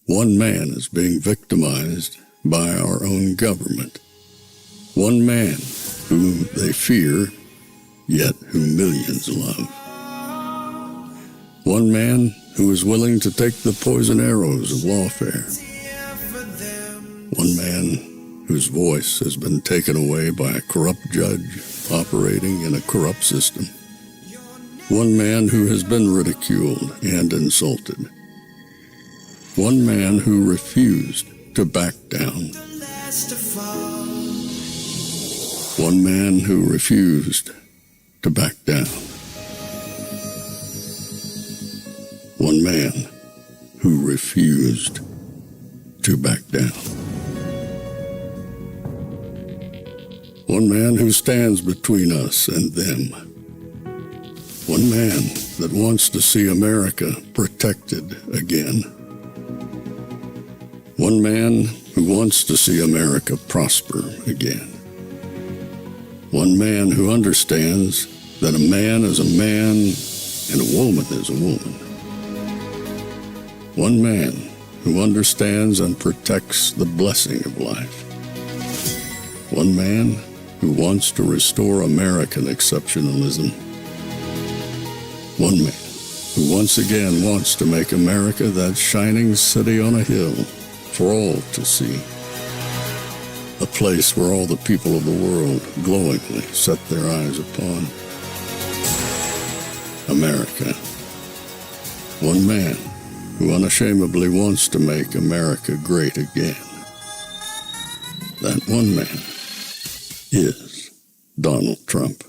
One man is being victimized by our own government. One man whom they fear, yet who millions love. One man who is willing to take the poison arrows of lawfare. One man whose voice has been taken away by a corrupt judge operating in a corrupt system. One man who has been ridiculed and insulted. One man who refused to back down. One man who refused to back down. One man who refused to back down. One man who stands between us and them. One man that wants to see America protected again. One man who wants to see America prosper again. One man who understands that a man is a man and a woman is a woman. One man who understands and protects the blessing of life. One man who wants to restore American exceptionalism. One man who once again wants to make America that shining city on a hill for all to see. A place where all the people of the world glowingly set their eyes upon. America. One man who unashamedly wants to make America great again. That one man is Donald Trump.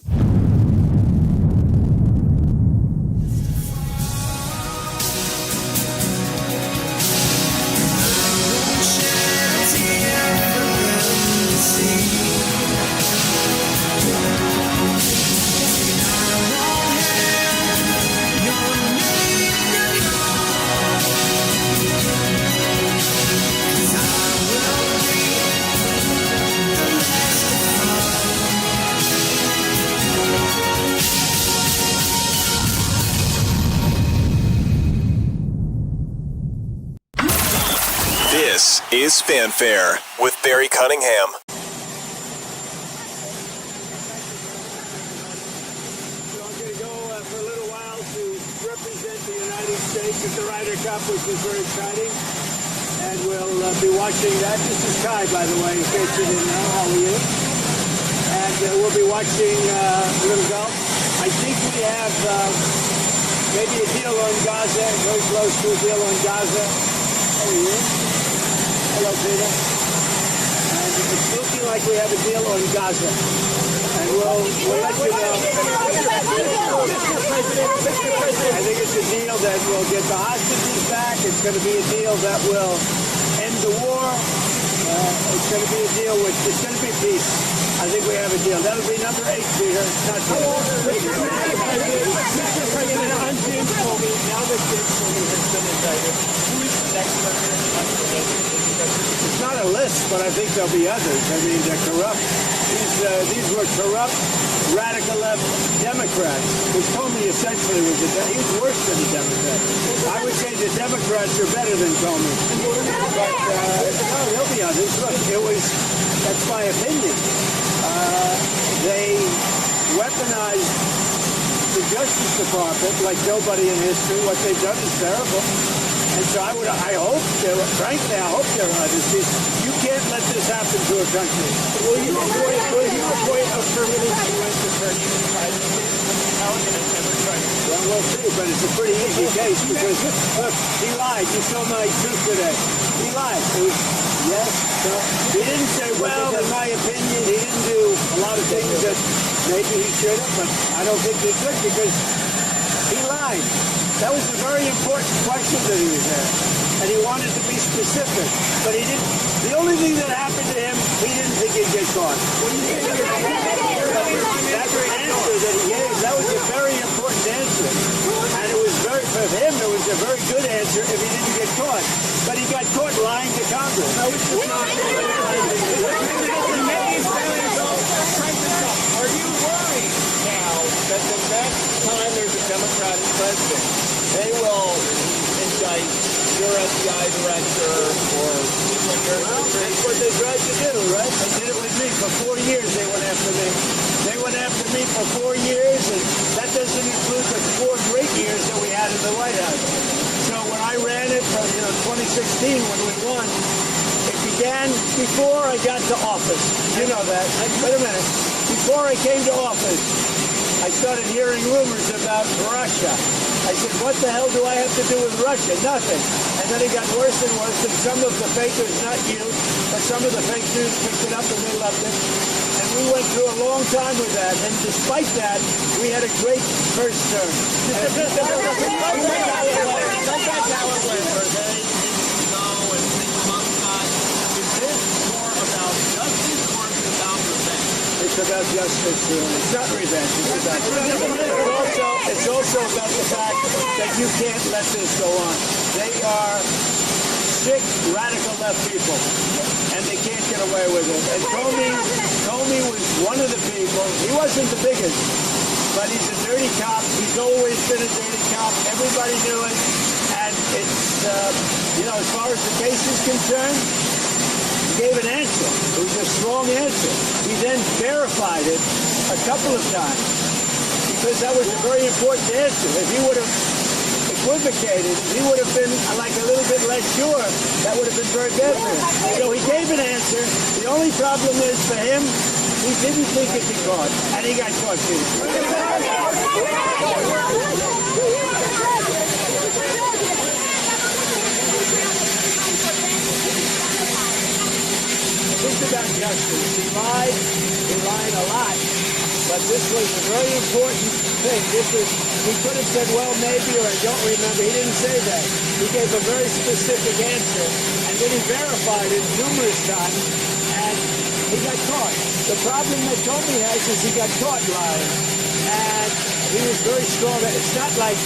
This is Fanfare with Barry Cunningham. So I'm going to go for a little while to represent the United States at the Ryder Cup, which is very exciting. And we'll be watching that. This is Kai, by the way, in case you didn't know. How are you? And we'll be watching a little golf. I think we have maybe a deal on Gaza, very close to a deal on Gaza. How are you? Hello, Peter. And it's looking like we have a deal on Gaza. And we'll let you know. I think it's a deal that will get the hostages back. It's going to be a deal that will end the war. It's going to be a deal which it's going to be peace. I think we have a deal. That'll be number 8, Peter. It's not Mr. President, I'm James Comey. Now that James Comey has been indicted, who is the next president on the list? It's not a list, but I think there'll be others. I mean, they're corrupt. These were corrupt, radical left Democrats. Because Comey essentially was he was worse than a Democrat. I would say the Democrats are better than Comey. But no, there'll be others. Look, that's my opinion. They weaponized the Justice Department like nobody in history. What they've done is terrible. And so I hope they're others. You can't let this happen to a country. Will you appoint a permanent U.S. attorney to try this case? How can it ever try to? Well, we'll see, but it's a pretty easy case because, look, he lied. You saw my truth today. He lied. Yes. So he didn't say, well, in my opinion, he didn't do a lot of things that maybe he should have, but I don't think he could because he lied. That was a very important question that he was asked. And he wanted to be specific. But he didn't. The only thing that happened to him, he didn't think he'd get caught. That answer that he gave, that was a very important answer. And it was for him, it was a very good answer if he didn't get caught. But he got caught lying to Congress. Are you worried now that the next time there's a Democratic president, they will indict your FBI director or people in your administration? That's what they tried to do, right? They did it with me. For 4 years they went after me. They went after me for 4 years, and that doesn't include the 4 great years that we had in the White House. So when I ran it from 2016 when we won, it began before I got to office. You know that. Wait a minute. Before I came to office, I started hearing rumors about Russia. I said, what the hell do I have to do with Russia? Nothing. And then it got worse and worse, and some of the fakers, not you, but some of the fake news picked it up and they loved it. And we went through a long time with that, and despite that, we had a great first term. Sometimes how it went, where they didn't know and things must not. Is this more about justice or is it about revenge? It's about justice, really. It's not revenge. It's about justice. It's also about the fact that you can't let this go on. They are sick, radical left people, and they can't get away with it. And Comey was one of the people. He wasn't the biggest, but he's a dirty cop. He's always been a dirty cop. Everybody knew it. And it's, as far as the case is concerned, he gave an answer. It was a strong answer. He then verified it a couple of times because that was a very important answer. If he would have equivocated, he would have been like a little bit less sure. That would have been very bad for him. So he gave an answer. The only problem is for him, he didn't think it'd be caught, and he got caught too. It's about justice. He lied a lot, but this was a very important thing. He could have said, well, maybe, or I don't remember. He didn't say that. He gave a very specific answer, and then he verified it numerous times, and he got caught. The problem that Comey has is he got caught lying, and he was very strong. It's not like,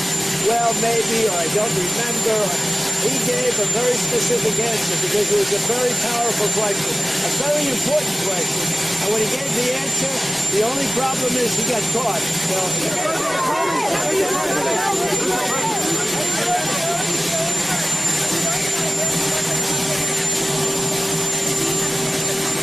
well, maybe, or I don't remember. He gave a very specific answer because it was a very powerful question, a very important question. And when he gave the answer, the only problem is he got caught. So,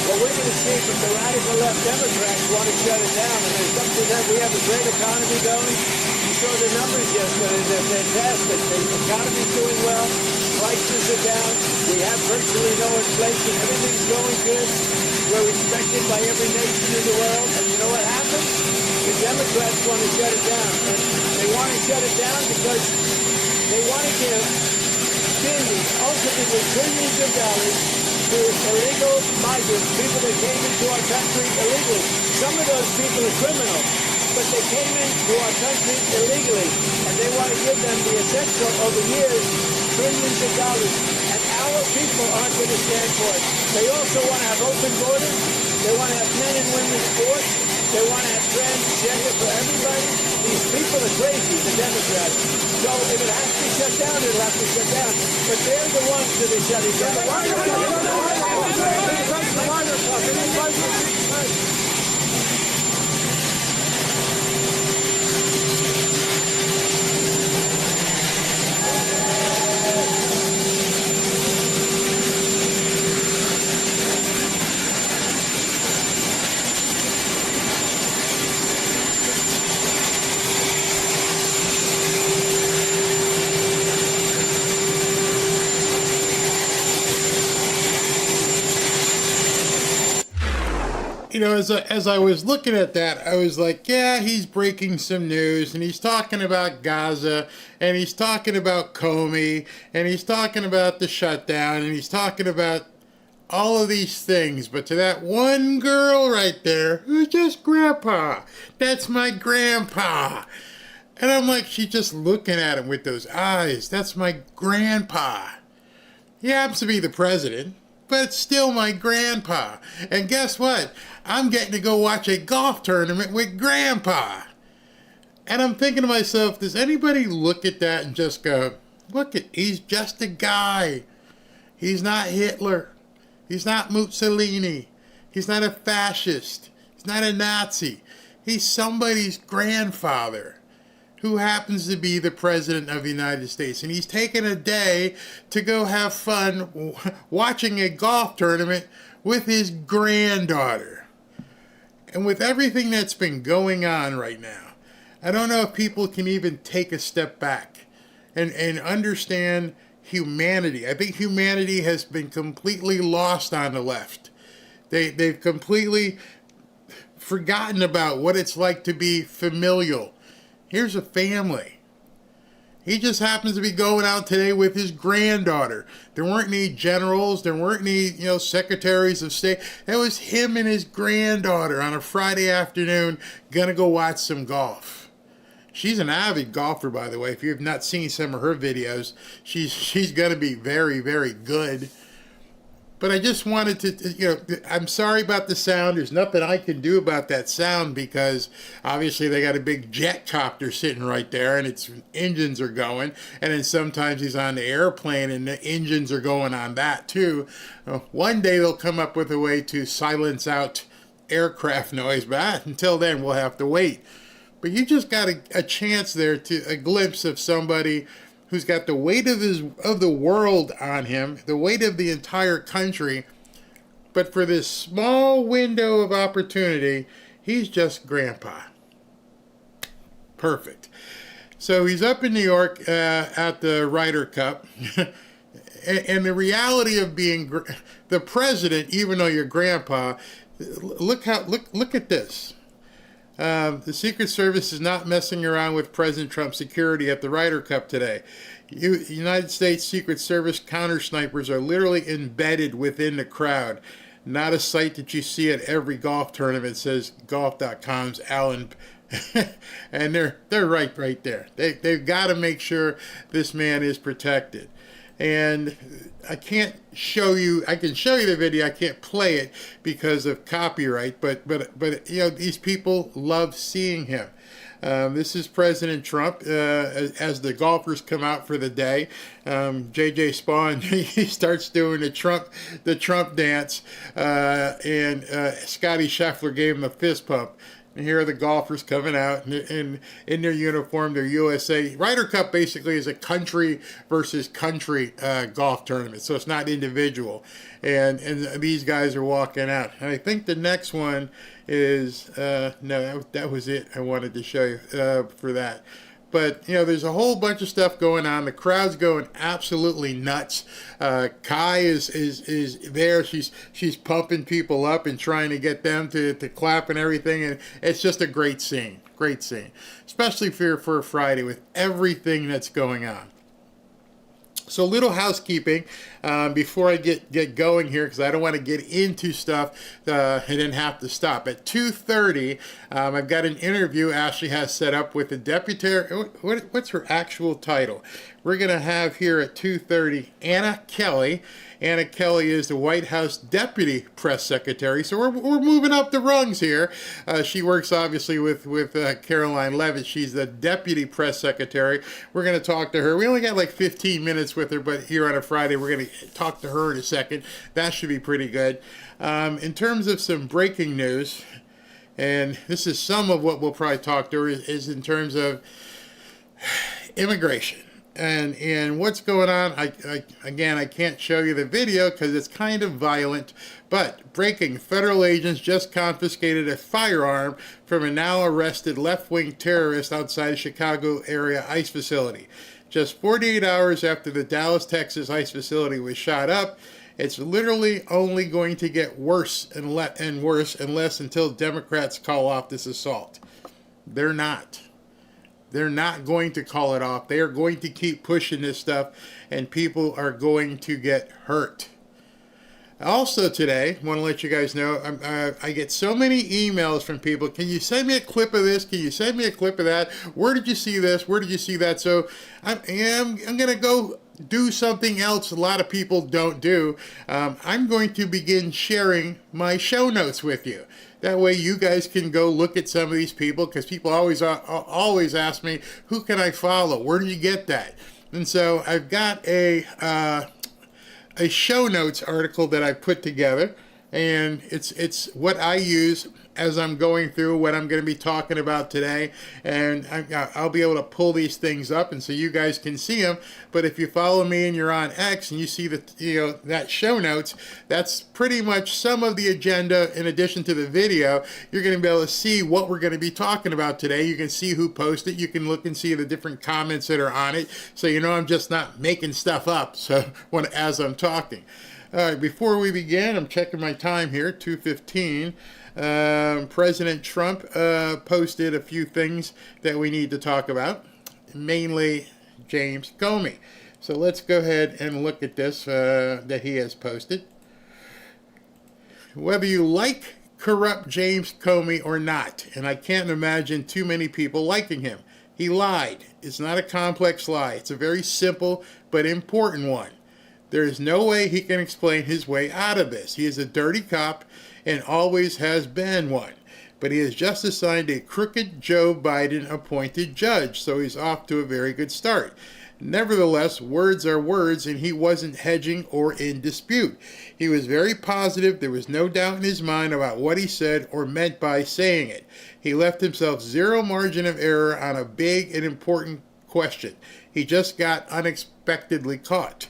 well, we're going to see if the radical left Democrats want to shut it down. And there's something that we have a great economy going. You saw the numbers yesterday. They're fantastic. The economy's doing well. Prices are down. We have virtually no inflation. Everything's going good. We're respected by every nation in the world. And you know what happens? The Democrats want to shut it down. And they want to shut it down because they want to give billions, ultimately trillions of dollars to illegal migrants, people that came into our country illegally. Some of those people are criminals, but they came into our country illegally, and they want to give them the essential over years, trillions of dollars, and our people aren't going to stand for it. They also want to have open borders. They want to have men and women sports. They want to have transgender for everybody. These people are crazy, the Democrats. So if it has to shut down, it'll have to shut down. But they're the ones that are shutting down. As I was looking at that, I was like, yeah, he's breaking some news, and he's talking about Gaza, and he's talking about Comey, and he's talking about the shutdown, and he's talking about all of these things. But to that one girl right there, who's just grandpa, that's my grandpa. And I'm like, she's just looking at him with those eyes. That's my grandpa. He happens to be the president, but it's still my grandpa. And guess what? I'm getting to go watch a golf tournament with grandpa. And I'm thinking to myself, does anybody look at that and just go, he's just a guy. He's not Hitler. He's not Mussolini. He's not a fascist. He's not a Nazi. He's somebody's grandfather who happens to be the President of the United States. And he's taken a day to go have fun watching a golf tournament with his granddaughter. And with everything that's been going on right now, I don't know if people can even take a step back and understand humanity. I think humanity has been completely lost on the left. They've completely forgotten about what it's like to be familial. Here's a family. He just happens to be going out today with his granddaughter. There weren't any generals. There weren't any, secretaries of state. That was him and his granddaughter on a Friday afternoon gonna go watch some golf. She's an avid golfer, by the way. If you have not seen some of her videos, she's gonna be very, very good. But I just wanted to, I'm sorry about the sound. There's nothing I can do about that sound because obviously they got a big jet copter sitting right there and its engines are going. And then sometimes he's on the airplane and the engines are going on that too. One day they'll come up with a way to silence out aircraft noise, but until then we'll have to wait. But you just got a chance there a glimpse of somebody who's got the weight of the world on him, the weight of the entire country, but for this small window of opportunity, he's just grandpa. Perfect. So he's up in New York at the Ryder Cup, and the reality of being the president, even though you're grandpa, look at this. The Secret Service is not messing around with President Trump's security at the Ryder Cup today. United States Secret Service counter snipers are literally embedded within the crowd. Not a sight that you see at every golf tournament, says golf.com's Alan. And they're right there. They've got to make sure this man is protected. And I can't show you. I can show you the video. I can't play it because of copyright. But these people love seeing him. This is President Trump as the golfers come out for the day. J.J. Spawn he starts doing the Trump dance, and Scotty Scheffler gave him a fist pump. And here are the golfers coming out in their uniform, their USA. Ryder Cup basically is a country versus country golf tournament, so it's not individual. And these guys are walking out. And I think the next one is, no, that was it I wanted to show you for that. But, there's a whole bunch of stuff going on. The crowd's going absolutely nuts. Kai is there. She's pumping people up and trying to get them to clap and everything. And it's just a great scene. Great scene. Especially for a Friday with everything that's going on. So a little housekeeping before I get going here, because I don't want to get into stuff and then have to stop. At 2:30, I've got an interview Ashley has set up with the deputy. What's her actual title? We're going to have here at 2:30 Anna Kelly. Anna Kelly is the White House Deputy Press Secretary. So we're moving up the rungs here. She works obviously with Caroline Levitt. She's the Deputy Press Secretary. We're going to talk to her. We only got like 15 minutes with her, but here on a Friday, we're going to talk to her in a second. That should be pretty good. In terms of some breaking news, and this is some of what we'll probably talk to her, is in terms of immigration. And what's going on, I can't show you the video because it's kind of violent, but breaking, federal agents just confiscated a firearm from a now arrested left-wing terrorist outside a Chicago area ICE facility. Just 48 hours after the Dallas, Texas ICE facility was shot up, it's literally only going to get worse and worse unless until Democrats call off this assault. They're not. They're not going to call it off. They are going to keep pushing this stuff, and people are going to get hurt. Also today, I want to let you guys know, I get so many emails from people. Can you send me a clip of this? Can you send me a clip of that? Where did you see this? Where did you see that? So I'm going to go do something else a lot of people don't do. I'm going to begin sharing my show notes with you. That way you guys can go look at some of these people, because people always ask me, who can I follow? Where do you get that? And so I've got a show notes article that I put together, and it's what I use as I'm going through what I'm going to be talking about today, and I'll be able to pull these things up and so you guys can see them. But if you follow me and you're on X and you see that show notes, that's pretty much some of the agenda. In addition to the video, you're going to be able to see what we're going to be talking about today. You can see who posted. You can look and see the different comments that are on it, so you know I'm just not making stuff up. So as I'm talking. All right, before we begin, I'm checking my time here, 2:15. President Trump posted a few things that we need to talk about, mainly James Comey. So let's go ahead and look at this that he has posted. Whether you like corrupt James Comey or not, and I can't imagine too many people liking him, he lied. It's not a complex lie. It's a very simple but important one. There is no way he can explain his way out of this. He is a dirty cop and always has been one. But he has just assigned a crooked Joe Biden appointed judge, so he's off to a very good start. Nevertheless, words are words, and he wasn't hedging or in dispute. He was very positive. There was no doubt in his mind about what he said or meant by saying it. He left himself zero margin of error on a big and important question. He just got unexpectedly caught.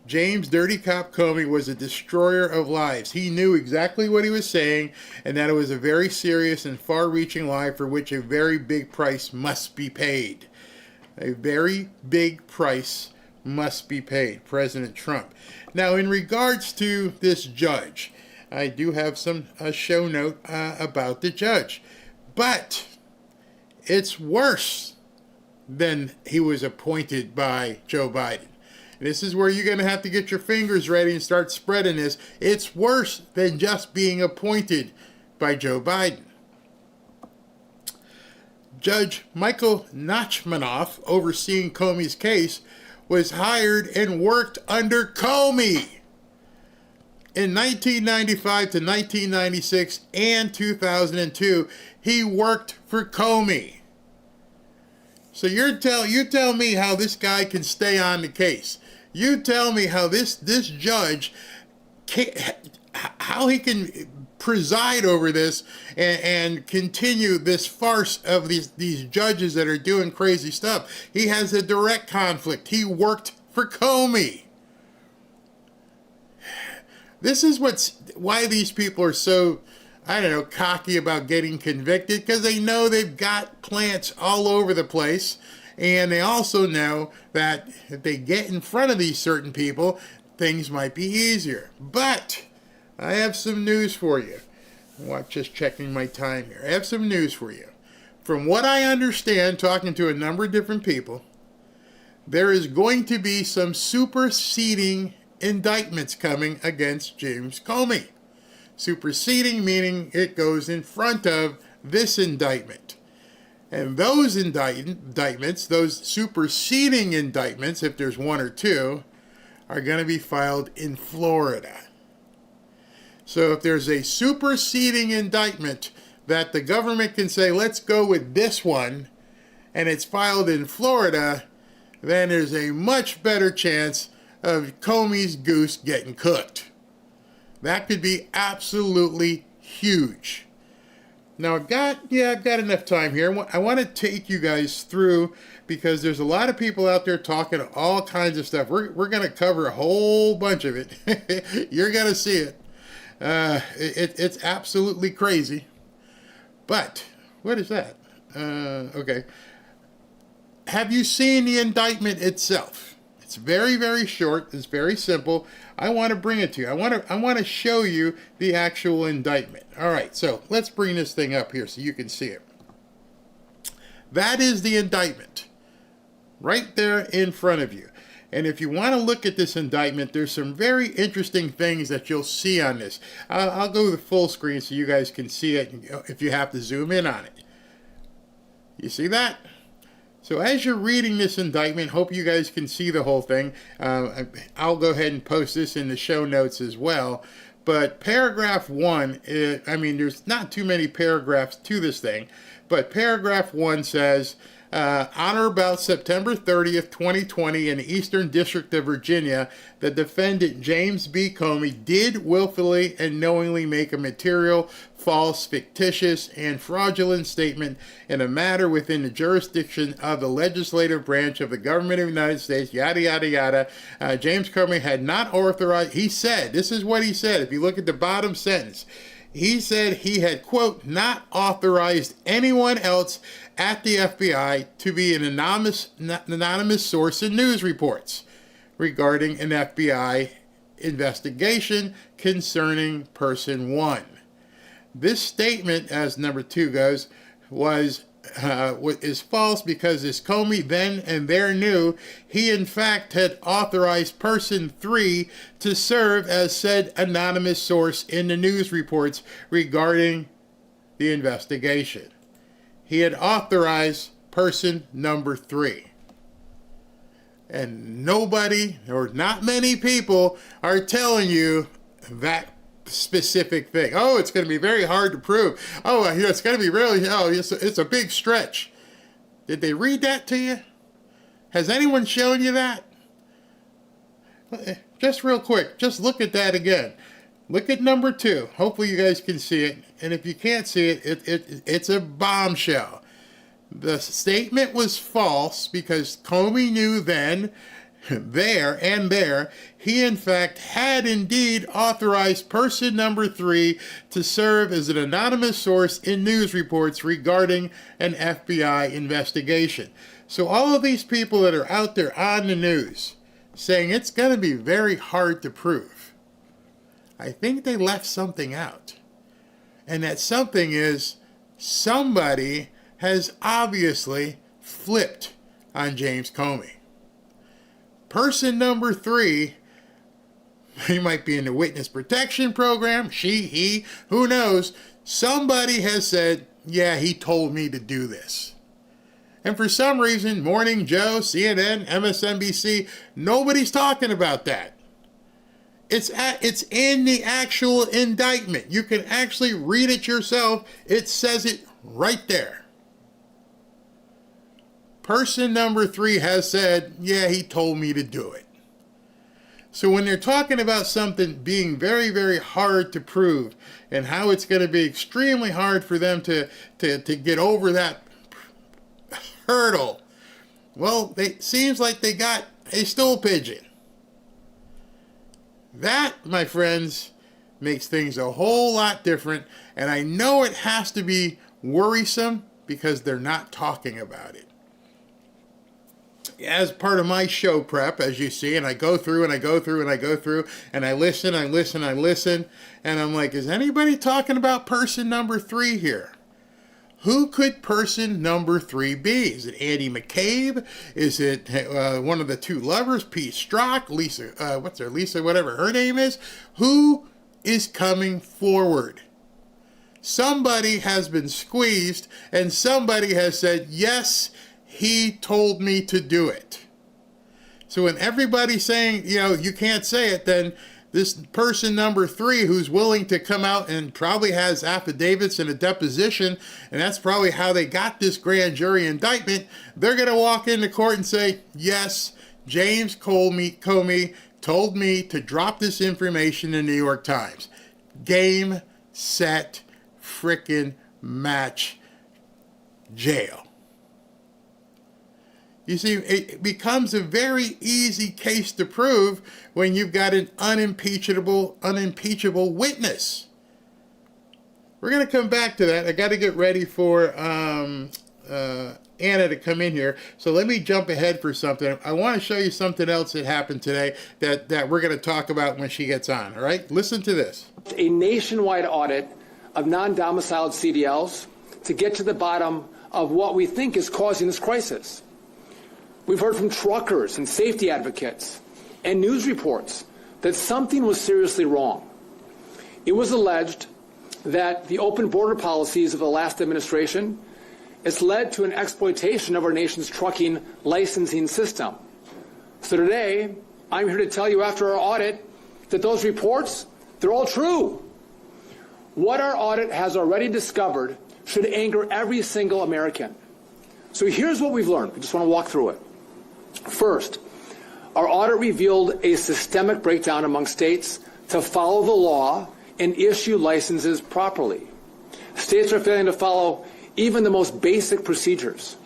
James Dirty Cop Comey was a destroyer of lives. He knew exactly what he was saying, and that it was a very serious and far-reaching lie for which a very big price must be paid. A very big price must be paid. President Trump. Now, in regards to this judge, I do have a show note about the judge. But it's worse than he was appointed by Joe Biden. This is where you're going to have to get your fingers ready and start spreading this. It's worse than just being appointed by Joe Biden. Judge Michael Nachmanoff, overseeing Comey's case, was hired and worked under Comey in 1995 to 1996 and 2002. He worked for Comey. So you tell me how this guy can stay on the case. You tell me how this judge how he can preside over this and continue this farce of these judges that are doing crazy stuff. He has a direct conflict. He worked for Comey. This is why these people are so, I don't know, cocky about getting convicted, because they know they've got plants all over the place, and they also know that if they get in front of these certain people, things might be easier. But I have some news for you. Just checking my time here. I have some news for you. From what I understand, talking to a number of different people, there is going to be some superseding indictments coming against James Comey. Superseding meaning it goes in front of this indictment. And those indictments, those superseding indictments, if there's one or two, are going to be filed in Florida. So if there's a superseding indictment that the government can say, let's go with this one, and it's filed in Florida, then there's a much better chance of Comey's goose getting cooked. That could be absolutely huge. Now, I've got enough time here. I want to take you guys through, because there's a lot of people out there talking all kinds of stuff. We're going to cover a whole bunch of it. You're going to see it. It's absolutely crazy. But, what is that? Okay. Have you seen the indictment itself? It's very, very short. It's very simple. I want to bring it to you. I want to show you the actual indictment. All right, so let's bring this thing up here so you can see it. That is the indictment right there in front of you. And if you want to look at this indictment, there's some very interesting things that you'll see on this. I'll go to the full screen so you guys can see it if you have to zoom in on it. You see that? So as you're reading this indictment, hope you guys can see the whole thing. I'll go ahead and post this in the show notes as well. But paragraph 1, there's not too many paragraphs to this thing, but paragraph 1 says, on or about September 30th, 2020, in the Eastern District of Virginia, the defendant James B. Comey did willfully and knowingly make a material, false, fictitious, and fraudulent statement in a matter within the jurisdiction of the legislative branch of the government of the United States, yada, yada, yada. James Comey had not authorized, he said, this is what he said, if you look at the bottom sentence, he said he had, quote, not authorized anyone else at the FBI to be an anonymous source in news reports regarding an FBI investigation concerning person 1. This statement, as number 2 goes, is false because as Comey then and there knew, he in fact had authorized person 3 to serve as said anonymous source in the news reports regarding the investigation. He had authorized person number 3. And nobody, or not many people, are telling you that specific thing. Oh, it's going to be very hard to prove. Oh, it's going to be really, it's a big stretch. Did they read that to you? Has anyone shown you that? Just real quick, just look at that again. Look at number 2. Hopefully you guys can see it. And if you can't see it, it's a bombshell. The statement was false because Comey knew then, there, he in fact had indeed authorized person number 3 to serve as an anonymous source in news reports regarding an FBI investigation. So all of these people that are out there on the news saying it's going to be very hard to prove, I think they left something out. And that something is somebody has obviously flipped on James Comey. Person number 3, he might be in the witness protection program, she, he, who knows. Somebody has said, yeah, he told me to do this. And for some reason, Morning Joe, CNN, MSNBC, nobody's talking about that. It's in the actual indictment. You can actually read it yourself. It says it right there. Person number 3 has said, yeah, he told me to do it. So when they're talking about something being very, very hard to prove and how it's going to be extremely hard for them to get over that hurdle, well, it seems like they got a stool pigeon. That, my friends, makes things a whole lot different, and I know it has to be worrisome because they're not talking about it. As part of my show prep, as you see, and I go through and I go through and I go through and I listen, and I'm like, is anybody talking about person number 3 here? Who could person number 3 be? Is it Andy McCabe? Is it one of the 2 lovers, Pete Strzok, Lisa, whatever her name is? Who is coming forward? Somebody has been squeezed, and somebody has said, yes, he told me to do it. So when everybody's saying, you can't say it, then this person number 3 who's willing to come out and probably has affidavits and a deposition, and that's probably how they got this grand jury indictment, they're going to walk into court and say, yes, James Comey told me to drop this information in the New York Times. Game, set, frickin' match, jail. You see, it becomes a very easy case to prove when you've got an unimpeachable witness. We're going to come back to that. I got to get ready for Anna to come in here. So let me jump ahead for something. I want to show you something else that happened today that we're going to talk about when she gets on. All right? Listen to this. A nationwide audit of non-domiciled CDLs to get to the bottom of what we think is causing this crisis. We've heard from truckers and safety advocates and news reports that something was seriously wrong. It was alleged that the open border policies of the last administration has led to an exploitation of our nation's trucking licensing system. So today, I'm here to tell you after our audit that those reports, they're all true. What our audit has already discovered should anger every single American. So here's what we've learned. We just want to walk through it. First, our audit revealed a systemic breakdown among states to follow the law and issue licenses properly. States are failing to follow even the most basic procedures.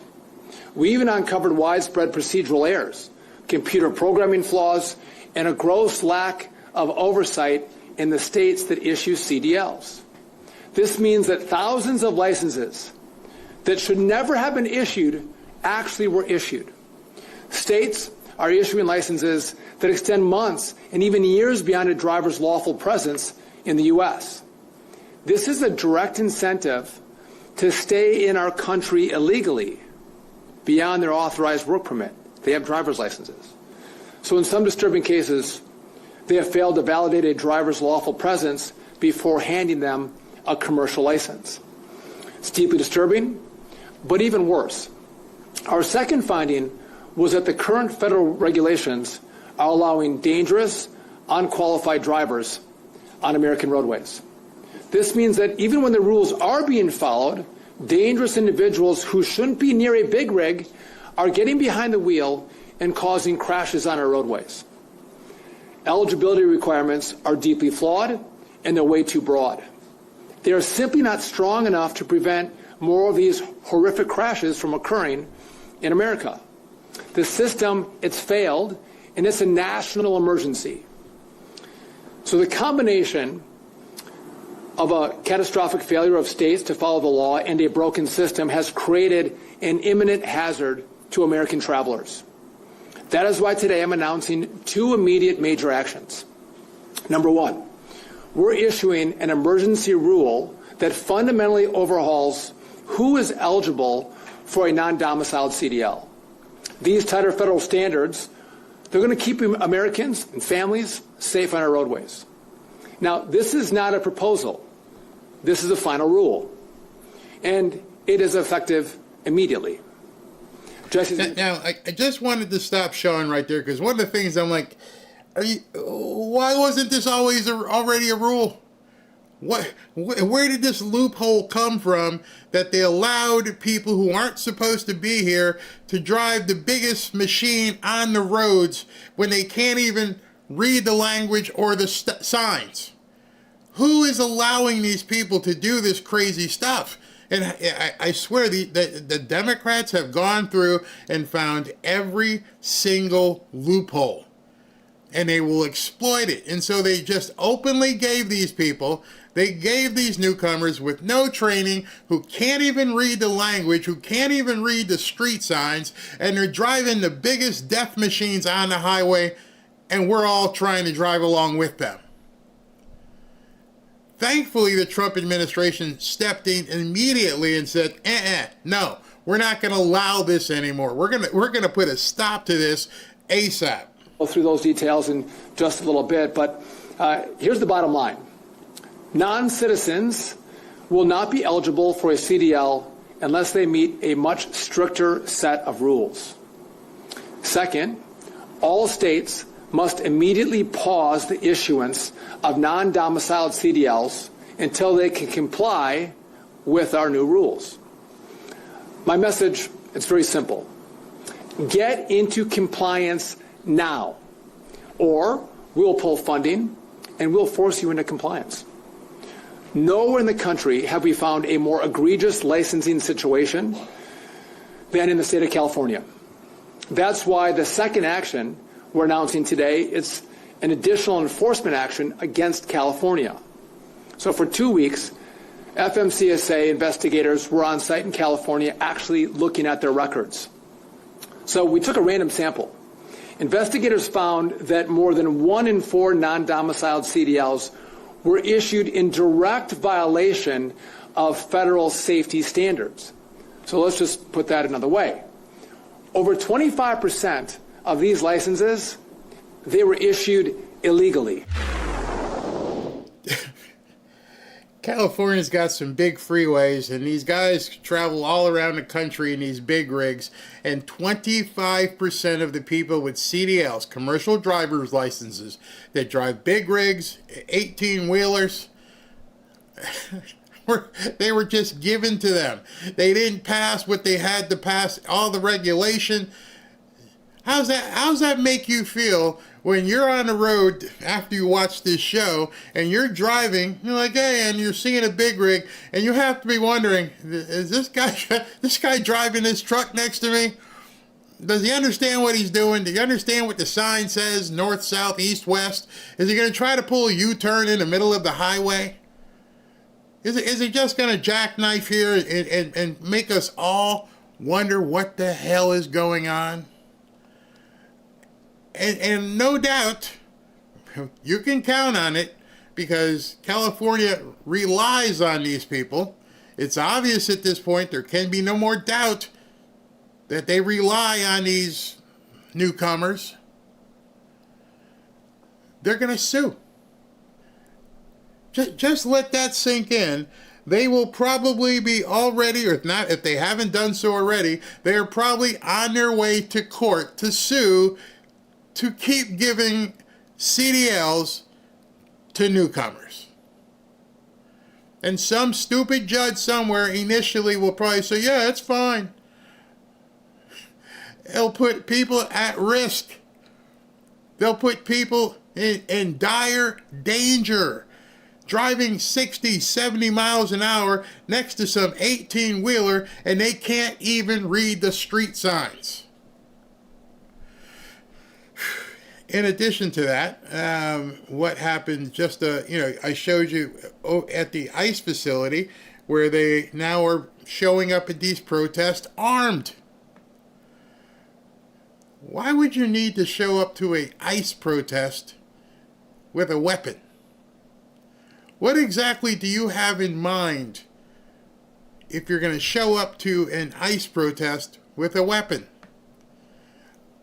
We even uncovered widespread procedural errors, computer programming flaws, and a gross lack of oversight in the states that issue CDLs. This means that thousands of licenses that should never have been issued actually were issued. States are issuing licenses that extend months and even years beyond a driver's lawful presence in the U.S. This is a direct incentive to stay in our country illegally beyond their authorized work permit. They have driver's licenses. So in some disturbing cases, they have failed to validate a driver's lawful presence before handing them a commercial license. It's deeply disturbing, but even worse. Our second finding was that the current federal regulations are allowing dangerous, unqualified drivers on American roadways. This means that even when the rules are being followed, dangerous individuals who shouldn't be near a big rig are getting behind the wheel and causing crashes on our roadways. Eligibility requirements are deeply flawed and they're way too broad. They are simply not strong enough to prevent more of these horrific crashes from occurring in America. The system, it's failed, and it's a national emergency. So the combination of a catastrophic failure of states to follow the law and a broken system has created an imminent hazard to American travelers. That is why today I'm announcing two immediate major actions. Number one, we're issuing an emergency rule that fundamentally overhauls who is eligible for a non-domiciled CDL. These tighter federal standards, they're going to keep Americans and families safe on our roadways. Now, this is not a proposal. This is a final rule. And it is effective immediately. Now, I just wanted to stop Sean right there, because one of the things I'm like, why wasn't this always already a rule? Where did this loophole come from that they allowed people who aren't supposed to be here to drive the biggest machine on the roads when they can't even read the language or the signs? Who is allowing these people to do this crazy stuff? And I swear the Democrats have gone through and found every single loophole, and they will exploit it. And so they just openly gave these people, they gave these newcomers with no training, who can't even read the language, who can't even read the street signs, and they're driving the biggest death machines on the highway, and we're all trying to drive along with them. Thankfully, the Trump administration stepped in immediately and said, no, we're not going to allow this anymore. We're going to put a stop to this ASAP. Go through those details in just a little bit, but here's the bottom line. Non-citizens will not be eligible for a CDL unless they meet a much stricter set of rules. Second, all states must immediately pause the issuance of non-domiciled CDLs until they can comply with our new rules. My message, it's very simple. Get into compliance now, or we'll pull funding and we'll force you into compliance. Nowhere in the country have we found a more egregious licensing situation than in the state of California. That's why the second action we're announcing today is an additional enforcement action against California. So for 2 weeks, FMCSA investigators were on site in California actually looking at their records. So we took a random sample. Investigators found that more than 1 in 4 non-domiciled CDLs were issued in direct violation of federal safety standards. So let's just put that another way. Over 25% of these licenses, they were issued illegally. California's got some big freeways, and these guys travel all around the country in these big rigs, and 25% of the people with CDLs, commercial driver's licenses, that drive big rigs, 18-wheelers, They were just given to them. They didn't pass what they had to pass, all the regulation. How's that make you feel when you're on the road after you watch this show and you're driving, you're like, hey, and you're seeing a big rig, and you have to be wondering, is this guy driving this truck next to me? Does he understand what he's doing? Do you understand what the sign says, north, south, east, west? Is he going to try to pull a U-turn in the middle of the highway? Is he just going to jackknife here and make us all wonder what the hell is going on? And no doubt, you can count on it, because California relies on these people. It's obvious at this point, there can be no more doubt that they rely on these newcomers. They're going to sue. Just let that sink in. They will probably be already, or if they haven't done so already, they are probably on their way to court to sue to keep giving CDLs to newcomers. And some stupid judge somewhere initially will probably say, yeah, it's fine. They'll put people at risk. They'll put people in dire danger, driving 60, 70 miles an hour next to some 18-wheeler, and they can't even read the street signs. In addition to that, what happened I showed you at the ICE facility, where they now are showing up at these protests armed. Why would you need to show up to an ICE protest with a weapon? What exactly do you have in mind if you're going to show up to an ICE protest with a weapon?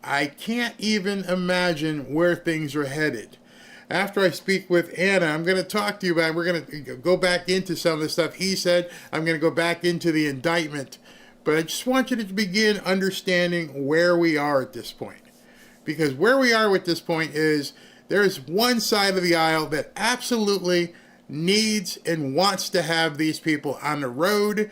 I can't even imagine where things are headed. After I speak with Anna, I'm going to talk to you about, we're going to go back into some of the stuff he said. I'm going to go back into the indictment. But I just want you to begin understanding where we are at this point. Because where we are at this point is there's one side of the aisle that absolutely needs and wants to have these people on the road,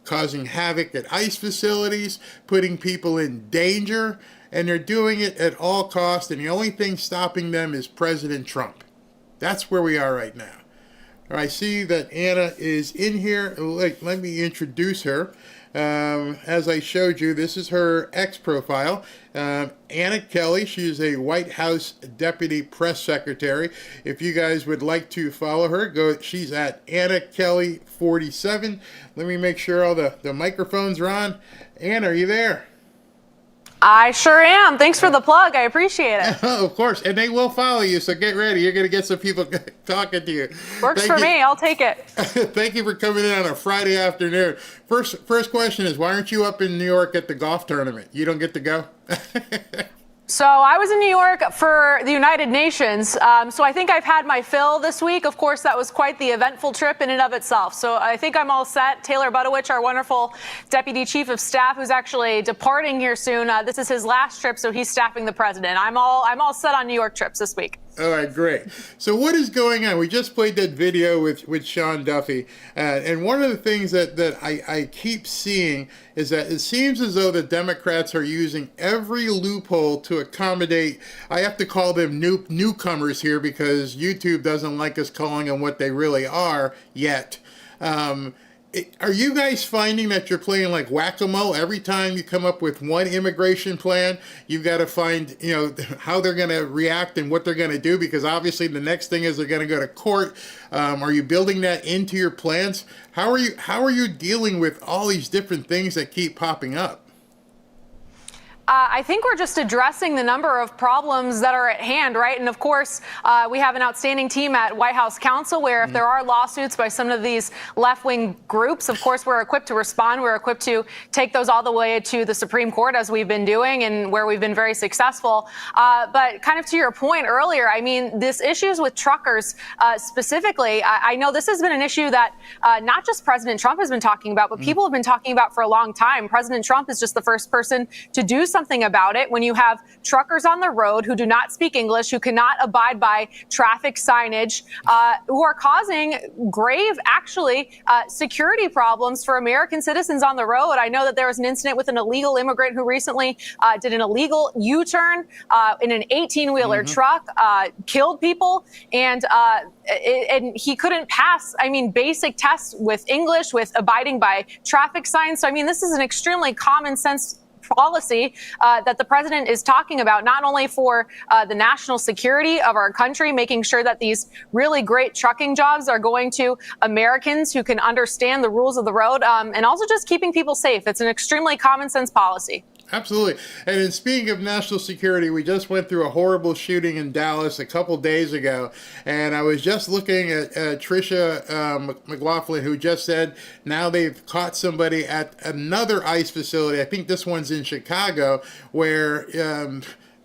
causing havoc at ICE facilities, putting people in danger, and they're doing it at all costs, and the only thing stopping them is President Trump. That's where we are right now. I see that Anna is in here. Let me introduce her. As I showed you, this is her X profile. Anna Kelly, she's a White House Deputy Press Secretary. If you guys would like to follow her, she's at Anna Kelly 47. Let me make sure all the microphones are on. Anna, are you there? I sure am. Thanks for the plug. I appreciate it. Oh, of course. And they will follow you, so get ready. You're going to get some people talking to you. Works for me. I'll take it. Thank you for coming in on a Friday afternoon. First question is, why aren't you up in New York at the golf tournament? You don't get to go? So I was in New York for the United Nations. So I think I've had my fill this week. Of course, that was quite the eventful trip in and of itself. So I think I'm all set. Taylor Budowich, our wonderful Deputy Chief of Staff, who's actually departing here soon. This is his last trip, so he's staffing the president. I'm all set on New York trips this week. All right, great. So what is going on? We just played that video with Sean Duffy. And one of the things that I keep seeing is that it seems as though the Democrats are using every loophole to accommodate, I have to call them newcomers here because YouTube doesn't like us calling them what they really are yet. Are you guys finding that you're playing like whack-a-mole? Every time you come up with one immigration plan, you've got to find, how they're going to react and what they're going to do, because obviously the next thing is they're going to go to court. Are you building that into your plans? How are you dealing with all these different things that keep popping up? I think we're just addressing the number of problems that are at hand, right? And of course, we have an outstanding team at White House Counsel where if there are lawsuits by some of these left-wing groups, of course, we're equipped to respond. We're equipped to take those all the way to the Supreme Court, as we've been doing and where we've been very successful. But kind of to your point earlier, I mean, this issues with truckers specifically, I know this has been an issue that not just President Trump has been talking about, but people have been talking about for a long time. President Trump is just the first person to do something about it when you have truckers on the road who do not speak English, who cannot abide by traffic signage, who are causing grave, actually, security problems for American citizens on the road. I know that there was an incident with an illegal immigrant who recently did an illegal U-turn in an 18-wheeler truck, killed people, and he couldn't pass, basic tests with English, with abiding by traffic signs. So, this is an extremely common sense policy that the president is talking about, not only for the national security of our country, making sure that these really great trucking jobs are going to Americans who can understand the rules of the road, and also just keeping people safe. It's an extremely common sense policy. Absolutely. And in speaking of national security, we just went through a horrible shooting in Dallas a couple days ago. And I was just looking at Tricia McLaughlin, who just said now they've caught somebody at another ICE facility. I think this one's in Chicago, where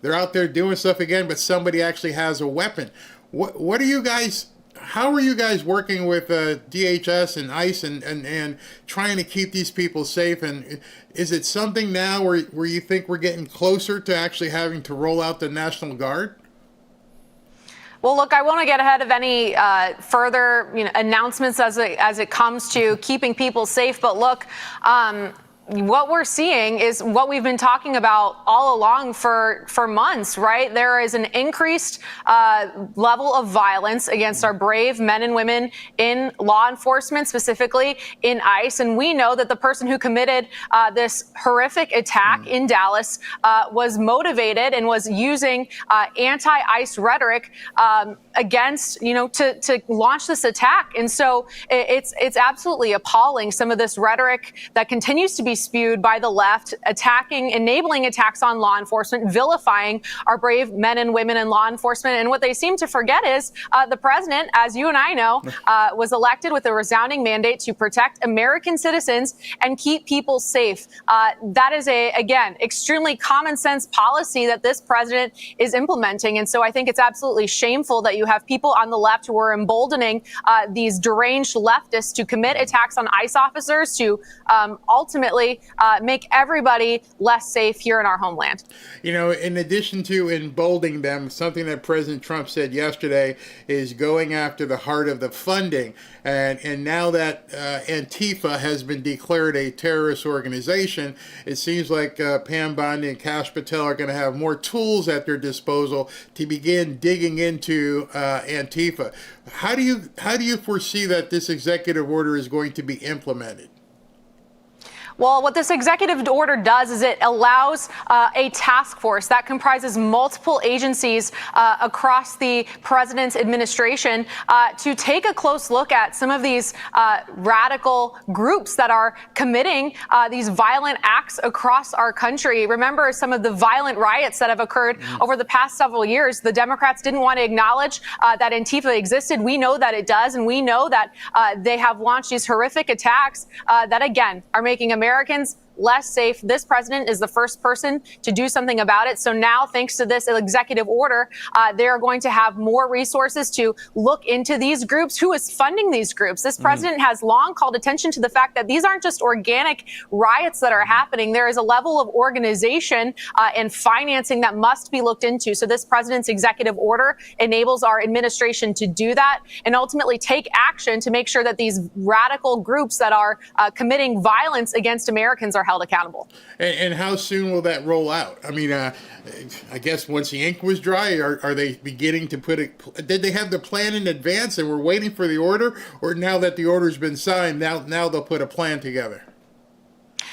they're out there doing stuff again, but somebody actually has a weapon. What are you guys... How are you guys working with DHS and ICE and trying to keep these people safe? And is it something now where you think we're getting closer to actually having to roll out the National Guard? Well, look, I won't get ahead of any further announcements as it comes to keeping people safe. But look, what we're seeing is what we've been talking about all along for months, right? There is an increased level of violence against our brave men and women in law enforcement, specifically in ICE. And we know that the person who committed this horrific attack in Dallas was motivated and was using anti-ICE rhetoric against, to launch this attack. And so it's absolutely appalling, some of this rhetoric that continues to be spewed by the left, enabling attacks on law enforcement, vilifying our brave men and women in law enforcement. And what they seem to forget is the president, as you and I know, was elected with a resounding mandate to protect American citizens and keep people safe. That is again, extremely common sense policy that this president is implementing. And so I think it's absolutely shameful that you have people on the left who are emboldening these deranged leftists to commit attacks on ICE officers, to ultimately make everybody less safe here in our homeland. In addition to emboldening them, something that President Trump said yesterday is going after the heart of the funding. And now that Antifa has been declared a terrorist organization, it seems like Pam Bondi and Kash Patel are going to have more tools at their disposal to begin digging into Antifa. How do you foresee that this executive order is going to be implemented? Well, what this executive order does is it allows a task force that comprises multiple agencies across the president's administration to take a close look at some of these radical groups that are committing these violent acts across our country. Remember some of the violent riots that have occurred over the past several years. The Democrats didn't want to acknowledge that Antifa existed. We know that it does, and we know that they have launched these horrific attacks that, again, are making Americans less safe. This president is the first person to do something about it. So now, thanks to this executive order, they are going to have more resources to look into these groups. Who is funding these groups? This president has long called attention to the fact that these aren't just organic riots that are happening. There is a level of organization and financing that must be looked into. So this president's executive order enables our administration to do that and ultimately take action to make sure that these radical groups that are committing violence against Americans are held accountable. And how soon will that roll out? I guess once the ink was dry, are they beginning to put it? Did they have the plan in advance and we're waiting for the order? Or now that the order's been signed, now they'll put a plan together?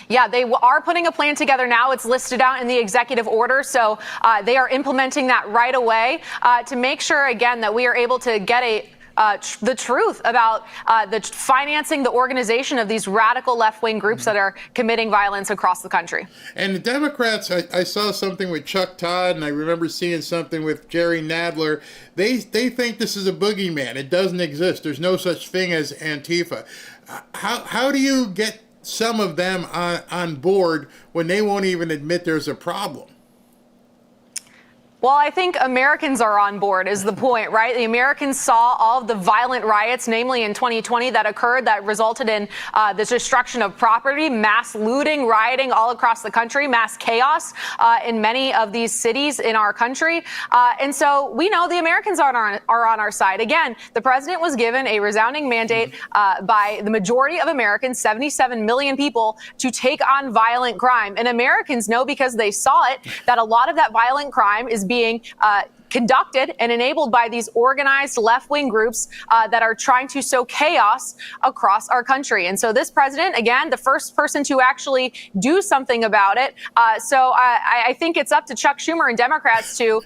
Yeah, they are putting a plan together now. It's listed out in the executive order. So they are implementing that right away to make sure, again, that we are able to get the truth about the financing, the organization of these radical left-wing groups that are committing violence across the country. And the Democrats, I saw something with Chuck Todd, and I remember seeing something with Jerry Nadler. They think this is a boogeyman. It doesn't exist. There's no such thing as Antifa. How do you get some of them on board when they won't even admit there's a problem? Well, I think Americans are on board is the point, right? The Americans saw all of the violent riots, namely in 2020, that occurred that resulted in the destruction of property, mass looting, rioting all across the country, mass chaos in many of these cities in our country. And so we know the Americans are on our side. Again, the president was given a resounding mandate by the majority of Americans, 77 million people, to take on violent crime. And Americans know, because they saw it, that a lot of that violent crime is being conducted and enabled by these organized left-wing groups that are trying to sow chaos across our country. And so this president, again, the first person to actually do something about it. So I think it's up to Chuck Schumer and Democrats to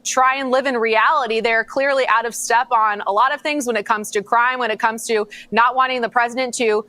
try and live in reality. They're clearly out of step on a lot of things when it comes to crime, when it comes to not wanting the president to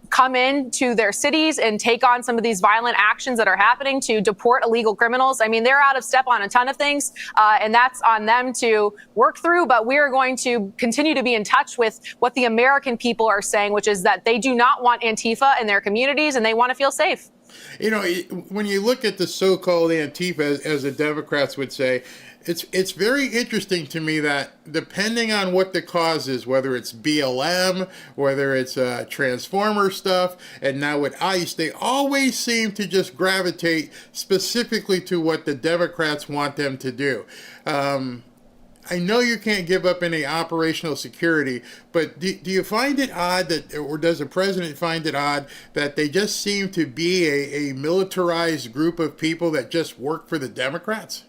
come into their cities and take on some of these violent actions that are happening, to deport illegal criminals. I mean, they're out of step on a ton of things. And that's on them to work through. But we are going to continue to be in touch with what the American people are saying, which is that they do not want Antifa in their communities and they want to feel safe. You know, when you look at the so-called Antifa, as the Democrats would say, it's very interesting to me that depending on what the cause is, whether it's BLM, whether it's Transformer stuff, and now with ICE, they always seem to just gravitate specifically to what the Democrats want them to do. I know you can't give up any operational security, but do you find it odd that, or does the president find it odd that they just seem to be a militarized group of people that just work for the Democrats?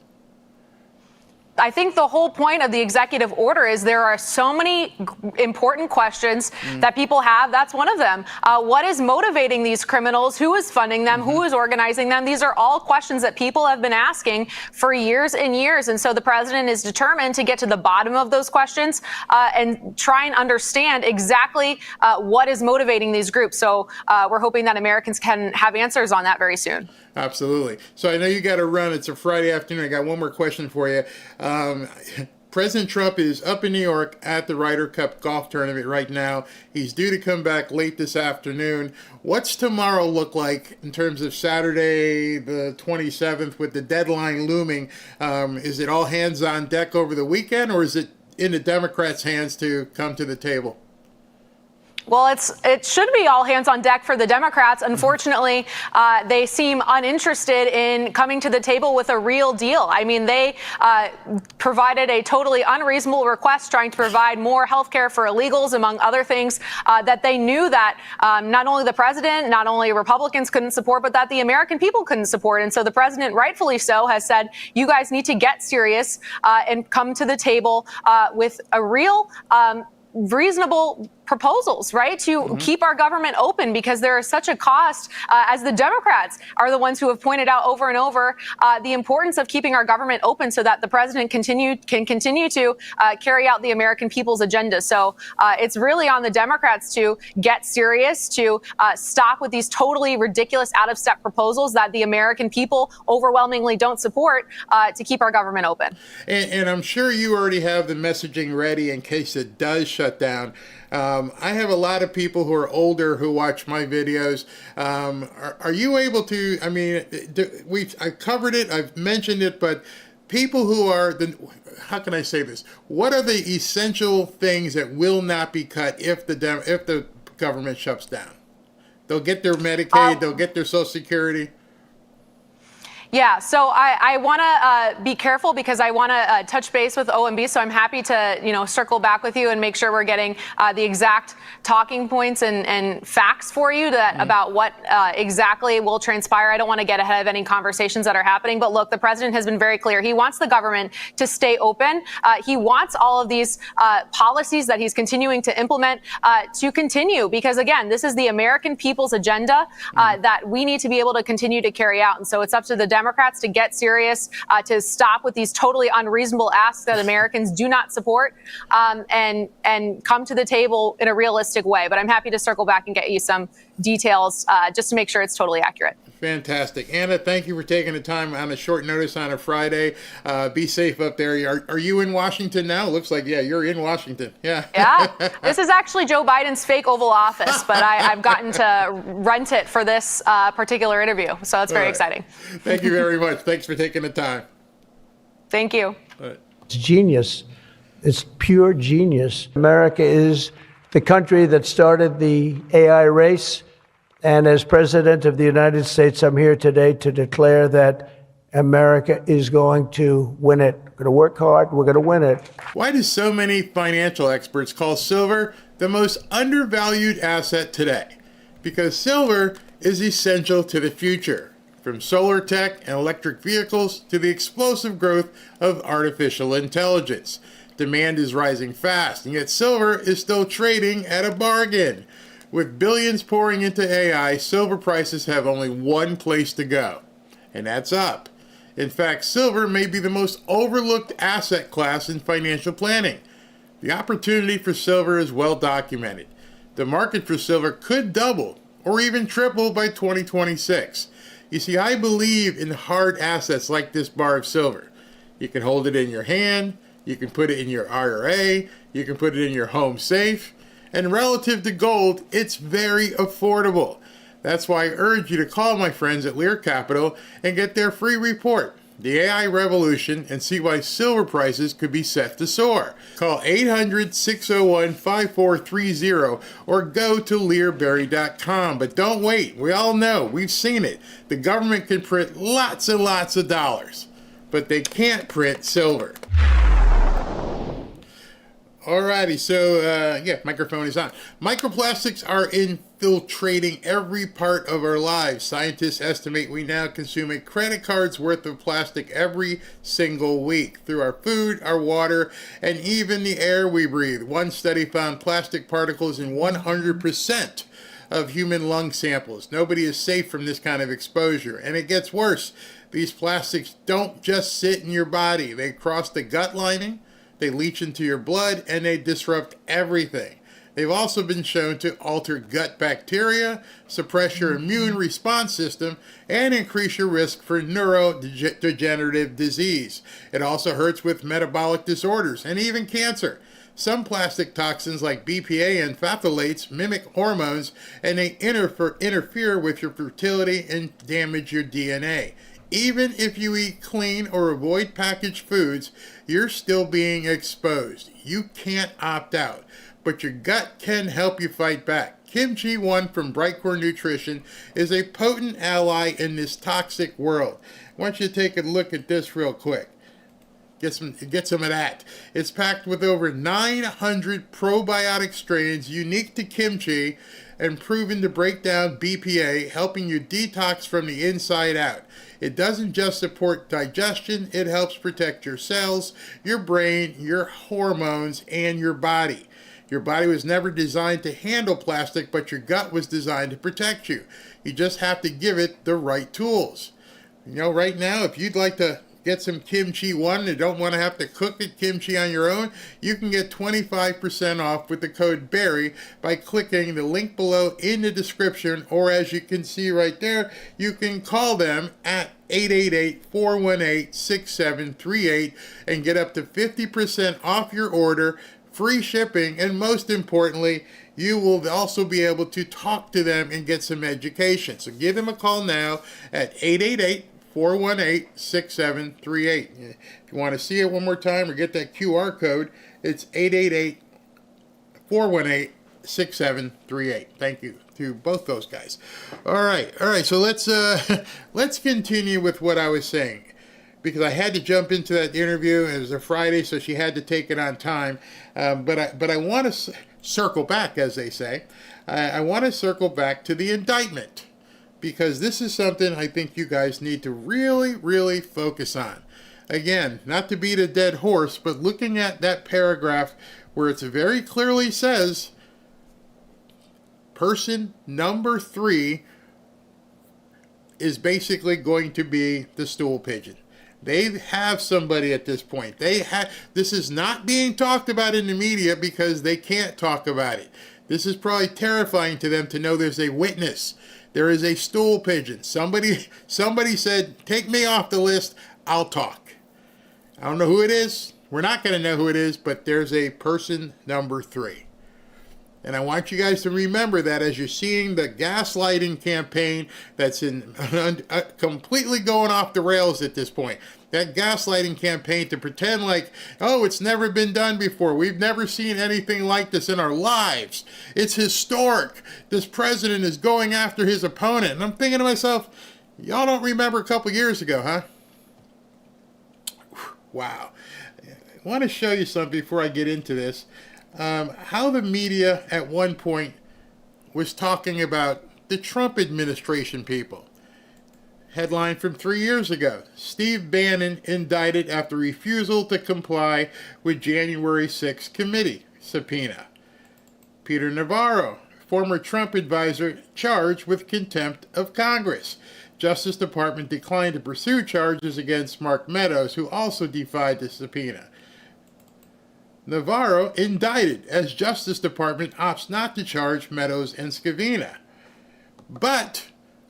I think the whole point of the executive order is there are so many important questions that people have. That's one of them. What is motivating these criminals? Who is funding them? Who is organizing them? These are all questions that people have been asking for years and years. And so the president is determined to get to the bottom of those questions and try and understand exactly what is motivating these groups. So we're hoping that Americans can have answers on that very soon. Absolutely. So I know you got to run. It's a Friday afternoon. I got one more question for you. President Trump is up in New York at the Ryder Cup golf tournament right now. He's due to come back late this afternoon. What's tomorrow look like in terms of Saturday, the 27th, with the deadline looming? Is it all hands on deck over the weekend, or is it in the Democrats' hands to come to the table? Well, it should be all hands on deck for the Democrats. Unfortunately, they seem uninterested in coming to the table with a real deal. I mean, they provided a totally unreasonable request trying to provide more health care for illegals, among other things, that they knew that not only the president, not only Republicans couldn't support, but that the American people couldn't support. And so the president, rightfully so, has said, you guys need to get serious and come to the table with a real reasonable proposals, right, to keep our government open, because there is such a cost, as the Democrats are the ones who have pointed out over and over the importance of keeping our government open so that the president can continue to carry out the American people's agenda. So it's really on the Democrats to get serious, to stop with these totally ridiculous, out-of-step proposals that the American people overwhelmingly don't support, to keep our government open. And I'm sure you already have the messaging ready in case it does shut down. I have a lot of people who are older who watch my videos. Are you able to, I mean, I covered it, I've mentioned it, but people who are, how can I say this? What are the essential things that will not be cut if the government shuts down? They'll get their Medicaid, they'll get their Social Security. Yeah, so I want to be careful because I want to touch base with OMB. So I'm happy to, circle back with you and make sure we're getting the exact talking points and facts for you about what exactly will transpire. I don't want to get ahead of any conversations that are happening. But look, the president has been very clear. He wants the government to stay open. He wants all of these policies that he's continuing to implement to continue, because, again, this is the American people's agenda that we need to be able to continue to carry out. And so it's up to the Democrats to get serious, to stop with these totally unreasonable asks that Americans do not support, and come to the table in a realistic way. But I'm happy to circle back and get you some details just to make sure it's totally accurate. Fantastic. Anna, thank you for taking the time on a short notice on a Friday. Be safe up there. Are you in Washington now? Looks like, yeah, you're in Washington. Yeah. Yeah. This is actually Joe Biden's fake Oval Office, but I've gotten to rent it for this particular interview. So it's very exciting. Thank you very much. Thanks for taking the time. Thank you. It's genius. It's pure genius. America is the country that started the AI race. And as President of the United States, I'm here today to declare that America is going to win it. We're going to work hard. We're going to win it. Why do so many financial experts call silver the most undervalued asset today? Because silver is essential to the future, from solar tech and electric vehicles to the explosive growth of artificial intelligence. Demand is rising fast, and yet silver is still trading at a bargain. With billions pouring into AI, silver prices have only one place to go, and that's up. In fact, silver may be the most overlooked asset class in financial planning. The opportunity for silver is well documented. The market for silver could double or even triple by 2026. You see, I believe in hard assets like this bar of silver. You can hold it in your hand, you can put it in your IRA, you can put it in your home safe, and relative to gold, it's very affordable. That's why I urge you to call my friends at Lear Capital and get their free report, The AI Revolution, and see why silver prices could be set to soar. Call 800-601-5430 or go to learberry.com. But don't wait. We all know, we've seen it. The government can print lots and lots of dollars, but they can't print silver. Alrighty, so microphone is on. Microplastics are infiltrating every part of our lives. Scientists estimate we now consume a credit card's worth of plastic every single week through our food, our water, and even the air we breathe. One study found plastic particles in 100% of human lung samples. Nobody is safe from this kind of exposure, and it gets worse. These plastics don't just sit in your body. They cross the gut lining, they leach into your blood, and they disrupt everything. They've also been shown to alter gut bacteria, suppress your immune response system, and increase your risk for neurodegenerative disease. It also hurts with metabolic disorders and even cancer. Some plastic toxins like BPA and phthalates mimic hormones, and they interfere with your fertility and damage your DNA. Even if you eat clean or avoid packaged foods, you're still being exposed. You can't opt out, but your gut can help you fight back. Kimchi, one from Brightcore Nutrition, is a potent ally in this toxic world. I want you to take a look at this real quick. Get some of that. It's packed with over 900 probiotic strains unique to kimchi and proven to break down BPA, helping you detox from the inside out. It doesn't just support digestion, it helps protect your cells, your brain, your hormones, and your body. Your body was never designed to handle plastic, but your gut was designed to protect you. You just have to give it the right tools. You know, right now, if you'd like to get some Kimchi One and don't want to have to cook the kimchi on your own, you can get 25% off with the code BARRY by clicking the link below in the description, or as you can see right there, you can call them at 888-418-6738 and get up to 50% off your order, free shipping, and most importantly, you will also be able to talk to them and get some education. So give them a call now at 888-418-6738. If you want to see it one more time or get that QR code, it's 888-418-6738. Thank you to both those guys. All right. So let's continue with what I was saying, because I had to jump into that interview. It was a Friday, so she had to take it on time. But I want to circle back, as they say. I want to circle back to the indictment, because this is something I think you guys need to really, really focus on. Again, not to beat a dead horse, but looking at that paragraph where it very clearly says person number 3 is basically going to be the stool pigeon. They have somebody at this point. This is not being talked about in the media because they can't talk about it. This is probably terrifying to them to know there's a witness. There is a stool pigeon. Somebody said, take me off the list, I'll talk. I don't know who it is. We're not going to know who it is, but there's a person number 3. And I want you guys to remember that as you're seeing the gaslighting campaign that's completely going off the rails at this point. That gaslighting campaign to pretend like, oh, it's never been done before. We've never seen anything like this in our lives. It's historic. This president is going after his opponent. And I'm thinking to myself, y'all don't remember a couple years ago, huh? Wow. I want to show you something before I get into this. How the media at one point was talking about the Trump administration people. Headline from 3 years ago. Steve Bannon indicted after refusal to comply with January 6 committee subpoena. Peter Navarro, former Trump advisor, charged with contempt of Congress. Justice Department declined to pursue charges against Mark Meadows, who also defied the subpoena. Navarro indicted as Justice Department opts not to charge Meadows and Scavina. But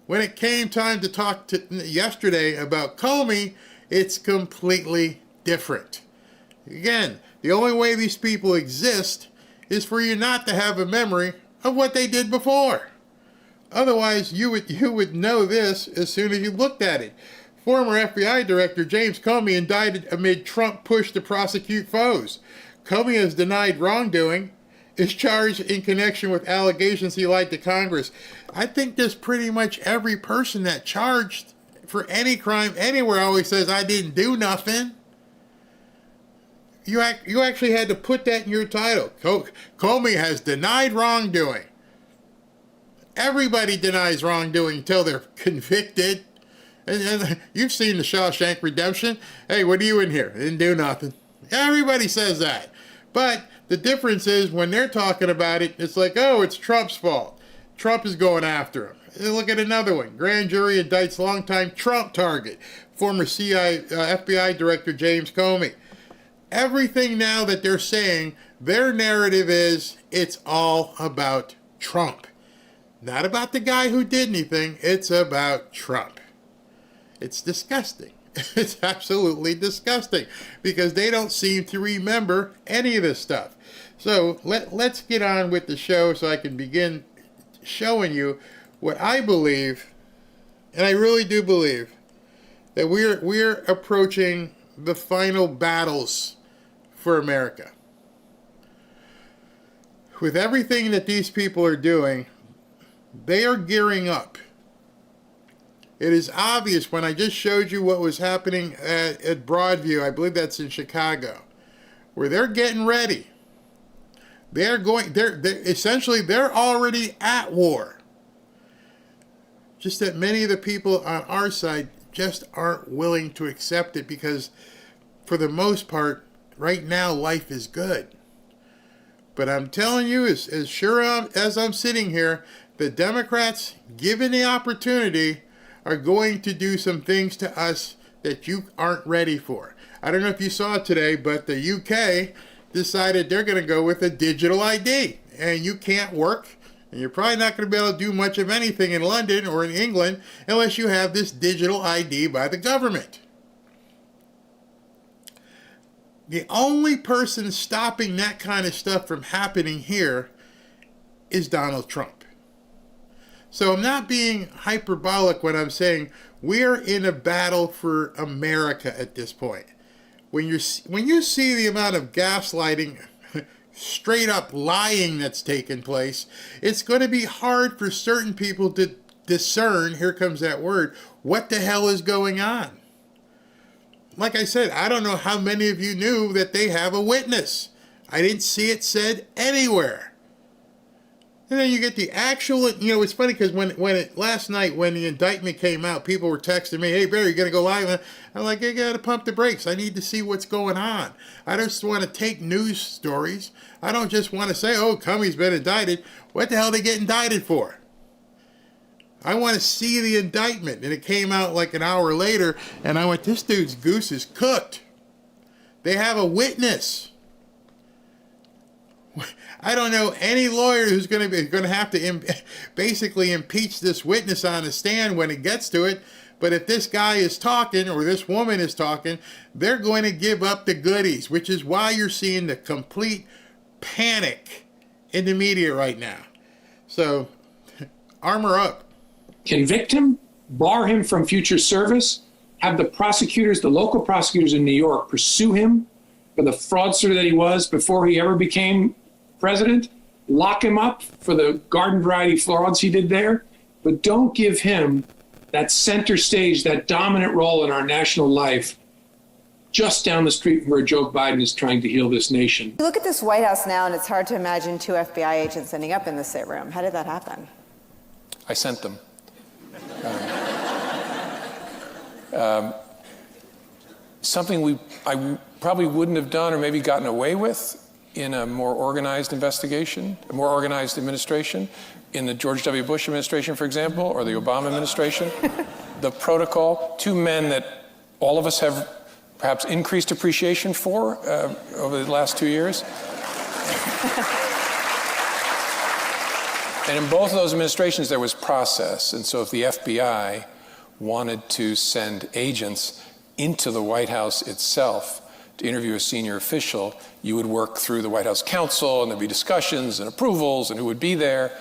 when it came time to talk yesterday about Comey, it's completely different. Again, the only way these people exist is for you not to have a memory of what they did before. Otherwise, you would know this as soon as you looked at it. Former FBI Director James Comey indicted amid Trump push to prosecute foes. Comey has denied wrongdoing, is charged in connection with allegations he lied to Congress. I think there's pretty much every person that charged for any crime anywhere always says, I didn't do nothing. You actually had to put that in your title. Comey has denied wrongdoing. Everybody denies wrongdoing until they're convicted. And you've seen the Shawshank Redemption. Hey, what are you in here? Didn't do nothing. Everybody says that. But the difference is when they're talking about it, it's like, oh, it's Trump's fault. Trump is going after him. And look at another one. Grand jury indicts longtime Trump target, former FBI Director James Comey. Everything now that they're saying, their narrative is it's all about Trump. Not about the guy who did anything. It's about Trump. It's disgusting. It's absolutely disgusting because they don't seem to remember any of this stuff. So let's get on with the show so I can begin showing you what I believe, and I really do believe, that we're approaching the final battles for America. With everything that these people are doing, they are gearing up. It is obvious when I just showed you what was happening at Broadview, I believe that's in Chicago, where they're getting ready. They're essentially already at war. Just that many of the people on our side just aren't willing to accept it because for the most part, right now, life is good. But I'm telling you, as sure as I'm sitting here, the Democrats, given the opportunity, are going to do some things to us that you aren't ready for. I don't know if you saw it today, but the UK decided they're going to go with a digital ID. And you can't work, and you're probably not going to be able to do much of anything in London or in England unless you have this digital ID by the government. The only person stopping that kind of stuff from happening here is Donald Trump. So I'm not being hyperbolic when I'm saying we're in a battle for America at this point. When you see the amount of gaslighting, straight up lying that's taken place, it's going to be hard for certain people to discern, here comes that word, what the hell is going on. Like I said, I don't know how many of you knew that they have a witness. I didn't see it said anywhere. And then you get the actual, it's funny because last night when the indictment came out, people were texting me, hey, Barry, you going to go live? I'm like, I got to pump the brakes. I need to see what's going on. I just want to take news stories. I don't just want to say, oh, Comey's been indicted. What the hell did they get indicted for? I want to see the indictment. And it came out like an hour later, and I went, this dude's goose is cooked. They have a witness. I don't know any lawyer who's going to have to basically impeach this witness on the stand when it gets to it. But if this guy is talking or this woman is talking, they're going to give up the goodies, which is why you're seeing the complete panic in the media right now. So armor up. Convict him, bar him from future service, have the prosecutors, the local prosecutors in New York, pursue him for the fraudster that he was before he ever became president, lock him up for the garden variety frauds he did there, but don't give him that center stage, that dominant role in our national life just down the street from where Joe Biden is trying to heal this nation. You look at this White House now, and it's hard to imagine 2 FBI agents ending up in the sit room. How did that happen? I sent them. Something I probably wouldn't have done or maybe gotten away with in a more organized investigation, a more organized administration, in the George W. Bush administration, for example, or the Obama administration. The protocol, 2 men that all of us have perhaps increased appreciation for over the last 2 years. And in both of those administrations, there was process. And so if the FBI wanted to send agents into the White House itself to interview a senior official, you would work through the White House counsel, and there'd be discussions and approvals and who would be there.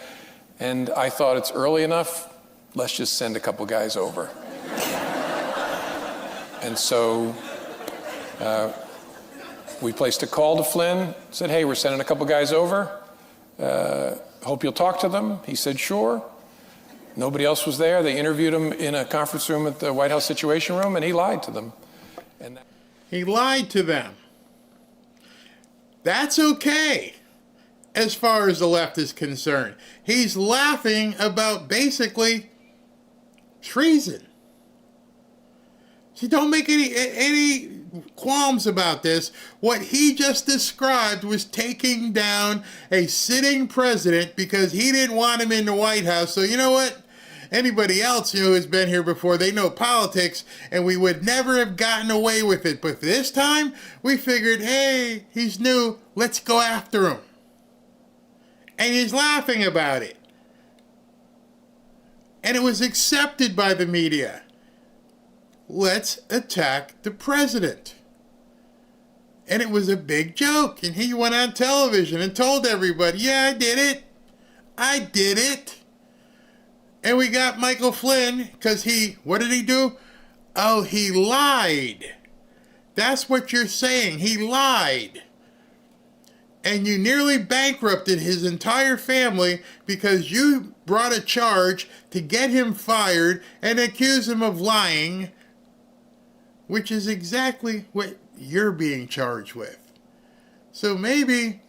And I thought, it's early enough, let's just send a couple guys over. And so we placed a call to Flynn, said, hey, we're sending a couple guys over. Hope you'll talk to them. He said, sure. Nobody else was there. They interviewed him in a conference room at the White House Situation Room, and he lied to them. He lied to them. That's okay, as far as the left is concerned. He's laughing about basically treason. See, don't make any qualms about this. What he just described was taking down a sitting president because he didn't want him in the White House. So you know what? Anybody else who has been here before, they know politics, and we would never have gotten away with it. But this time, we figured, hey, he's new, let's go after him. And he's laughing about it. And it was accepted by the media. Let's attack the president. And it was a big joke. And he went on television and told everybody, yeah, I did it. I did it. And we got Michael Flynn because what did he do? Oh, he lied. That's what you're saying. He lied. And you nearly bankrupted his entire family because you brought a charge to get him fired and accuse him of lying, which is exactly what you're being charged with. So maybe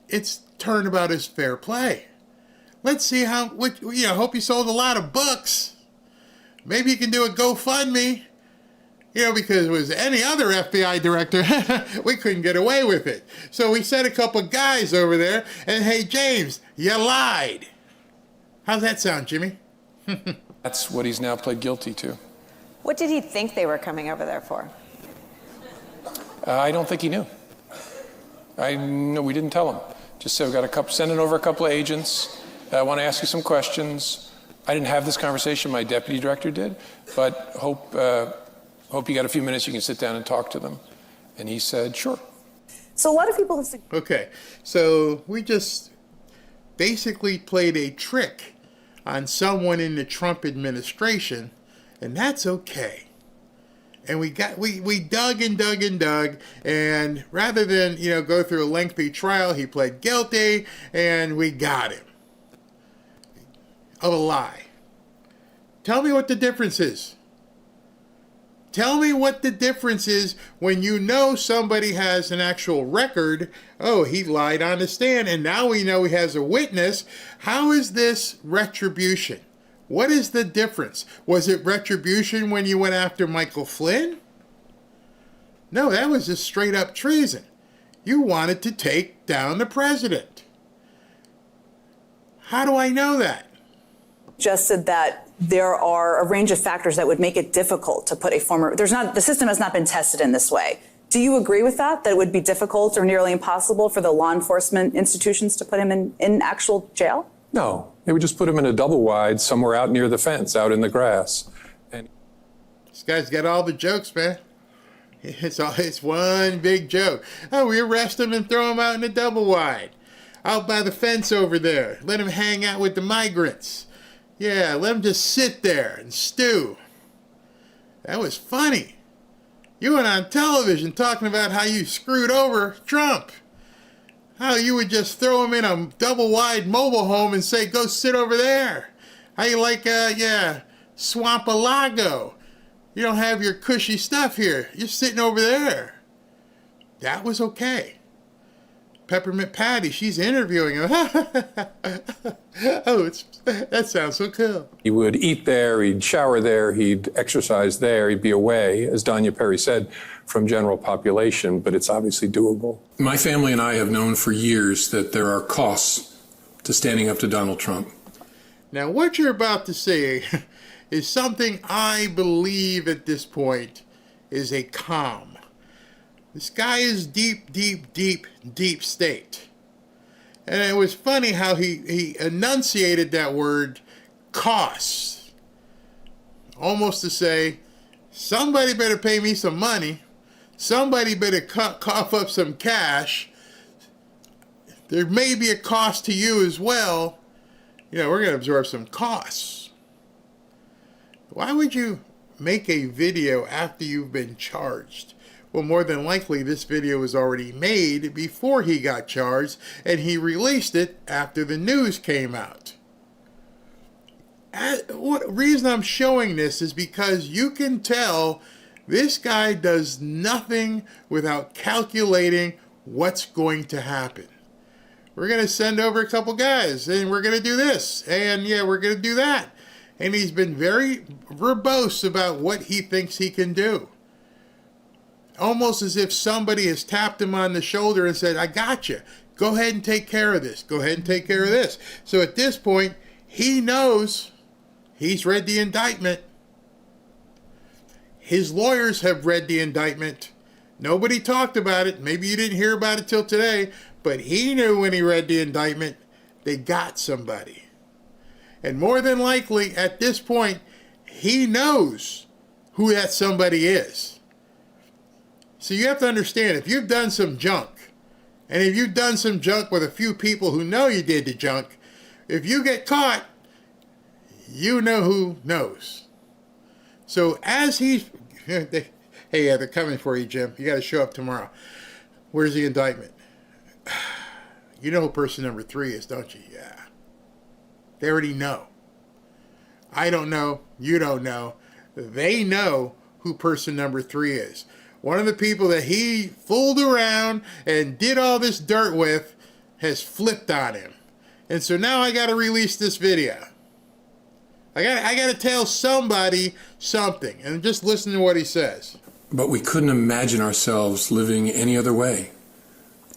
it's turnabout is fair play. Let's see hope you sold a lot of books. Maybe you can do a GoFundMe. Because it was any other FBI director, we couldn't get away with it. So we sent a couple guys over there, and hey, James, you lied. How's that sound, Jimmy? That's what he's now pled guilty to. What did he think they were coming over there for? I don't think he knew. No, we didn't tell him. Just said, sending over a couple of agents. I want to ask you some questions. I didn't have this conversation, my deputy director did, but hope you got a few minutes, you can sit down and talk to them. And he said, sure. So a lot of people have... Okay, so we just basically played a trick on someone in the Trump administration, and that's okay. And we dug and dug and dug, and rather than, go through a lengthy trial, he pled guilty, and we got him. Of a lie. Tell me what the difference is. Tell me what the difference is when you know somebody has an actual record. Oh, he lied on the stand, and now we know he has a witness. How is this retribution? What is the difference? Was it retribution when you went after Michael Flynn? No, that was just straight up treason. You wanted to take down the president. How do I know that? Suggested that there are a range of factors that would make it difficult to put the system has not been tested in this way. Do you agree with that it would be difficult or nearly impossible for the law enforcement institutions to put him in actual jail? No, they would just put him in a double wide somewhere out near the fence, out in the grass. And this guy's got all the jokes, man. It's one big joke. Oh, we arrest him and throw him out in a double wide. out by the fence over there. Let him hang out with the migrants. Yeah, let him just sit there and stew. That was funny. You went on television talking about how you screwed over Trump. How you would just throw him in a double-wide mobile home and say, go sit over there. How you like, Swamp-a-Lago. You don't have your cushy stuff here. You're sitting over there. That was okay. Peppermint Patty, she's interviewing him. That sounds so cool. He would eat there, he'd shower there, he'd exercise there, he'd be away, as Danya Perry said, from general population, but it's obviously doable. My family and I have known for years that there are costs to standing up to Donald Trump. Now, what you're about to say is something I believe at this point is a con. This guy is deep state. And it was funny how he enunciated that word, costs. Almost to say, somebody better pay me some money. Somebody better cough up some cash. There may be a cost to you as well. You know, we're going to absorb some costs. Why would you make a video after you've been charged? Well, more than likely, this video was already made before he got charged, and he released it after the news came out. What reason I'm showing this is because you can tell this guy does nothing without calculating what's going to happen. We're going to send over a couple guys, and we're going to do this, and yeah, we're going to do that. And he's been very verbose about what he thinks he can do. Almost as if somebody has tapped him on the shoulder and said, I got you. Go ahead and take care of this. Go ahead and take care of this. So at this point, he knows he's read the indictment. His lawyers have read the indictment. Nobody talked about it. Maybe you didn't hear about it till today, but he knew when he read the indictment, they got somebody. And more than likely, at this point, he knows who that somebody is. So you have to understand, if you've done some junk, and if you've done some junk with a few people who know you did the junk, if you get caught, you know who knows. So as he's, hey, yeah, they're coming for you, Jim. You got to show up tomorrow. Where's the indictment? You know who person number 3 is, don't you? Yeah. They already know. I don't know. You don't know. They know who person number 3 is. One of the people that he fooled around and did all this dirt with has flipped on him. And so now I got to release this video. I got to tell somebody something. And just listen to what he says. But we couldn't imagine ourselves living any other way.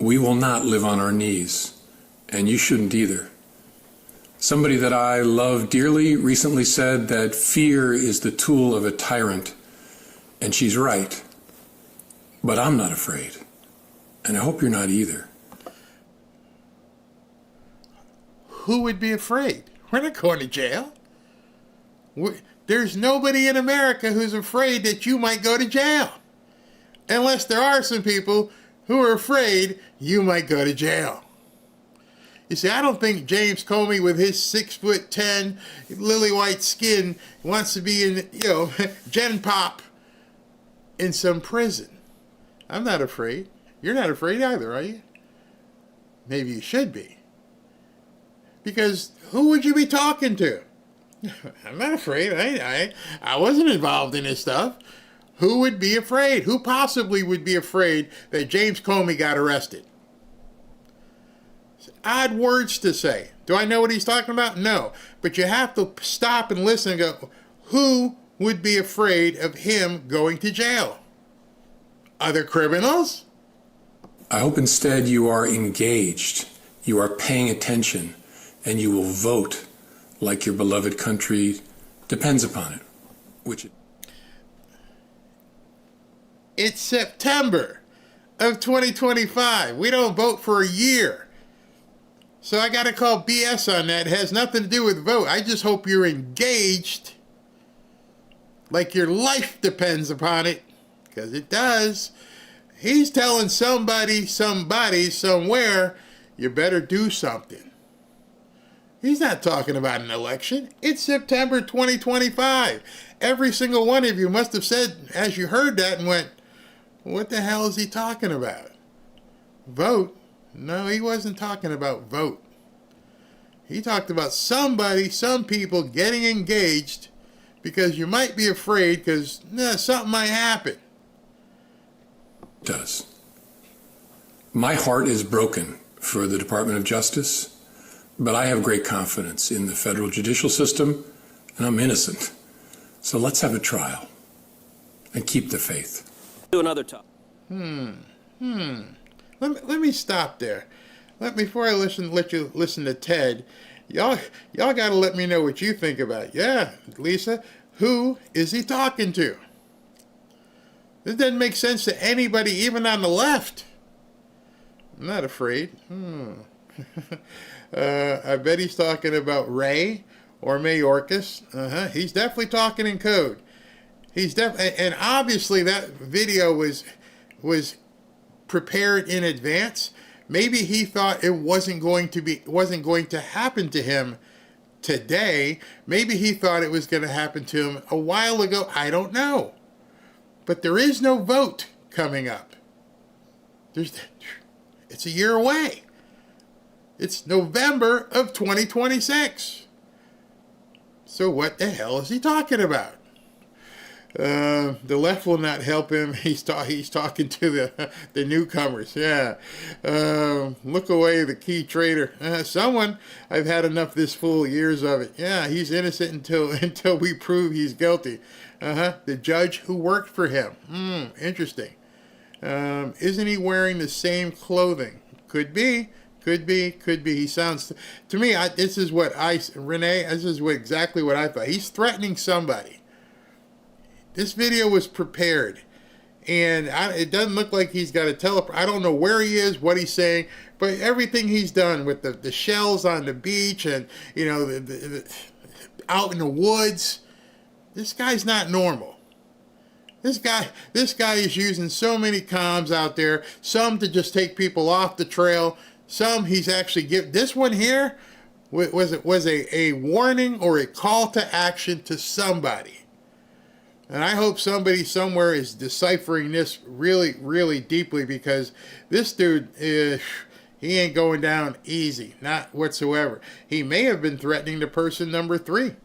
We will not live on our knees. And you shouldn't either. Somebody that I love dearly recently said that fear is the tool of a tyrant. And she's right. But I'm not afraid. And I hope you're not either. Who would be afraid? We're not going to jail. There's nobody in America who's afraid that you might go to jail. Unless there are some people who are afraid you might go to jail. You see, I don't think James Comey, with his 6'10", lily white skin, wants to be in, Gen Pop in some prison. I'm not afraid. You're not afraid either, are you? Maybe you should be. Because who would you be talking to? I'm not afraid. I wasn't involved in this stuff. Who would be afraid? Who possibly would be afraid that James Comey got arrested? Odd words to say. Do I know what he's talking about? No. But you have to stop and listen and go, who would be afraid of him going to jail? Other criminals? I hope instead you are engaged, you are paying attention, and you will vote like your beloved country depends upon it. It's September of 2025. We don't vote for a year. So I got to call BS on that. It has nothing to do with vote. I just hope you're engaged like your life depends upon it. Because it does. He's telling somebody, somewhere, you better do something. He's not talking about an election. It's September 2025. Every single one of you must have said, as you heard that, and went, what the hell is he talking about? Vote? No, he wasn't talking about vote. He talked about somebody, some people getting engaged because you might be afraid because something might happen. Does. My heart is broken for the Department of Justice, but I have great confidence in the federal judicial system, and I'm innocent. So let's have a trial and keep the faith. Do another topic. Let me stop there. Before I let you listen to Ted, y'all got to let me know what you think about it. Yeah, Lisa, who is he talking to? This doesn't make sense to anybody, even on the left. I'm not afraid. I bet he's talking about Ray or Mayorkas. He's definitely talking in code. And obviously that video was prepared in advance. Maybe he thought it wasn't going to happen to him today. Maybe he thought it was going to happen to him a while ago. I don't know. But there is no vote coming up. It's a year away. It's November of 2026. So what the hell is he talking about? The left will not help him. He's talking to the newcomers. Yeah. Look away, the key traitor. Someone, I've had enough this fool, years of it. Yeah, he's innocent until we prove he's guilty. The judge who worked for him. Interesting. Isn't he wearing the same clothing? Could be. He sounds, to me, this is exactly what I thought. He's threatening somebody. This video was prepared, and it doesn't look like he's got a teleport. I don't know where he is, what he's saying, but everything he's done with the shells on the beach and, out in the woods, this guy's not normal. This guy is using so many comms out there, some to just take people off the trail, some he's actually this one here was a warning or a call to action to somebody. And I hope somebody somewhere is deciphering this really, really deeply, because this dude, he ain't going down easy, not whatsoever. He may have been threatening to person number 3.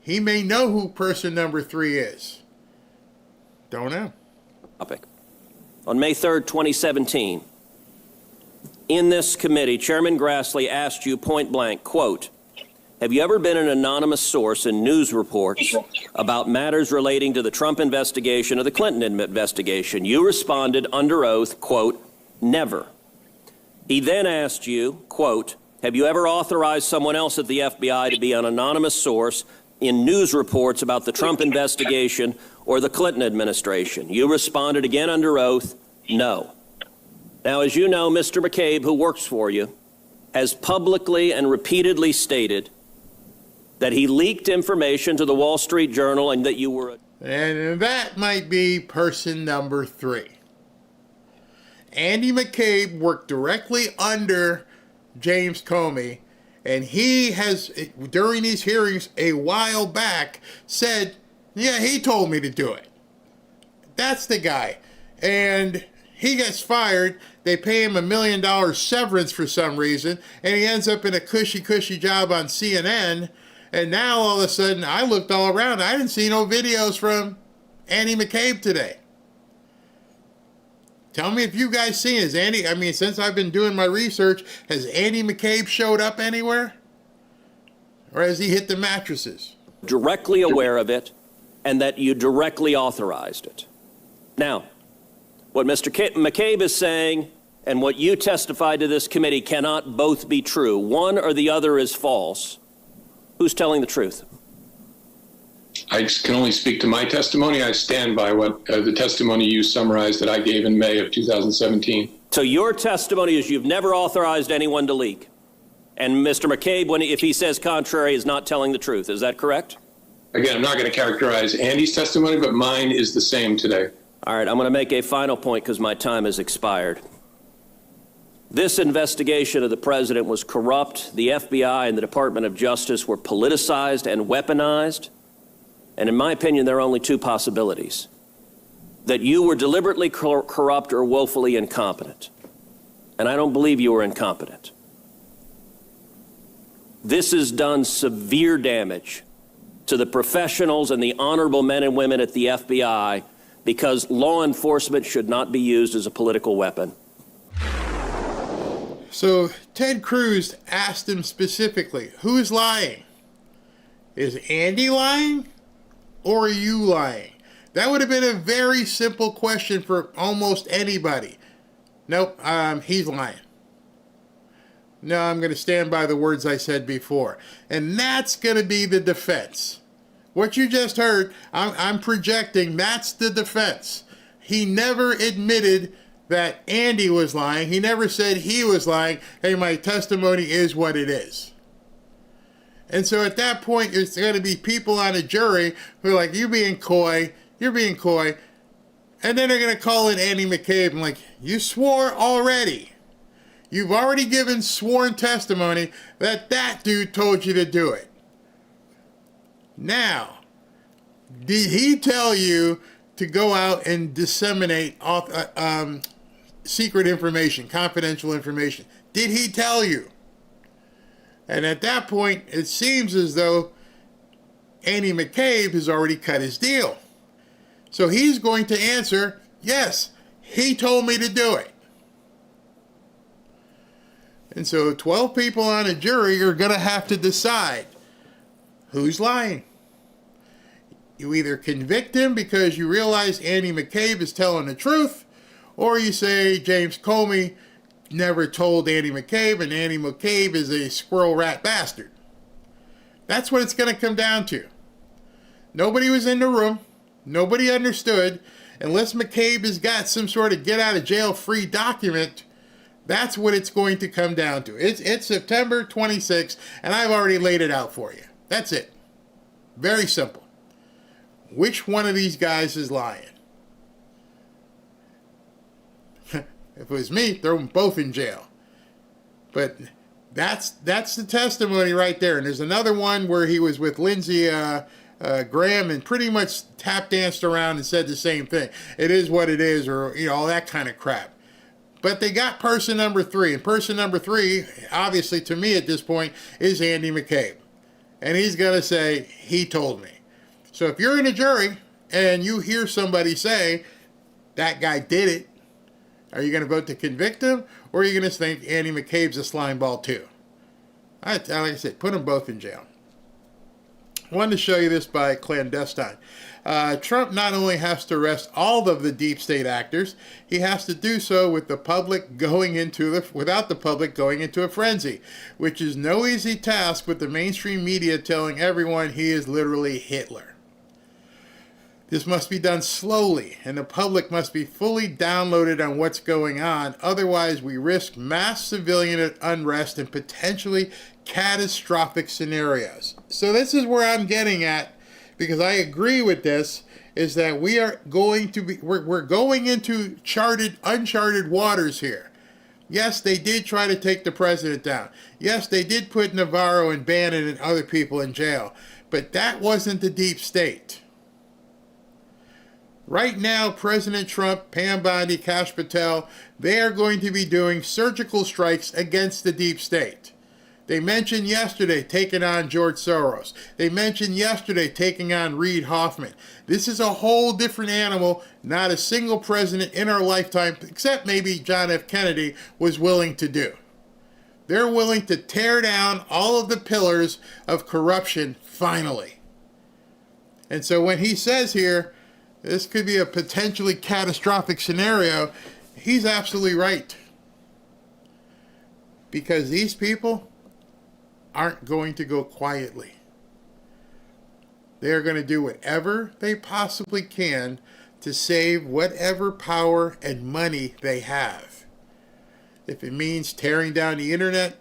He may know who person number 3 is. Don't know. On May 3rd, 2017, in this committee, Chairman Grassley asked you point blank, quote, have you ever been an anonymous source in news reports about matters relating to the Trump investigation or the Clinton investigation? You responded under oath, quote, never. He then asked you, quote, have you ever authorized someone else at the FBI to be an anonymous source in news reports about the Trump investigation or the Clinton administration? You responded again under oath, no. Now, as you know, Mr. McCabe, who works for you, has publicly and repeatedly stated that he leaked information to the Wall Street Journal and that you were... And that might be person number 3. Andy McCabe worked directly under James Comey, and he has, during these hearings a while back, said, yeah, he told me to do it. That's the guy. And he gets fired. They pay him $1 million severance for some reason, and he ends up in a cushy job on CNN. And now all of a sudden, I looked all around. I didn't see no videos from Andy McCabe today. Tell me if you guys seen it. Since I've been doing my research, has Andy McCabe showed up anywhere? Or has he hit the mattresses? Directly aware of it, and that you directly authorized it. Now, what Mr. McCabe is saying and what you testified to this committee cannot both be true. One or the other is false. Who's telling the truth? I can only speak to my testimony. I stand by what the testimony you summarized that I gave in May of 2017. So your testimony is you've never authorized anyone to leak. And Mr. McCabe, if he says contrary, is not telling the truth. Is that correct? Again, I'm not going to characterize Andy's testimony, but mine is the same today. All right, I'm going to make a final point because my time has expired. This investigation of the president was corrupt. The FBI and the Department of Justice were politicized and weaponized. And in my opinion, there are only two possibilities: that you were deliberately corrupt or woefully incompetent. And I don't believe you were incompetent. This has done severe damage to the professionals and the honorable men and women at the FBI, because law enforcement should not be used as a political weapon. So Ted Cruz asked him specifically, who's lying? Is Andy lying or are you lying? That would have been a very simple question for almost anybody. Nope, he's lying. No, I'm going to stand by the words I said before. And that's going to be the defense. What you just heard, I'm projecting, that's the defense. He never admitted that Andy was lying. He never said he was lying. Hey, my testimony is what it is. And so at that point, it's going to be people on a jury who are like, you're being coy. And then they're going to call in Andy McCabe and like, you swore already. You've already given sworn testimony that that dude told you to do it. Now, did he tell you to go out and disseminate secret information, confidential information? Did he tell you? And at that point, it seems as though Andy McCabe has already cut his deal. So he's going to answer, yes, he told me to do it. And so 12 people on a jury are going to have to decide who's lying. You either convict him because you realize Andy McCabe is telling the truth, or you say James Comey never told Andy McCabe and Andy McCabe is a squirrel rat bastard. That's what it's going to come down to. Nobody was in the room. Nobody understood. Unless McCabe has got some sort of get out of jail free document, that's what it's going to come down to. It's September 26th, and I've already laid it out for you. That's it. Very simple. Which one of these guys is lying? If it was me, throw them both in jail. But that's the testimony right there. And there's another one where he was with Lindsey Graham and pretty much tap danced around and said the same thing. It is what it is, or all that kind of crap. But they got person number 3, and person number 3, obviously to me at this point, is Andy McCabe. And he's going to say, he told me. So if you're in a jury and you hear somebody say, that guy did it, are you going to vote to convict him, or are you going to think Andy McCabe's a slime ball too? Like I said, put them both in jail. I wanted to show you this by clandestine. Trump not only has to arrest all of the deep state actors, he has to do so with the public without the public going into a frenzy, which is no easy task with the mainstream media telling everyone he is literally Hitler. This must be done slowly, and the public must be fully downloaded on what's going on. Otherwise, we risk mass civilian unrest and potentially catastrophic scenarios. So this is where I'm getting at, because I agree with this, is that we're going into uncharted waters here. Yes, they did try to take the president down. Yes, they did put Navarro and Bannon and other people in jail. But that wasn't the deep state. Right now, President Trump, Pam Bondi, Kash Patel, they are going to be doing surgical strikes against the deep state. They mentioned yesterday taking on George Soros. They mentioned yesterday taking on Reid Hoffman. This is a whole different animal. Not a single president in our lifetime, except maybe John F. Kennedy, was willing to do. They're willing to tear down all of the pillars of corruption finally. And so when he says here, this could be a potentially catastrophic scenario, he's absolutely right. Because these people aren't going to go quietly. They're going to do whatever they possibly can to save whatever power and money they have. If it means tearing down the internet,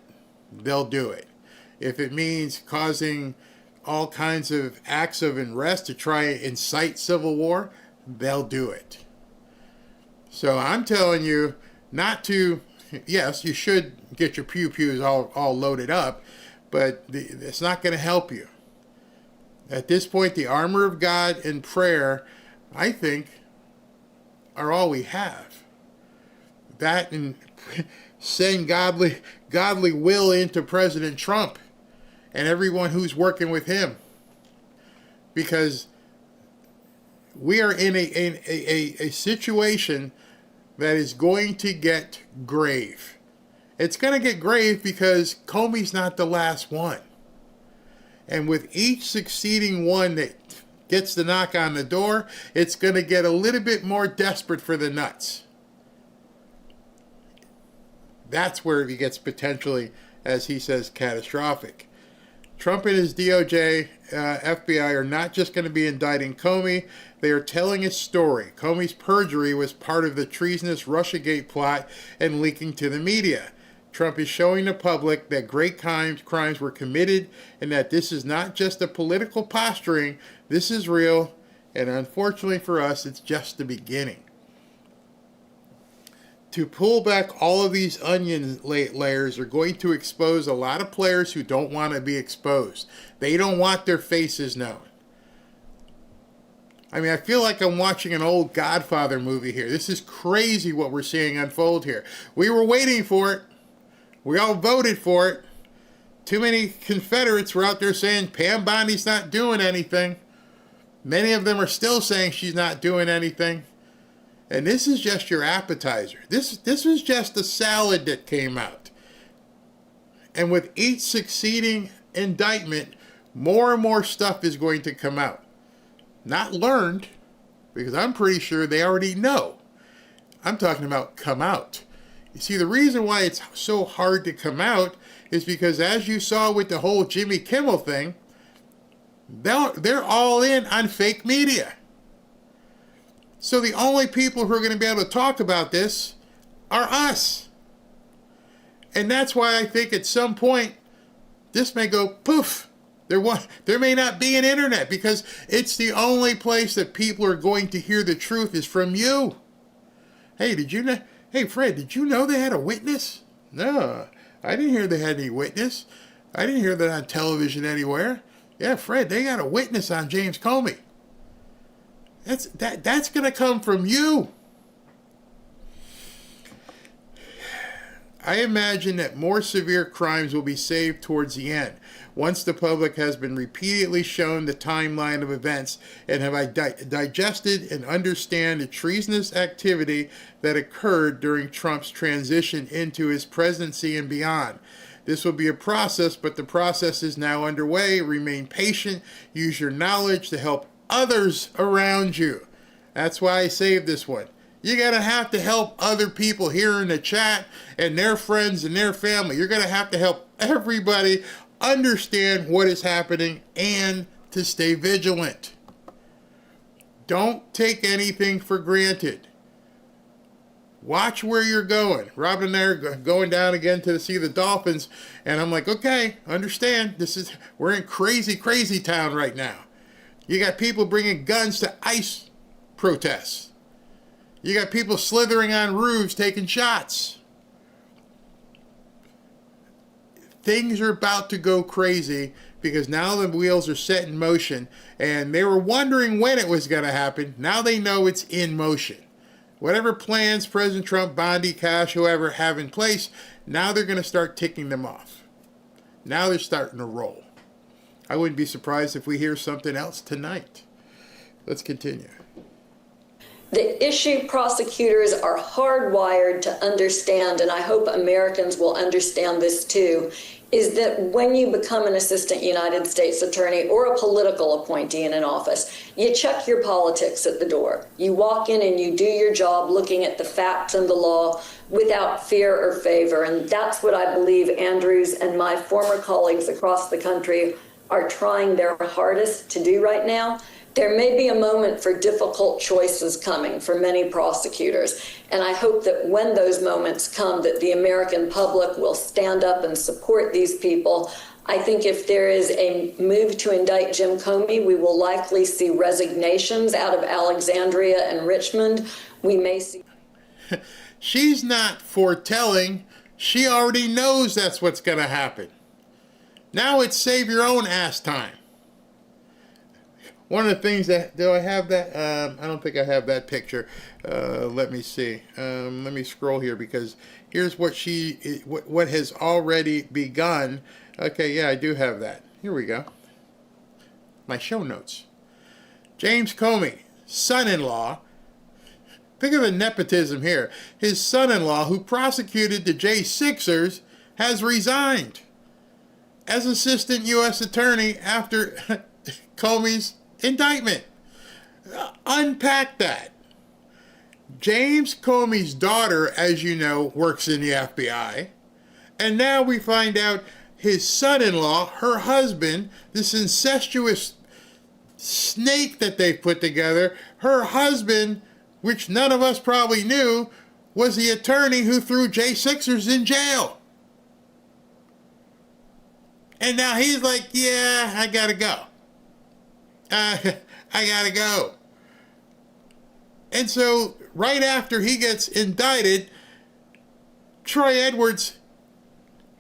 they'll do it. If it means causing all kinds of acts of unrest to try and incite civil war, they'll do it. So I'm telling you not to, yes, you should get your pew-pews all loaded up, but it's not going to help you. At this point, the armor of God and prayer, I think, are all we have. That and send godly will into President Trump and everyone who's working with him. Because we are in a situation that is going to get grave. It's going to get grave because Comey's not the last one. And with each succeeding one that gets the knock on the door, it's going to get a little bit more desperate for the nuts. That's where he gets potentially, as he says, catastrophic. Trump and his DOJ, FBI are not just going to be indicting Comey, they are telling his story. Comey's perjury was part of the treasonous Russiagate plot and leaking to the media. Trump is showing the public that great crimes were committed and that this is not just a political posturing, this is real, and unfortunately for us, it's just the beginning. To pull back all of these onion layers are going to expose a lot of players who don't want to be exposed. They don't want their faces known. I mean, I feel like I'm watching an old Godfather movie here. This is crazy what we're seeing unfold here. We were waiting for it. We all voted for it. Too many Confederates were out there saying Pam Bondi's not doing anything. Many of them are still saying she's not doing anything. And this is just your appetizer. This was just a salad that came out. And with each succeeding indictment, more and more stuff is going to come out. Not learned, because I'm pretty sure they already know. I'm talking about come out. You see, the reason why it's so hard to come out is because, as you saw with the whole Jimmy Kimmel thing, they're all in on fake media. So the only people who are going to be able to talk about this are us. And that's why I think at some point, this may go poof. There may not be an internet because it's the only place that people are going to hear the truth is from you. Hey, Hey, Fred, did you know they had a witness? No, I didn't hear they had any witness. I didn't hear that on television anywhere. Yeah, Fred, they got a witness on James Comey. That's going to come from you. I imagine that more severe crimes will be saved towards the end, once the public has been repeatedly shown the timeline of events and have digested and understand the treasonous activity that occurred during Trump's transition into his presidency and beyond. This will be a process, but the process is now underway. Remain patient. Use your knowledge to help others around you. That's why I saved this one. You're going to have to help other people here in the chat and their friends and their family. You're going to have to help everybody understand what is happening and to stay vigilant. Don't take anything for granted. Watch where you're going. Robin and I are going down again to see the Dolphins, and I'm like, okay, understand, we're in crazy, crazy town right now. You got people bringing guns to ICE protests. You got people slithering on roofs taking shots. Things are about to go crazy because now the wheels are set in motion, and they were wondering when it was going to happen. Now they know it's in motion. Whatever plans President Trump, Bondi, Cash, whoever have in place, now they're going to start ticking them off. Now they're starting to roll. I wouldn't be surprised if we hear something else tonight. Let's continue. The issue prosecutors are hardwired to understand, and I hope Americans will understand this too, is that when you become an assistant United States attorney or a political appointee in an office, you check your politics at the door. You walk in and you do your job looking at the facts and the law without fear or favor. And that's what I believe Andrews and my former colleagues across the country are trying their hardest to do right now. There may be a moment for difficult choices coming for many prosecutors, and I hope that when those moments come, that the American public will stand up and support these people. I think if there is a move to indict Jim Comey, we will likely see resignations out of Alexandria and Richmond. We may see... She's not foretelling. She already knows that's what's going to happen. Now it's save your own ass time. One of the things that, do I have that? I don't think I have that picture. Let me see. Let me scroll here, because here's what what has already begun. Okay, yeah, I do have that. Here we go. My show notes. James Comey, son-in-law. Think of the nepotism here. His son-in-law, who prosecuted the J6ers, has resigned as assistant U.S. attorney after Comey's indictment. Unpack that. James Comey's daughter, as you know, works in the FBI. And now we find out his son-in-law, her husband, this incestuous snake that they've put together, her husband, which none of us probably knew, was the attorney who threw J6ers in jail. And now he's like, yeah, I gotta go. I gotta go. And so right after he gets indicted, Troy Edwards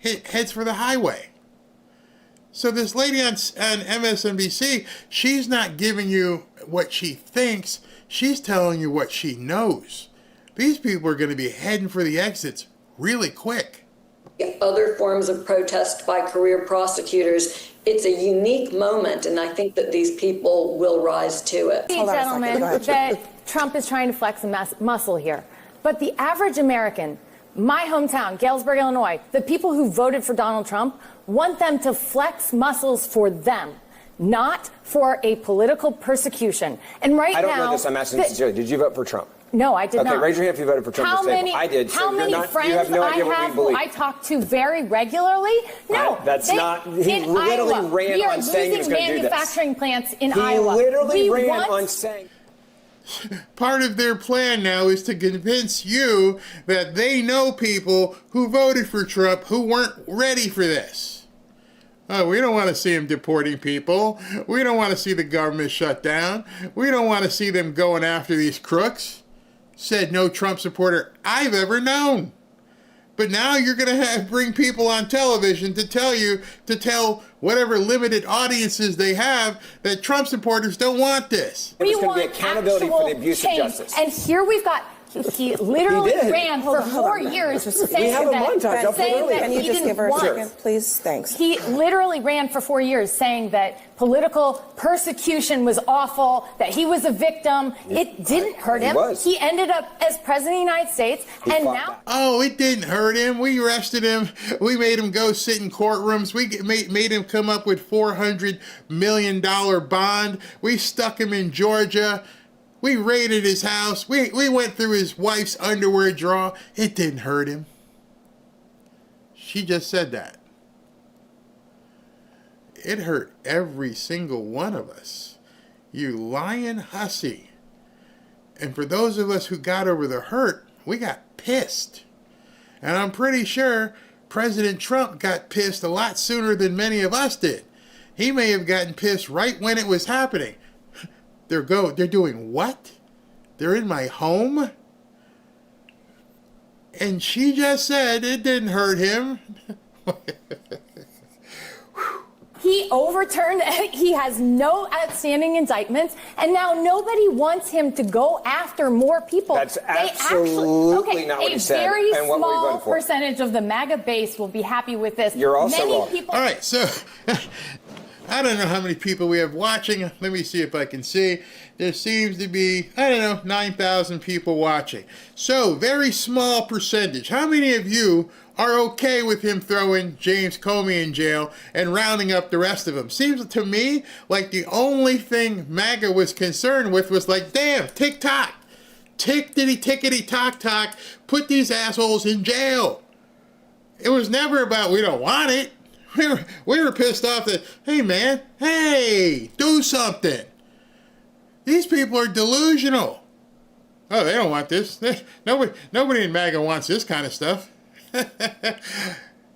heads for the highway. So this lady on MSNBC, she's not giving you what she thinks. She's telling you what she knows. These people are going to be heading for the exits really quick. Other forms of protest by career prosecutors. It's a unique moment, and I think that these people will rise to it. Hey, gentlemen, that Trump is trying to flex a muscle here. But the average American, my hometown, Galesburg, Illinois, the people who voted for Donald Trump want them to flex muscles for them, not for a political persecution. And right now, I don't know this. I'm asking sincerely. Did you vote for Trump? No, I did not. Okay, raise your hand if you voted for Trump. I did. How many friends I talk to very regularly? No, that's not. He literally ran on saying he was going to do this. Manufacturing plants in Iowa. He literally ran on saying. Part of their plan now is to convince you that they know people who voted for Trump who weren't ready for this. Oh, we don't want to see him deporting people. We don't want to see the government shut down. We don't want to see them going after these crooks. Said no Trump supporter I've ever known. But now you're going to bring people on television to tell whatever limited audiences they have that Trump supporters don't want this. There's going to be accountability for the abuse of justice. And here we've got, he literally ran for 4 years saying that Can you just give her a second, please? Thanks. He literally ran for 4 years saying that political persecution was awful, that he was a victim. It didn't hurt him. He ended up as president of the United States, and now... Oh, it didn't hurt him. We arrested him. We made him go sit in courtrooms. We made him come up with $400 million bond. We stuck him in Georgia. We raided his house. We went through his wife's underwear drawer. It didn't hurt him. She just said that. It hurt every single one of us. You lying hussy. And for those of us who got over the hurt, we got pissed. And I'm pretty sure President Trump got pissed a lot sooner than many of us did. He may have gotten pissed right when it was happening. They're doing what? They're in my home? And she just said it didn't hurt him. He overturned, he has no outstanding indictments, and now nobody wants him to go after more people. That's absolutely not what he said. A very and what small percentage of the MAGA base will be happy with this. You're also wrong. All right, so I don't know how many people we have watching. Let me see if I can see. There seems to be, 9,000 people watching. So, very small percentage. How many of you are okay with him throwing James Comey in jail and rounding up the rest of them? Seems to me like the only thing MAGA was concerned with was like, damn, tick-tock. Tickety-tickety-tock-tock. Put these assholes in jail. It was never about we don't want it. We were pissed off that, hey, man, do something. These people are delusional. Oh, they don't want this. Nobody in MAGA wants this kind of stuff.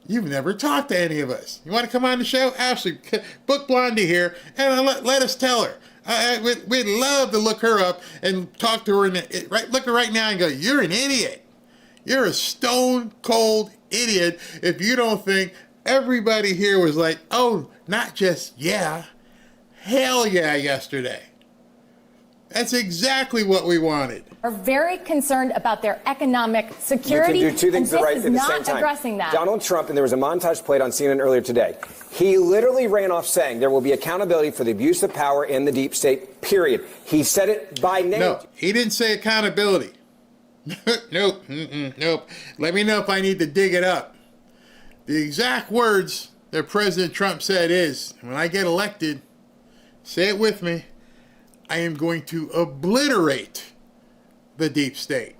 You've never talked to any of us. You want to come on the show? Ashley, book Blondie here, and let us tell her. We'd love to look her up and talk to her, look her right now and go, you're an idiot. You're a stone cold idiot if you don't think everybody here was like, oh, not just yeah, hell yeah yesterday. That's exactly what we wanted. Are very concerned about their economic security. You can do two things and right this at is the same not time. addressing that. Donald Trump, and there was a montage played on CNN earlier today. He literally ran off saying there will be accountability for the abuse of power in the deep state, period. He said it by name. No, he didn't say accountability. Nope. Nope. Let me know if I need to dig it up. The exact words that President Trump said is, when I get elected, say it with me, I am going to obliterate the deep state.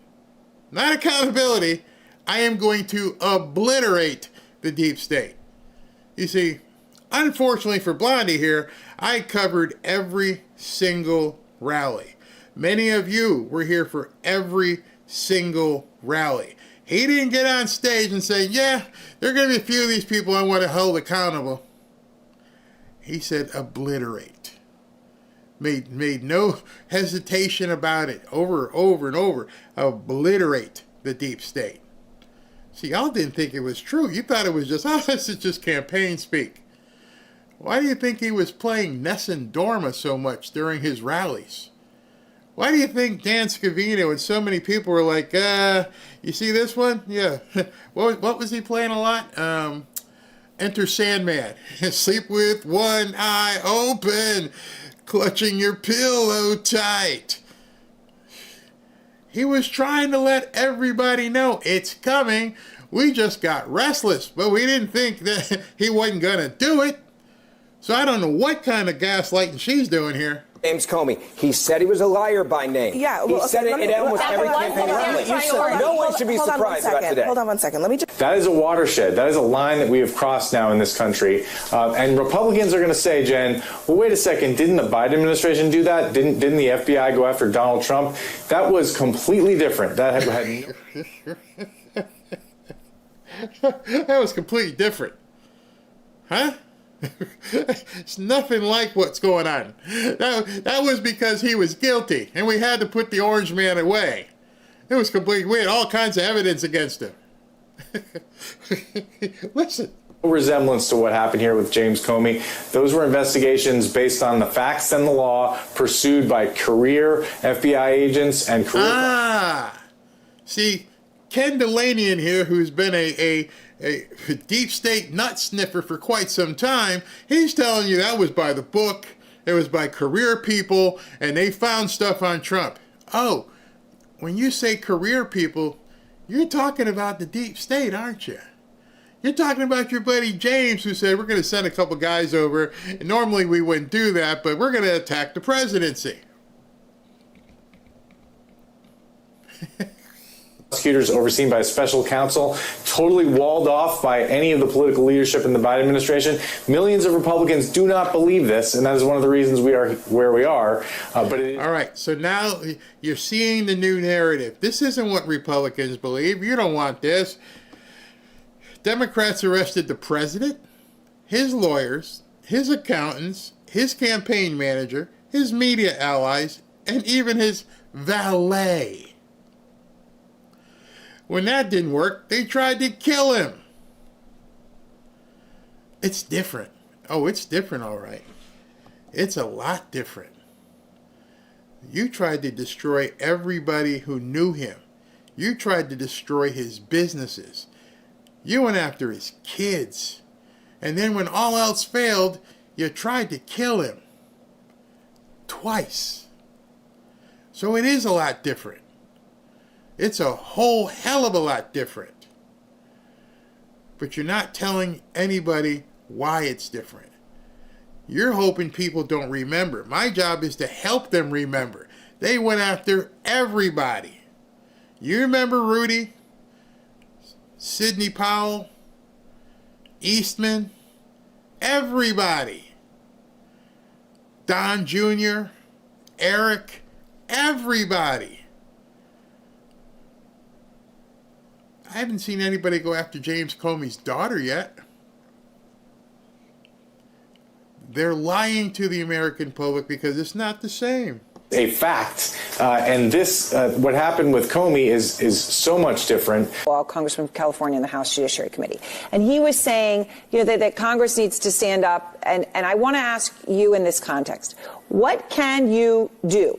Not accountability. I am going to obliterate the deep state. You see, unfortunately for Blondie here, I covered every single rally. Many of you were here for every single rally. He didn't get on stage and say, yeah, there are going to be a few of these people I want to hold accountable. He said obliterate. Made no hesitation about it. Over and over. Obliterate the deep state. See, y'all didn't think it was true. You thought it was just, oh, this is just campaign speak. Why do you think he was playing Nessun Dorma so much during his rallies? Why do you think Dan Scavino and so many people were like, you see this one? Yeah. What was he playing a lot? Enter Sandman. Sleep with one eye open, clutching your pillow tight. He was trying to let everybody know it's coming. We just got restless, but we didn't think that he wasn't going to do it. So I don't know what kind of gaslighting she's doing here. James Comey. He said he was a liar by name. Yeah, well, he said it in almost every campaign rally. No one should be surprised about today. Hold on one second. Let me just. That is a watershed. That is a line that we have crossed now in this country. And Republicans are going to say, Jen, well, wait a second. Didn't the Biden administration do that? Didn't the FBI go after Donald Trump? That was completely different. That had That was completely different. Huh? It's nothing like what's going on. That was because he was guilty, and we had to put the orange man away. It was complete. We had all kinds of evidence against him. Listen. No resemblance to what happened here with James Comey. Those were investigations based on the facts and the law, pursued by career FBI agents and career. See, Ken Delaney in here, who's been a deep state nut sniffer for quite some time, he's telling you that was by the book, it was by career people, and they found stuff on Trump. Oh, when you say career people, you're talking about the deep state, aren't you? You're talking about your buddy James, who said, we're going to send a couple guys over, and normally we wouldn't do that, but we're going to attack the presidency. Prosecutors overseen by a special counsel, totally walled off by any of the political leadership in the Biden administration. Millions of Republicans do not believe this, and that is one of the reasons we are where we are. All right, so now you're seeing the new narrative. This isn't what Republicans believe. You don't want this. Democrats arrested the president, his lawyers, his accountants, his campaign manager, his media allies, and even his valet. When that didn't work, they tried to kill him. It's different. Oh, it's different, all right. It's a lot different. You tried to destroy everybody who knew him. You tried to destroy his businesses. You went after his kids. And then when all else failed, you tried to kill him. Twice. So it is a lot different. It's a whole hell of a lot different. But you're not telling anybody why it's different. You're hoping people don't remember. My job is to help them remember. They went after everybody. You remember Rudy, Sidney Powell, Eastman, everybody. Don Jr., Eric, everybody. I haven't seen anybody go after James Comey's daughter yet. They're lying to the American public because it's not the same. A fact. And this, what happened with Comey is so much different. Well, Congressman from California in the House Judiciary Committee. And he was saying, that Congress needs to stand up. And I want to ask you in this context, what can you do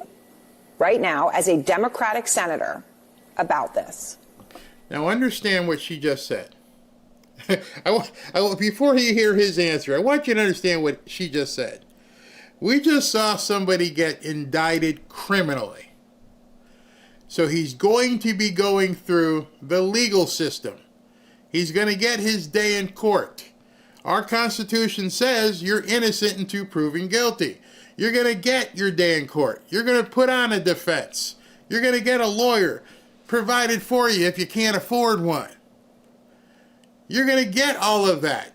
right now as a Democratic senator about this? Now understand what she just said. Before you hear his answer, I want you to understand what she just said. We just saw somebody get indicted criminally. So he's going to be going through the legal system. He's going to get his day in court. Our Constitution says you're innocent until proven guilty. You're going to get your day in court. You're going to put on a defense. You're going to get a lawyer provided for you if you can't afford one. You're going to get all of that.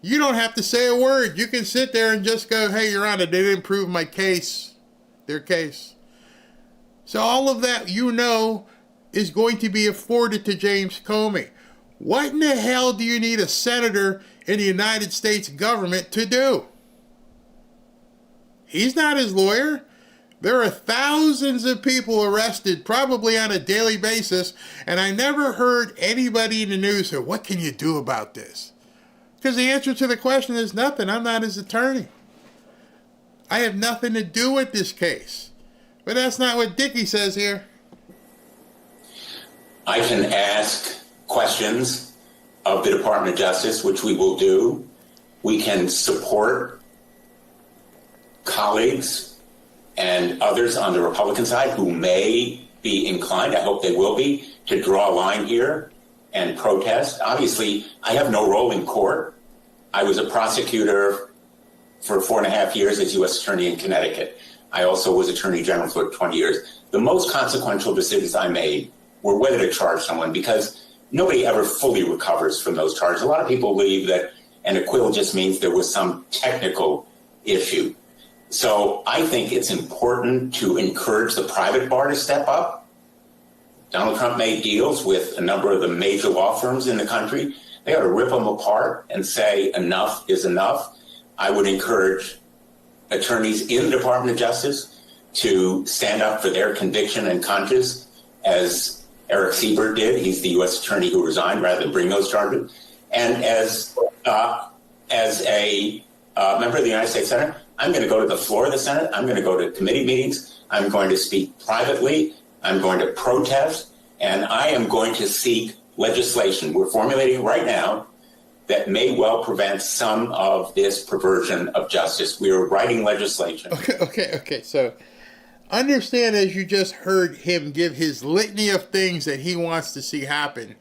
You don't have to say a word. You can sit there and just go, hey, Your Honor, they didn't prove my case, their case. So all of that, is going to be afforded to James Comey. What in the hell do you need a senator in the United States government to do? He's not his lawyer. There are thousands of people arrested, probably on a daily basis, and I never heard anybody in the news say, what can you do about this? Because the answer to the question is nothing. I'm not his attorney. I have nothing to do with this case. But that's not what Dickie says here. I can ask questions of the Department of Justice, which we will do. We can support colleagues and others on the Republican side who may be inclined, I hope they will be, to draw a line here and protest. Obviously, I have no role in court. I was a prosecutor for 4.5 years as U.S. Attorney in Connecticut. I also was Attorney General for 20 years. The most consequential decisions I made were whether to charge someone, because nobody ever fully recovers from those charges. A lot of people believe that an acquittal just means there was some technical issue. So I think it's important to encourage the private bar to step up. Donald Trump made deals with a number of the major law firms in the country. They ought to rip them apart and say enough is enough. I would encourage attorneys in the Department of Justice to stand up for their conviction and conscience, as Eric Siebert did. He's the U.S. attorney who resigned rather than bring those charges. And as a member of the United States Senate, I'm going to go to the floor of the Senate. I'm going to go to committee meetings. I'm going to speak privately. I'm going to protest. And I am going to seek legislation we're formulating right now that may well prevent some of this perversion of justice. We are writing legislation. Okay. So understand, as you just heard him give his litany of things that he wants to see happen.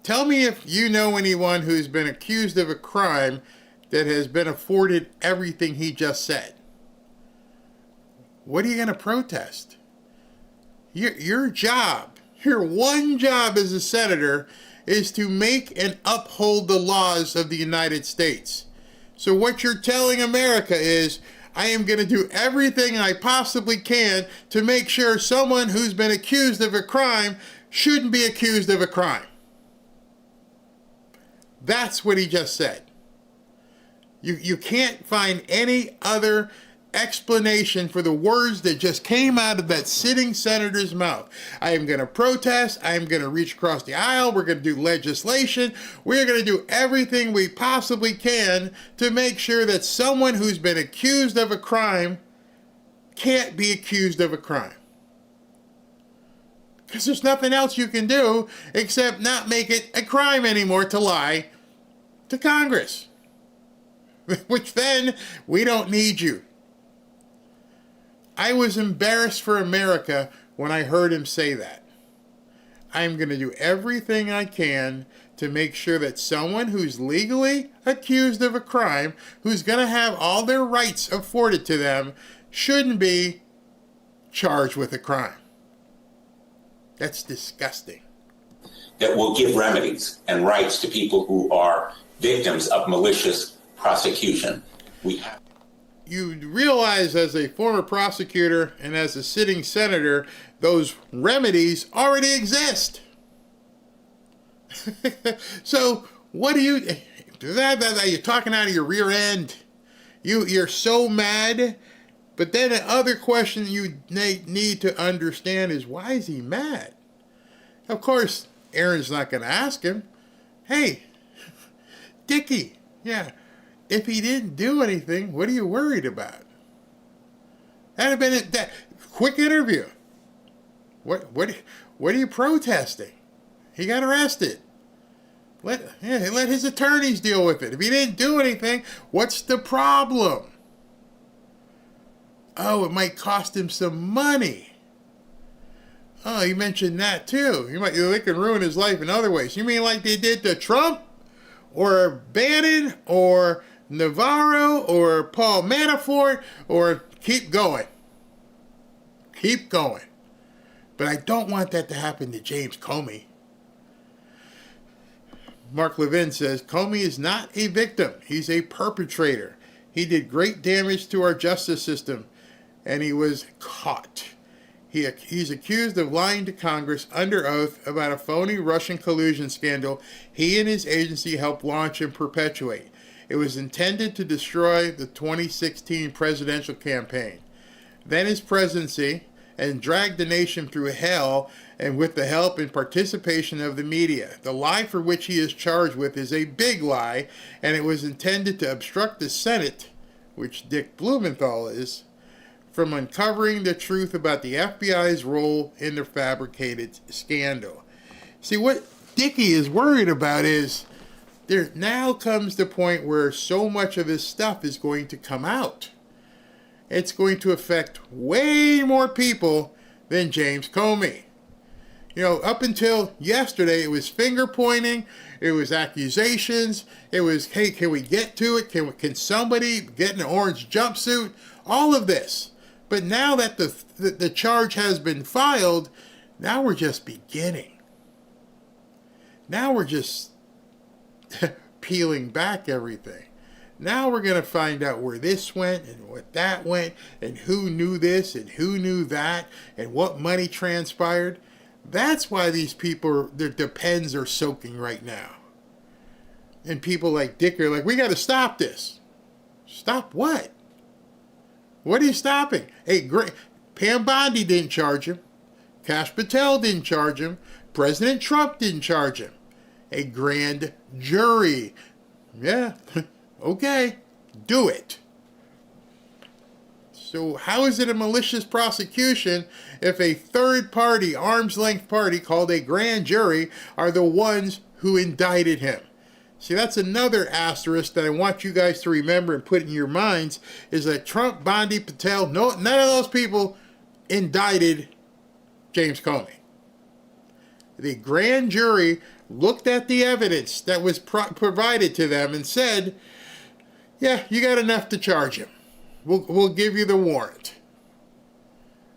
Tell me if you know anyone who's been accused of a crime that has been afforded everything he just said. What are you going to protest? Your job, your one job as a senator, is to make and uphold the laws of the United States. So what you're telling America is, I am going to do everything I possibly can to make sure someone who's been accused of a crime shouldn't be accused of a crime. That's what he just said. You can't find any other explanation for the words that just came out of that sitting senator's mouth. I am going to protest. I am going to reach across the aisle. We're going to do legislation. We're going to do everything we possibly can to make sure that someone who's been accused of a crime can't be accused of a crime. Because there's nothing else you can do except not make it a crime anymore to lie to Congress. Which then, we don't need you. I was embarrassed for America when I heard him say that. I'm going to do everything I can to make sure that someone who's legally accused of a crime, who's going to have all their rights afforded to them, shouldn't be charged with a crime. That's disgusting. That will give remedies and rights to people who are victims of malicious prosecution. You realize, as a former prosecutor and as a sitting senator, those remedies already exist. So what do you... You're talking out of your rear end. You're so mad. But then the other question you need to understand is, why is he mad? Of course, Aaron's not going to ask him, hey, Dickie, yeah, if he didn't do anything, what are you worried about? That'd have been that quick interview. What are you protesting? He got arrested. Let his attorneys deal with it. If he didn't do anything, what's the problem? Oh, it might cost him some money. Oh, he mentioned that too. They can ruin his life in other ways. You mean like they did to Trump, or Bannon, or Navarro, or Paul Manafort, or keep going. Keep going. But I don't want that to happen to James Comey. Mark Levin says, Comey is not a victim. He's a perpetrator. He did great damage to our justice system, and he was caught. He's accused of lying to Congress under oath about a phony Russian collusion scandal he and his agency helped launch and perpetuate. It was intended to destroy the 2016 presidential campaign, then his presidency, and drag the nation through hell, and with the help and participation of the media. The lie for which he is charged with is a big lie, and it was intended to obstruct the Senate, which Dick Blumenthal is, from uncovering the truth about the FBI's role in the fabricated scandal. See, what Dickie is worried about is there now comes the point where so much of his stuff is going to come out. It's going to affect way more people than James Comey. Up until yesterday, it was finger pointing, it was accusations, it was, hey, can we get to it? Can somebody get an orange jumpsuit? All of this. But now that the charge has been filed, now we're just beginning. Now we're just peeling back everything. Now we're going to find out where this went and what that went and who knew this and who knew that and what money transpired. That's why these people, their pens are soaking right now. And people like Dick are like, we got to stop this. Stop what? What are you stopping? Hey, Pam Bondi didn't charge him. Kash Patel didn't charge him. President Trump didn't charge him. A grand jury. Yeah, okay, do it. So how is it a malicious prosecution if a third party, arm's length party called a grand jury are the ones who indicted him? See, that's another asterisk that I want you guys to remember and put in your minds, is that Trump, Bondi, Patel, none of those people indicted James Comey. The grand jury looked at the evidence that was provided to them and said, yeah, you got enough to charge him. We'll give you the warrant.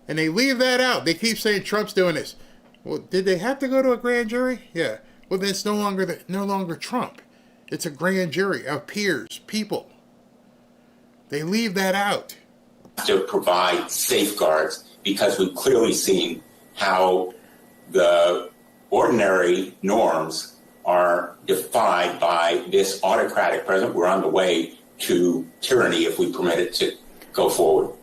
And they leave that out. They keep saying Trump's doing this. Well, did they have to go to a grand jury? Yeah. Well, then it's no longer Trump. It's a grand jury of peers, people. They leave that out. To provide safeguards, because we've clearly seen how the ordinary norms are defied by this autocratic president. We're on the way to tyranny if we permit it to go forward.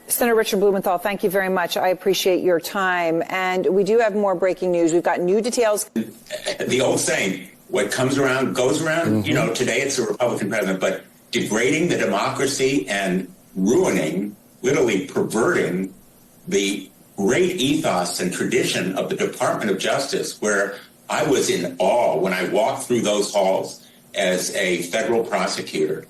Senator Richard Blumenthal, thank you very much. I appreciate your time. And we do have more breaking news. We've got new details. The old saying, what comes around goes around. Mm-hmm. Today it's a Republican president, but degrading the democracy and ruining, literally perverting the great ethos and tradition of the Department of Justice, where I was in awe when I walked through those halls as a federal prosecutor.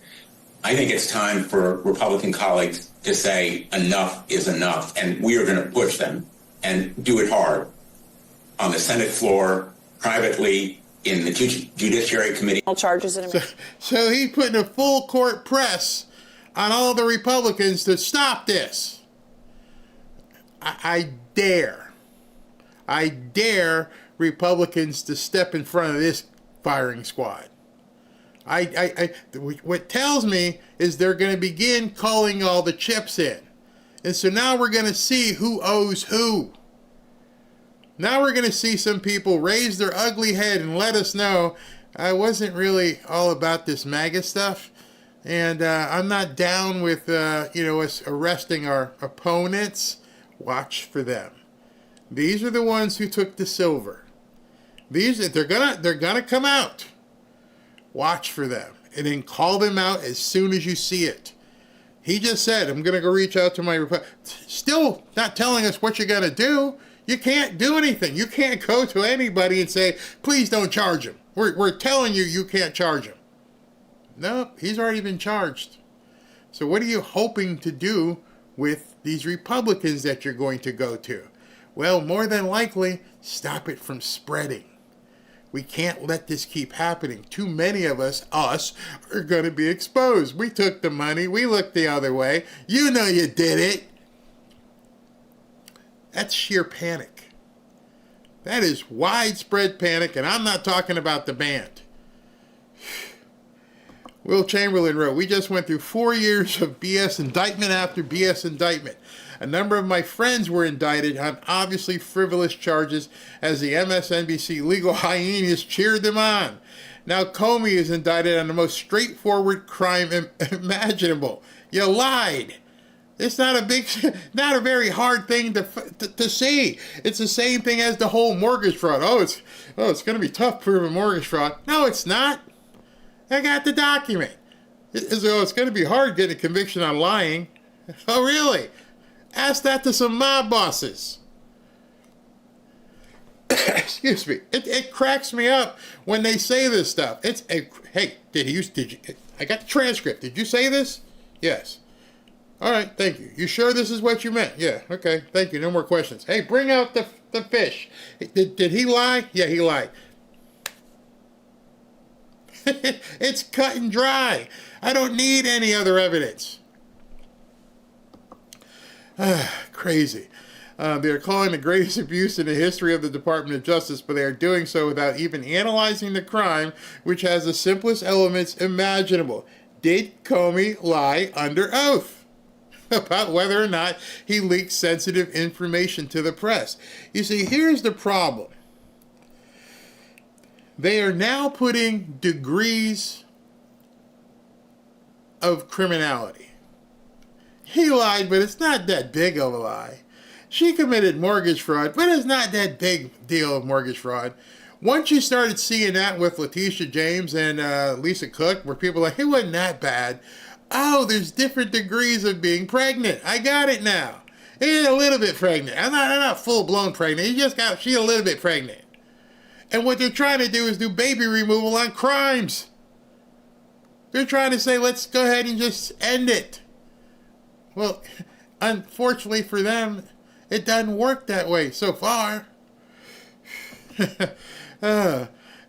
I think it's time for Republican colleagues to say enough is enough, and we are going to push them and do it hard on the Senate floor, privately, in the Judiciary Committee. Charges in so he's putting a full court press on all the Republicans to stop this. I dare Republicans to step in front of this firing squad. What tells me is they're going to begin calling all the chips in. And so now we're going to see who owes who. Now we're going to see some people raise their ugly head and let us know, I wasn't really all about this MAGA stuff. And I'm not down with, us arresting our opponents. Watch for them. These are the ones who took the silver. They're gonna come out. Watch for them. And then call them out as soon as you see it. He just said, I'm going to go reach out to my... Still not telling us what you're going to do. You can't do anything. You can't go to anybody and say, please don't charge him. We're telling you you can't charge him. No, he's already been charged. So what are you hoping to do with these Republicans that you're going to go to? Well, more than likely, stop it from spreading. We can't let this keep happening. Too many of us are going to be exposed. We took the money. We looked the other way. You know you did it. That's sheer panic. That is widespread panic, and I'm not talking about the band. Will Chamberlain wrote, we just went through 4 years of BS indictment after BS indictment. A number of my friends were indicted on obviously frivolous charges as the MSNBC legal hyenas cheered them on. Now Comey is indicted on the most straightforward crime imaginable. You lied. It's not a very hard thing to see. It's the same thing as the whole mortgage fraud. It's going to be tough proving mortgage fraud. No, it's not. I got the document. It's going to be hard getting a conviction on lying. Oh, really? Ask that to some mob bosses. Excuse me. It cracks me up when they say this stuff. Hey, did you? I got the transcript. Did you say this? Yes. All right, thank you. You sure this is what you meant? Yeah, okay, thank you. No more questions. Hey, bring out the fish. Did he lie? Yeah, he lied. It's cut and dry. I don't need any other evidence. Crazy. They're calling the greatest abuse in the history of the Department of Justice, but they are doing so without even analyzing the crime, which has the simplest elements imaginable. Did Comey lie under oath about whether or not he leaked sensitive information to the press? You see, here's the problem. They are now putting degrees of criminality. He lied, but it's not that big of a lie. She committed mortgage fraud, but it's not that big deal of mortgage fraud. Once you started seeing that with Letitia James and Lisa Cook, where people are like, it wasn't that bad. Oh, there's different degrees of being pregnant. I got it now. She's a little bit pregnant. I'm not full-blown pregnant. She's a little bit pregnant. And what they're trying to do is do baby removal on crimes. They're trying to say, let's go ahead and just end it. Well, unfortunately for them, it doesn't work that way so far.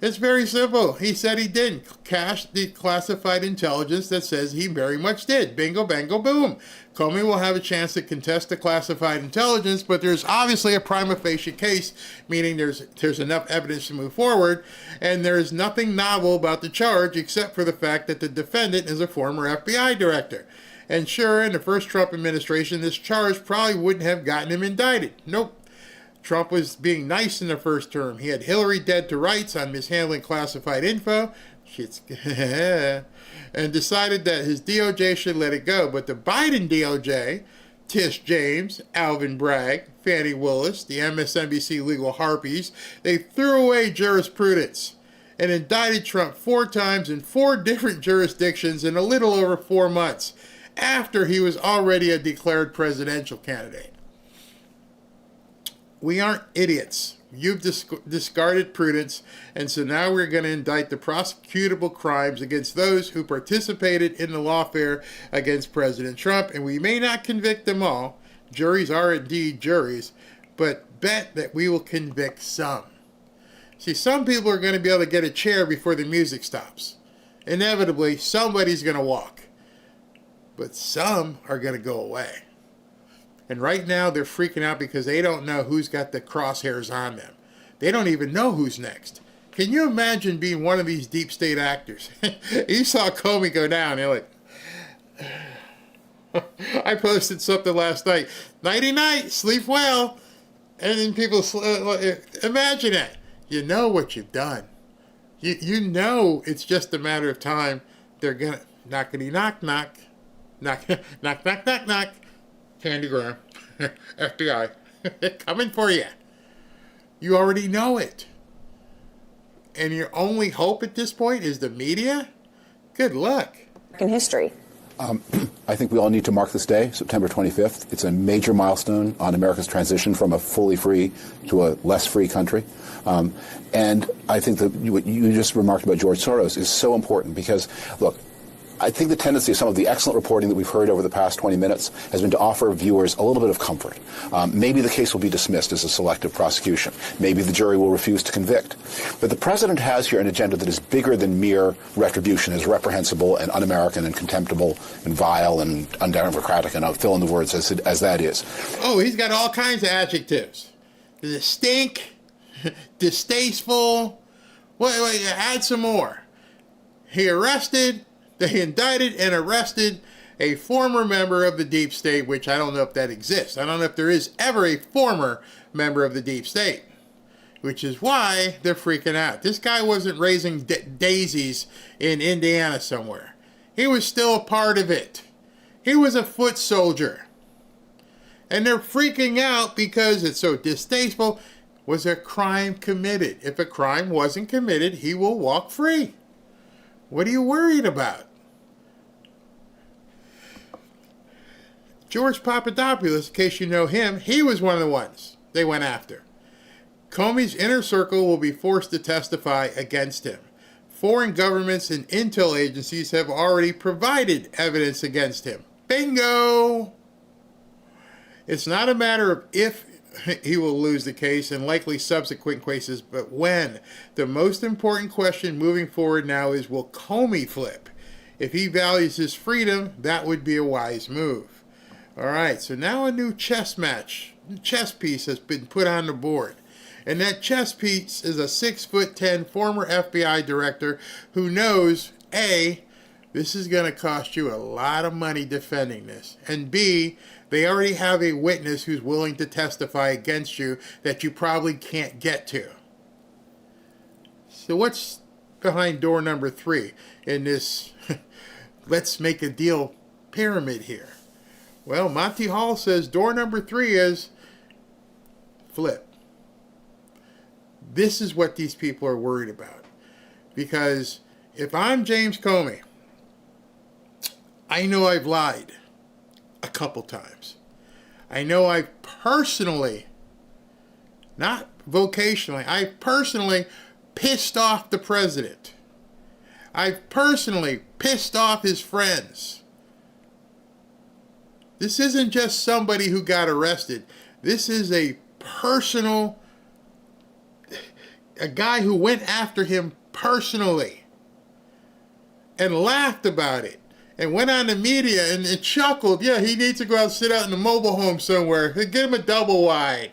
It's very simple. He said he didn't cache the classified intelligence that says he very much did. Bingo, bango, boom. Comey will have a chance to contest the classified intelligence, but there's obviously a prima facie case, meaning there's enough evidence to move forward, and there's nothing novel about the charge except for the fact that the defendant is a former FBI director. And sure, in the first Trump administration, this charge probably wouldn't have gotten him indicted. Nope. Trump was being nice in the first term. He had Hillary dead to rights on mishandling classified info. And decided that his DOJ should let it go. But the Biden DOJ, Tish James, Alvin Bragg, Fani Willis, the MSNBC legal harpies, they threw away jurisprudence and indicted Trump 4 times in 4 different jurisdictions in a little over 4 months, after he was already a declared presidential candidate. We aren't idiots. You've discarded prudence, and so now we're going to indict the prosecutable crimes against those who participated in the lawfare against President Trump, and we may not convict them all. Juries are indeed juries, but bet that we will convict some. See, some people are going to be able to get a chair before the music stops. Inevitably, somebody's going to walk, but some are going to go away. And right now, they're freaking out because they don't know who's got the crosshairs on them. They don't even know who's next. Can you imagine being one of these deep state actors? You saw Comey go down. You're like, I posted something last night. Nighty-night, sleep well. And then people, imagine that. You know what you've done. You know it's just a matter of time. They're going to, Knockity knock knock. Knock knock knock knock knock. Candy Graham. FBI. Coming for you. You already know it. And your only hope at this point is the media? Good luck. In history. I think we all need to mark this day, September 25th. It's a major milestone on America's transition from a fully free to a less free country. And I think that what you just remarked about George Soros is so important because, look, I think the tendency of some of the excellent reporting that we've heard over the past 20 minutes has been to offer viewers a little bit of comfort. Maybe the case will be dismissed as a selective prosecution. Maybe the jury will refuse to convict. But the president has here an agenda that is bigger than mere retribution, is reprehensible and un-American and contemptible and vile and undemocratic, and I'll fill in the words as that is. Oh, he's got all kinds of adjectives. The stink, distasteful. Wait, add some more. They indicted and arrested a former member of the deep state, which I don't know if that exists. I don't know if there is ever a former member of the deep state, which is why they're freaking out. This guy wasn't raising daisies in Indiana somewhere. He was still a part of it. He was a foot soldier. And they're freaking out because it's so distasteful. Was a crime committed? If a crime wasn't committed, he will walk free. What are you worried about? George Papadopoulos, in case you know him, he was one of the ones they went after. Comey's inner circle will be forced to testify against him. Foreign governments and intel agencies have already provided evidence against him. Bingo! It's not a matter of if he will lose the case and likely subsequent cases, but when. The most important question moving forward now is, will Comey flip? If he values his freedom, that would be a wise move. All right, so now a new chess piece has been put on the board. And that chess piece is a 6'10" former FBI director who knows, A, this is going to cost you a lot of money defending this, and B, they already have a witness who's willing to testify against you that you probably can't get to. So what's behind door number 3 in this let's make a deal pyramid here? Well, Monty Hall says door number 3 is flip. This is what these people are worried about. Because if I'm James Comey, I know I've lied a couple times. I know I've personally, not vocationally, I've personally pissed off the president. I've personally pissed off his friends. This isn't just somebody who got arrested. This is a guy who went after him personally and laughed about it and went on the media and chuckled. Yeah, he needs to go out and sit out in a mobile home somewhere. Get him a double wide.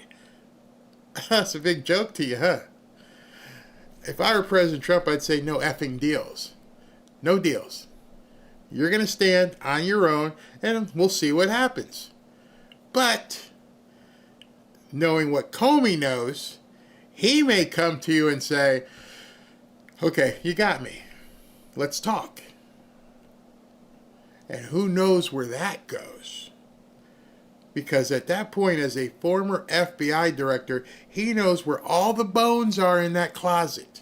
That's a big joke to you, huh? If I were President Trump, I'd say no effing deals. No deals. You're going to stand on your own, and we'll see what happens. But, knowing what Comey knows, he may come to you and say, okay, you got me. Let's talk. And who knows where that goes? Because at that point, as a former FBI director, he knows where all the bones are in that closet.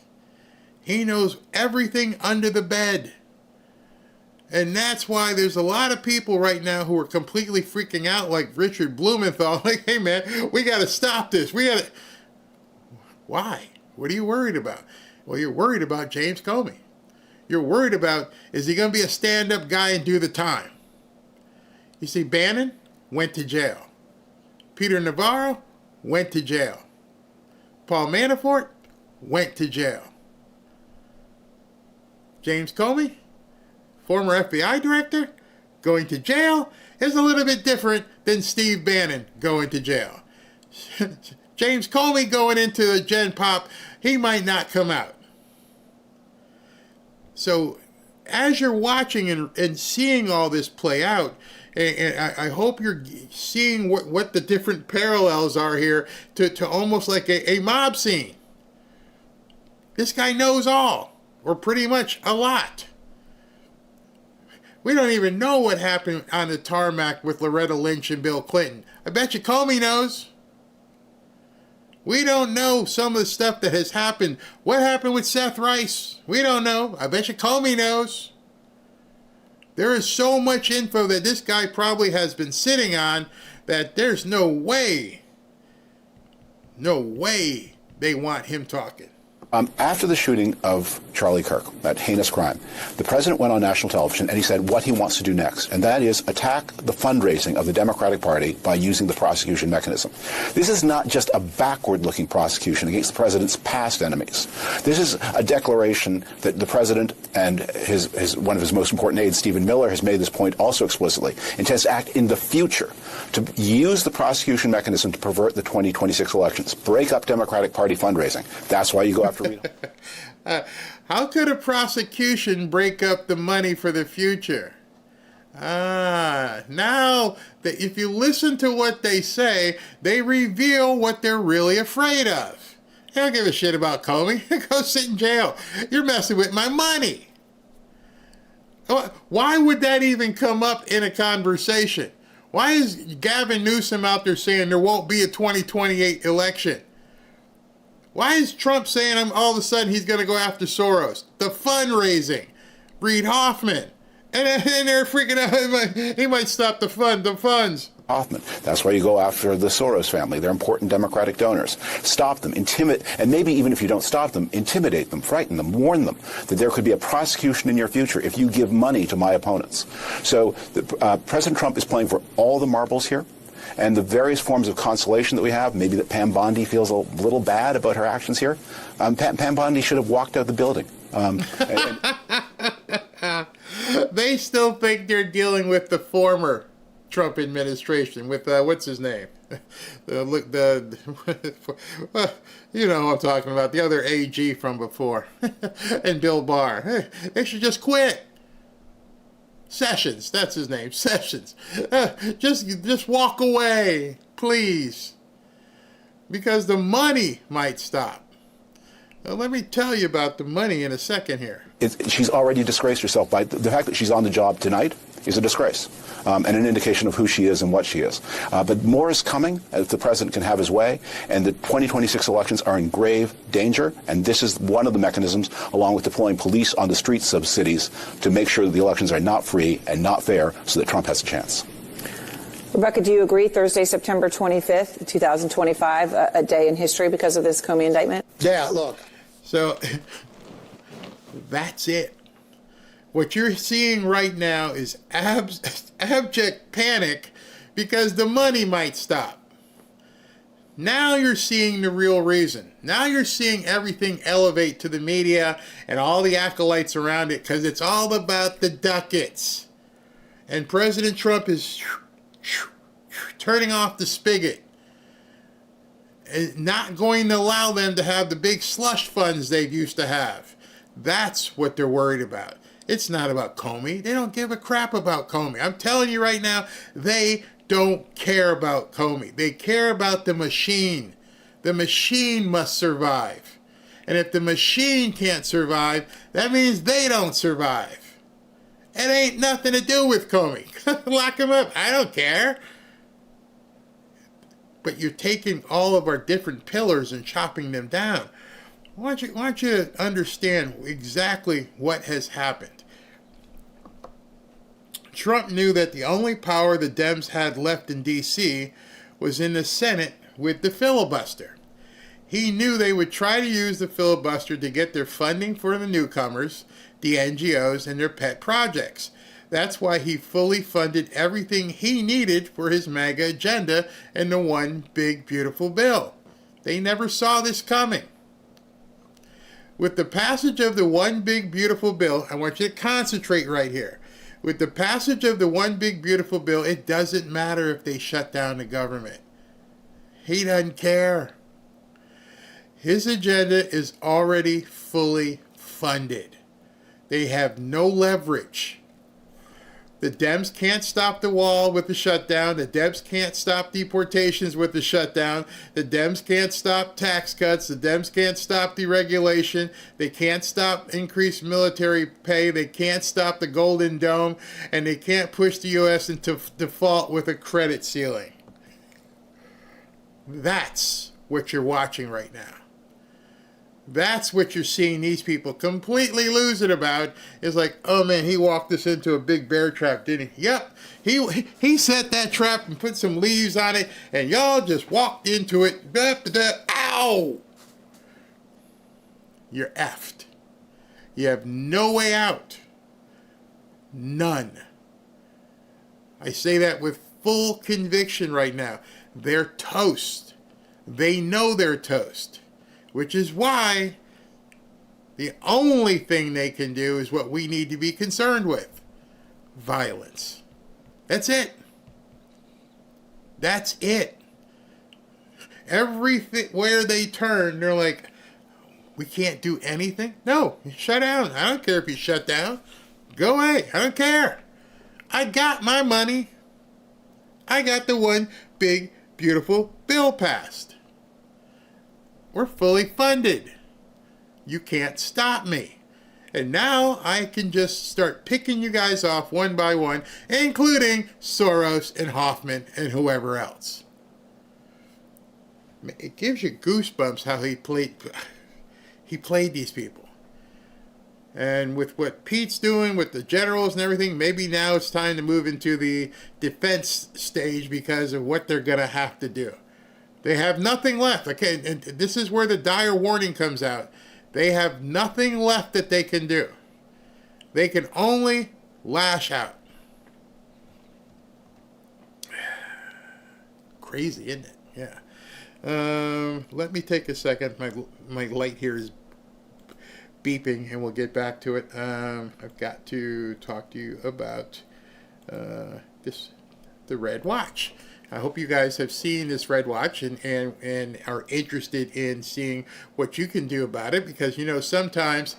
He knows everything under the bed. And that's why there's a lot of people right now who are completely freaking out, like Richard Blumenthal. Like, hey man, we got to stop this. Why? What are you worried about? Well, you're worried about James Comey. You're worried about, is he going to be a stand-up guy and do the time? You see, Bannon went to jail. Peter Navarro went to jail. Paul Manafort went to jail. James Comey, former FBI director, going to jail is a little bit different than Steve Bannon going to jail. James Comey going into the Gen Pop, he might not come out. So as you're watching and seeing all this play out, and I hope you're seeing what the different parallels are here to almost like a mob scene. This guy knows all, or pretty much a lot. We don't even know what happened on the tarmac with Loretta Lynch and Bill Clinton. I bet you Comey knows. We don't know some of the stuff that has happened. What happened with Seth Rice? We don't know. I bet you Comey knows. There is so much info that this guy probably has been sitting on that there's no way they want him talking. After the shooting of Charlie Kirk, that heinous crime, the president went on national television and he said what he wants to do next, and that is attack the fundraising of the Democratic Party by using the prosecution mechanism. This is not just a backward-looking prosecution against the president's past enemies. This is a declaration that the president and one of his most important aides, Stephen Miller, has made this point also explicitly, intends to act in the future to use the prosecution mechanism to pervert the 2026 elections, break up Democratic Party fundraising. That's why you go after how could a prosecution break up the money for the future? Now that if you listen to what they say, they reveal what they're really afraid of. They don't give a shit about Comey. Go sit in jail. You're messing with my money. Why would that even come up in a conversation? Why is Gavin Newsom out there saying there won't be a 2028 election? Why is Trump saying all of a sudden he's going to go after Soros? The fundraising. Reid Hoffman. And they're freaking out. He might stop the funds. Hoffman. That's why you go after the Soros family. They're important Democratic donors. Stop them, intimidate, and maybe even if you don't stop them, intimidate them, frighten them, warn them that there could be a prosecution in your future if you give money to my opponents. So President Trump is playing for all the marbles here. And the various forms of consolation that we have, maybe that Pam Bondi feels a little bad about her actions here. Pam Bondi should have walked out of the building. They still think they're dealing with the former Trump administration, with, what's his name? You know who I'm talking about, the other AG from before, and Bill Barr. They should just quit. Sessions, that's his name, Sessions. Just walk away, please. Because the money might stop. Now, let me tell you about the money in a second here. She's already disgraced herself by the fact that she's on the job tonight is a disgrace and an indication of who she is and what she is. But more is coming if the president can have his way, and the 2026 elections are in grave danger, and this is one of the mechanisms, along with deploying police on the streets of cities, to make sure that the elections are not free and not fair so that Trump has a chance. Rebecca, do you agree Thursday, September 25th, 2025, a day in history because of this Comey indictment? Yeah, look. So that's it. What you're seeing right now is abject panic because the money might stop. Now you're seeing the real reason. Now you're seeing everything elevate to the media and all the acolytes around it because it's all about the ducats. And President Trump is turning off the spigot and not going to allow them to have the big slush funds they used to have. That's what they're worried about. It's not about Comey. They don't give a crap about Comey. I'm telling you right now, they don't care about Comey. They care about the machine. The machine must survive. And if the machine can't survive, that means they don't survive. It ain't nothing to do with Comey. Lock him up. I don't care. But you're taking all of our different pillars and chopping them down. Why don't you understand exactly what has happened? Trump knew that the only power the Dems had left in D.C. was in the Senate with the filibuster. He knew they would try to use the filibuster to get their funding for the newcomers, the NGOs, and their pet projects. That's why he fully funded everything he needed for his MAGA agenda in the One Big Beautiful Bill. They never saw this coming. With the passage of the One Big Beautiful Bill, I want you to concentrate right here. With the passage of the One Big Beautiful Bill, it doesn't matter if they shut down the government. He doesn't care. His agenda is already fully funded. They have no leverage. The Dems can't stop the wall with the shutdown. The Dems can't stop deportations with the shutdown. The Dems can't stop tax cuts. The Dems can't stop deregulation. They can't stop increased military pay. They can't stop the Golden Dome. And they can't push the U.S. into default with a credit ceiling. That's what you're watching right now. That's what you're seeing these people completely lose it about. It's like, oh man, he walked us into a big bear trap, didn't he? Yep, he set that trap and put some leaves on it, and y'all just walked into it. Ow! You're effed. You have no way out. None. I say that with full conviction right now. They're toast. They know they're toast. Which is why the only thing they can do is what we need to be concerned with. Violence. That's it. That's it. Everywhere they turn, they're like, we can't do anything? No, shut down. I don't care if you shut down. Go away. I don't care. I got my money. I got the one big, beautiful bill passed. We're fully funded. You can't stop me. And now I can just start picking you guys off one by one, including Soros and Hoffman and whoever else. It gives you goosebumps how he played these people. And with what Pete's doing with the generals and everything, maybe now it's time to move into the defense stage because of what they're going to have to do. They have nothing left. Okay, and this is where the dire warning comes out. They have nothing left that they can do. They can only lash out. Crazy, isn't it? Yeah. Let me take a second. My light here is beeping, and we'll get back to it. I've got to talk to you about the Red Watch. I hope you guys have seen this Red Watch and are interested in seeing what you can do about it, because, you know, sometimes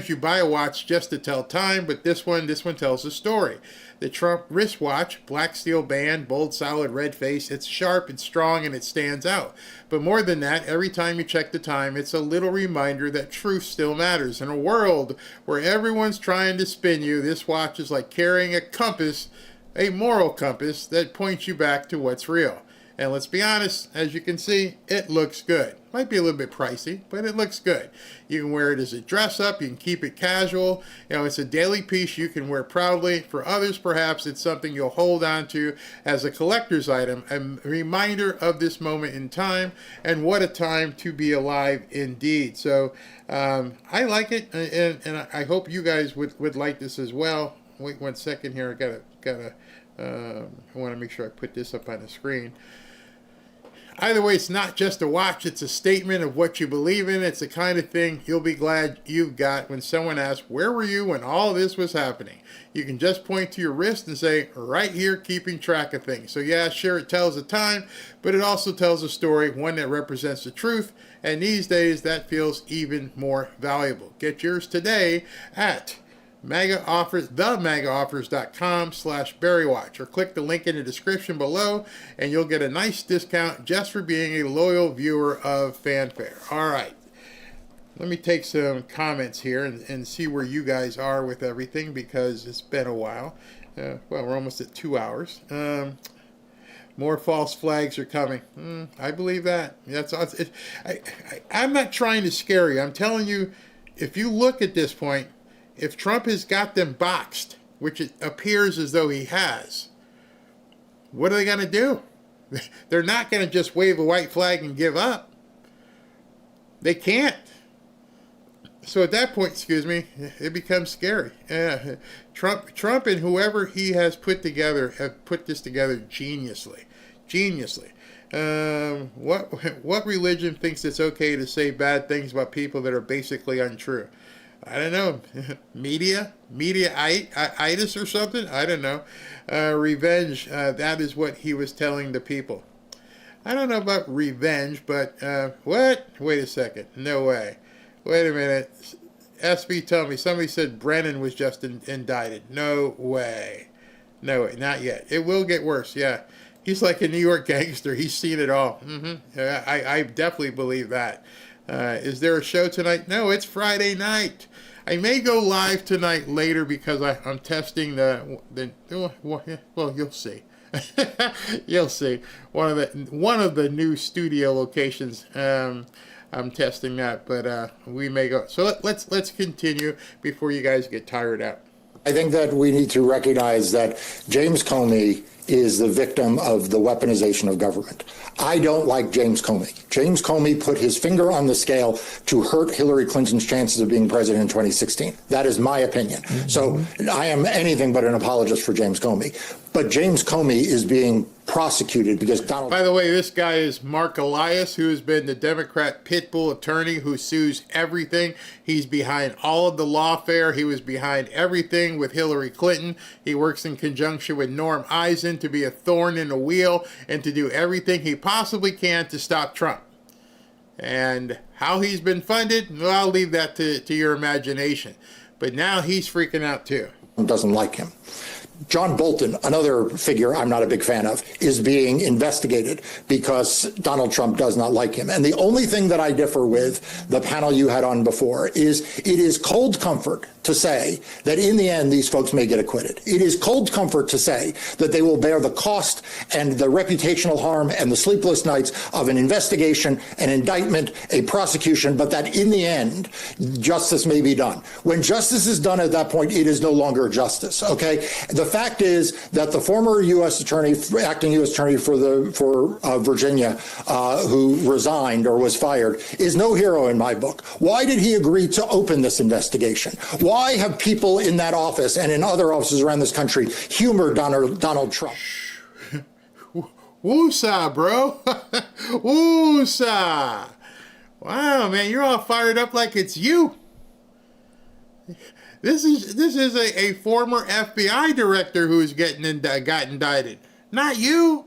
you buy a watch just to tell time, but this one tells a story. The Trump wristwatch, black steel band, bold, solid, red face. It's sharp, it's strong, and it stands out. But more than that, every time you check the time, it's a little reminder that truth still matters. In a world where everyone's trying to spin you, this watch is like carrying a compass, a moral compass that points you back to what's real. And let's be honest, as you can see, it looks good. Might be a little bit pricey, but it looks good. You can wear it as a dress up, you can keep it casual. You know, it's a daily piece you can wear proudly. For others, perhaps it's something you'll hold on to as a collector's item, a reminder of this moment in time, and what a time to be alive indeed. So I like it, and I hope you guys would like this as well. Wait 1 second here, I want to make sure I put this up on the screen. Either way, it's not just a watch, it's a statement of what you believe in. It's the kind of thing you'll be glad you've got when someone asks, where were you when all this was happening? You can just point to your wrist and say, right here, keeping track of things. So yeah, sure, it tells the time, but it also tells a story, one that represents the truth, and these days that feels even more valuable. Get yours today at themagaoffers.com/BarryWatch, or click the link in the description below and you'll get a nice discount just for being a loyal viewer of Fanfare. All right, let me take some comments here and see where you guys are with everything, because it's been a while. Well, we're almost at 2 hours. More false flags are coming. I believe that. I'm not trying to scare you. I'm telling you, if you look at this point, if Trump has got them boxed, which it appears as though he has, what are they going to do? They're not going to just wave a white flag and give up. They can't. So at that point, it becomes scary. Trump and whoever he has put together have put this together geniusly. What religion thinks it's okay to say bad things about people that are basically untrue? I don't know. Media-itis or something? I don't know. Revenge, that is what he was telling the people. I don't know about revenge, but what? Wait a second. No way. Wait a minute. SB told me, somebody said Brennan was just indicted. No way. No, not yet. It will get worse, yeah. He's like a New York gangster. He's seen it all. Yeah, I definitely believe that. Is there a show tonight? No, it's Friday night. I may go live tonight later because I'm testing well, you'll see. You'll see. One of the new studio locations. I'm testing that, but we may go. So let's continue before you guys get tired out. I think that we need to recognize that James Comey is the victim of the weaponization of government. I don't like James Comey. James Comey put his finger on the scale to hurt Hillary Clinton's chances of being president in 2016. That is my opinion. So I am anything but an apologist for James Comey. But James Comey is being prosecuted because Donald... By the way, this guy is Mark Elias, who has been the Democrat pitbull attorney who sues everything. He's behind all of the lawfare. He was behind everything with Hillary Clinton. He works in conjunction with Norm Eisen to be a thorn in the wheel and to do everything he possibly can to stop Trump. And how he's been funded, well, I'll leave that to your imagination. But now he's freaking out too. Doesn't like him. John Bolton, another figure I'm not a big fan of, is being investigated because Donald Trump does not like him. And the only thing that I differ with the panel you had on before is it is cold comfort to say that in the end these folks may get acquitted. It is cold comfort to say that they will bear the cost and the reputational harm and the sleepless nights of an investigation, an indictment, a prosecution, but that in the end justice may be done. When justice is done at that point, it is no longer justice, okay? The fact is that the former U.S. attorney, acting U.S. attorney for Virginia, who resigned or was fired, is no hero in my book. Why did he agree to open this investigation? Why have people in that office and in other offices around this country humored Donald Trump? Woosah, bro. Woosah. Wow, man, you're all fired up like it's you. This is a former FBI director who's got indicted, not you.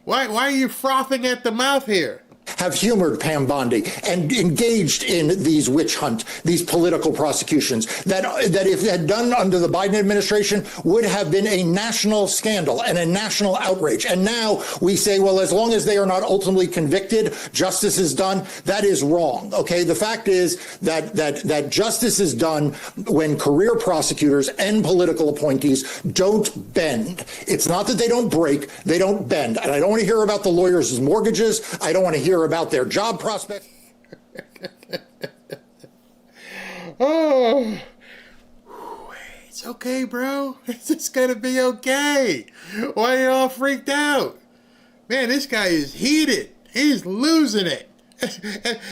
Why are you frothing at the mouth here? Have humored Pam Bondi and engaged in these witch hunt, these political prosecutions that if had done under the Biden administration would have been a national scandal and a national outrage. And now we say, well, as long as they are not ultimately convicted, justice is done. That is wrong. Okay, the fact is that justice is done when career prosecutors and political appointees don't bend. It's not that they don't break, they don't bend. And I don't want to hear about the lawyers' mortgages. I don't want to hear about their job prospects. Oh, it's okay, bro. It's gonna be okay. Why are you all freaked out? Man, this guy is heated. He's losing it.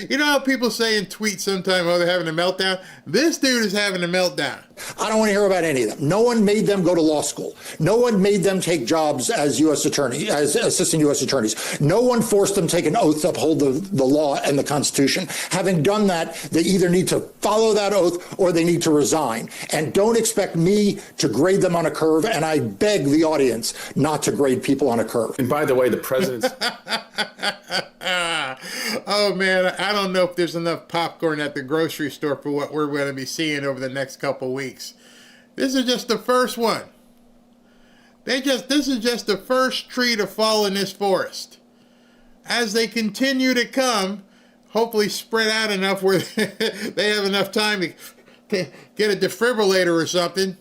You know how people say in tweets sometimes, oh, they're having a meltdown? This dude is having a meltdown. I don't want to hear about any of them. No one made them go to law school. No one made them take jobs as U.S. attorney, as assistant U.S. attorneys. No one forced them to take an oath to uphold the law and the Constitution. Having done that, they either need to follow that oath or they need to resign. And don't expect me to grade them on a curve. And I beg the audience not to grade people on a curve. And by the way, the president's... Oh, man, I don't know if there's enough popcorn at the grocery store for what we're going to be seeing over the next couple weeks. This is just the first one. This is just the first tree to fall in this forest. As they continue to come, hopefully spread out enough where they have enough time to get a defibrillator or something,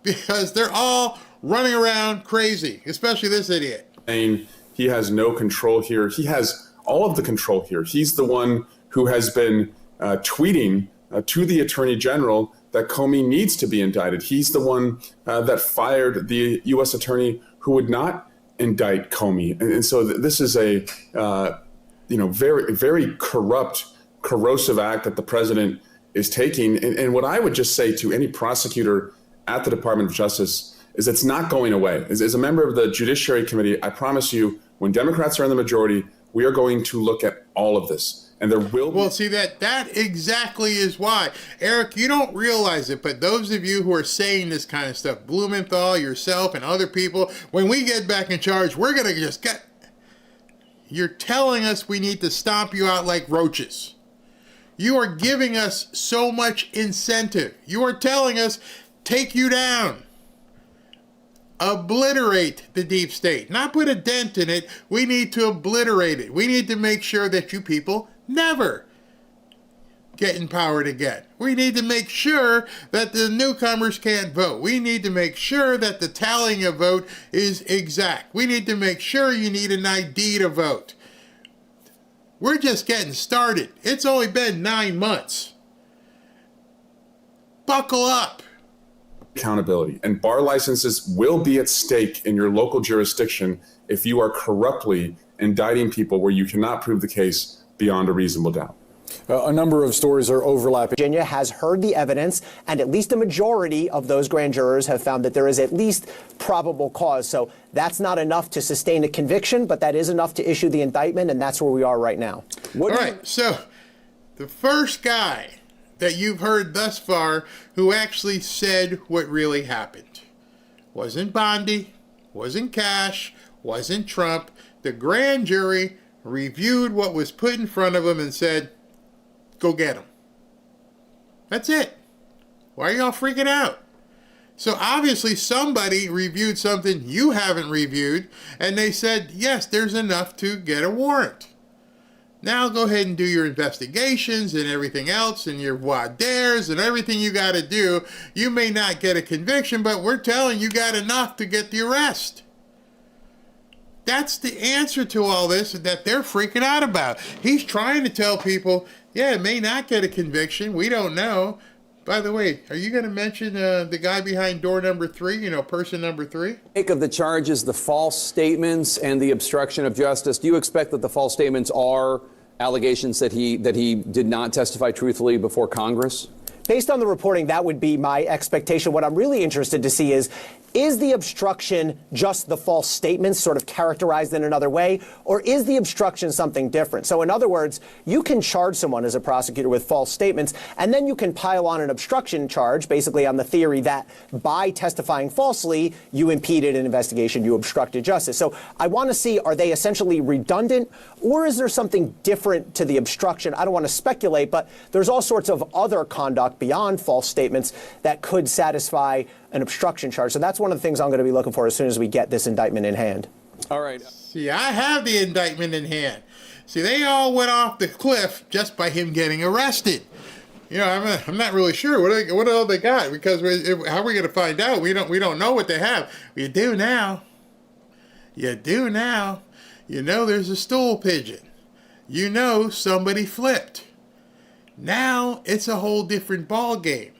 because they're all running around crazy, especially this idiot. He has no control here. He has all of the control here. He's the one who has been tweeting to the Attorney General that Comey needs to be indicted. He's the one that fired the U.S. Attorney who would not indict Comey. And so this is a very, very corrupt, corrosive act that the president is taking. And what I would just say to any prosecutor at the Department of Justice is it's not going away. As a member of the Judiciary Committee, I promise you, when Democrats are in the majority, we are going to look at all of this. And there will be... Well, see, that exactly is why. Eric, you don't realize it, but those of you who are saying this kind of stuff, Blumenthal, yourself, and other people, when we get back in charge, we're going to just get... You're telling us we need to stomp you out like roaches. You are giving us so much incentive. You are telling us, take you down. Obliterate the deep state. Not put a dent in it. We need to obliterate it. We need to make sure that you people never get empowered again. We need to make sure that the newcomers can't vote. We need to make sure that the tallying of vote is exact. We need to make sure you need an ID to vote. We're just getting started. It's only been 9 months. Buckle up. Accountability. And bar licenses will be at stake in your local jurisdiction if you are corruptly indicting people where you cannot prove the case beyond a reasonable doubt. A number of stories are overlapping. Virginia has heard the evidence, and at least a majority of those grand jurors have found that there is at least probable cause. So that's not enough to sustain a conviction, but that is enough to issue the indictment, and that's where we are right now. All right, so the first guy that you've heard thus far who actually said what really happened wasn't Bondi, wasn't Cash, wasn't Trump. The grand jury reviewed what was put in front of them and said, go get him. That's it. Why are y'all freaking out? So obviously somebody reviewed something you haven't reviewed, and they said, yes, there's enough to get a warrant. Now go ahead and do your investigations and everything else and your voir dires and everything you got to do. You may not get a conviction, but we're telling you got enough to get the arrest. That's the answer to all this that they're freaking out about. He's trying to tell people, yeah, it may not get a conviction. We don't know. By the way, are you going to mention the guy behind door number 3, person number 3? Make of the charges, the false statements and the obstruction of justice. Do you expect that the false statements are allegations that he did not testify truthfully before Congress? Based on the reporting, that would be my expectation. What I'm really interested to see is the obstruction just the false statements sort of characterized in another way, or is the obstruction something different? So in other words, you can charge someone as a prosecutor with false statements, and then you can pile on an obstruction charge, basically on the theory that by testifying falsely, you impeded an investigation, you obstructed justice. So I want to see, are they essentially redundant, or is there something different to the obstruction? I don't want to speculate, but there's all sorts of other conduct beyond false statements that could satisfy an obstruction charge. So that's one of the things I'm going to be looking for as soon as we get this indictment in hand. All right. See, I have the indictment in hand. See, they all went off the cliff just by him getting arrested. I'm not really sure what all they got, because how are we going to find out? We don't know what they have. You do now. You do now. There's a stool pigeon. Somebody flipped. Now it's a whole different ball game.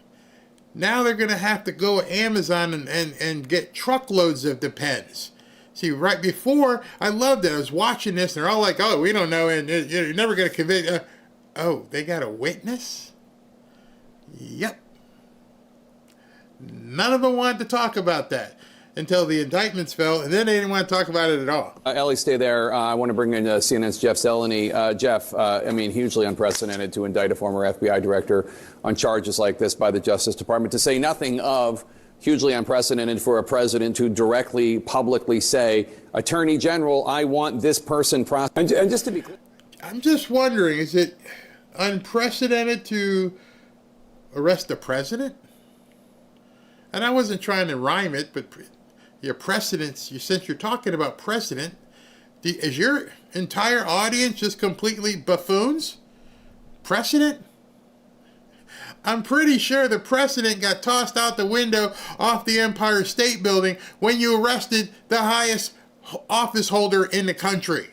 Now they're going to have to go to Amazon and get truckloads of Depends. See, right before, I loved it. I was watching this, and they're all like, oh, we don't know, and you're never going to convict. Oh, they got a witness? Yep. None of them wanted to talk about that until the indictments fell, and then they didn't want to talk about it at all. Ellie, stay there. I want to bring in CNN's Jeff Zeleny. Jeff, hugely unprecedented to indict a former FBI director on charges like this by the Justice Department, to say nothing of hugely unprecedented for a president to directly, publicly say, Attorney General, I want this person prosecuted. And just to be clear, I'm just wondering, is it unprecedented to arrest the president? And I wasn't trying to rhyme it, but your precedents, since you're talking about precedent, is your entire audience just completely buffoons? Precedent? I'm pretty sure the precedent got tossed out the window off the Empire State Building when you arrested the highest office holder in the country.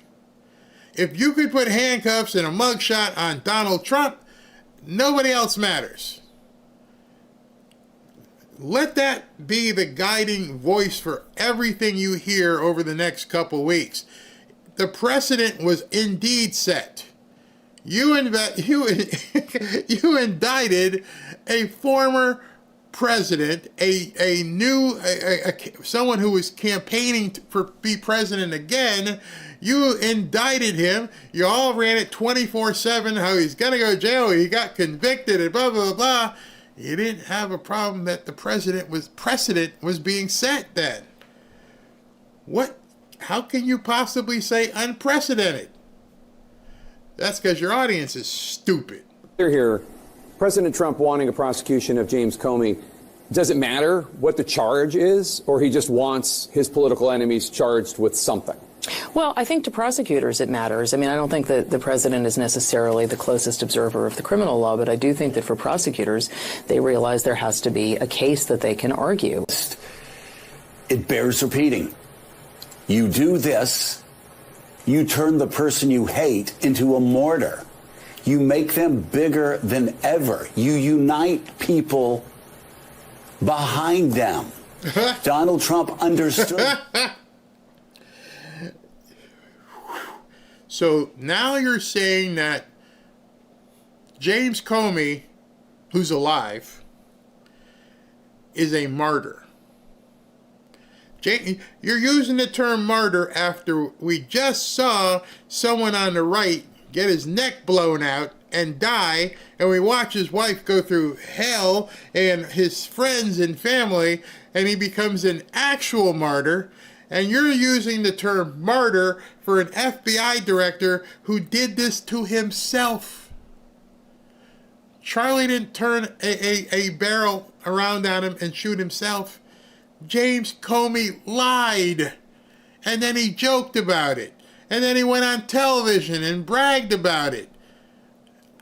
If you could put handcuffs and a mugshot on Donald Trump, nobody else matters. Let that be the guiding voice for everything you hear over the next couple weeks. The precedent was indeed set. You indicted a former president, someone who was campaigning for be president again. You indicted him. You all ran it 24/7. How he's gonna go to jail. He got convicted and blah blah blah. You didn't have a problem that the precedent was being set then. What? How can you possibly say unprecedented? That's because your audience is stupid. Here, President Trump wanting a prosecution of James Comey. Does it matter what the charge is, or he just wants his political enemies charged with something? Well, I think to prosecutors it matters. I mean, I don't think that the president is necessarily the closest observer of the criminal law, but I do think that for prosecutors, they realize there has to be a case that they can argue. It bears repeating. You do this, you turn the person you hate into a martyr. You make them bigger than ever. You unite people behind them. Donald Trump understood. So now you're saying that James Comey, who's alive, is a martyr. You're using the term martyr after we just saw someone on the right get his neck blown out and die, and we watch his wife go through hell and his friends and family, and he becomes an actual martyr. And you're using the term martyr for an FBI director who did this to himself. Charlie didn't turn a barrel around on him and shoot himself. James Comey lied, and then he joked about it, and then he went on television and bragged about it.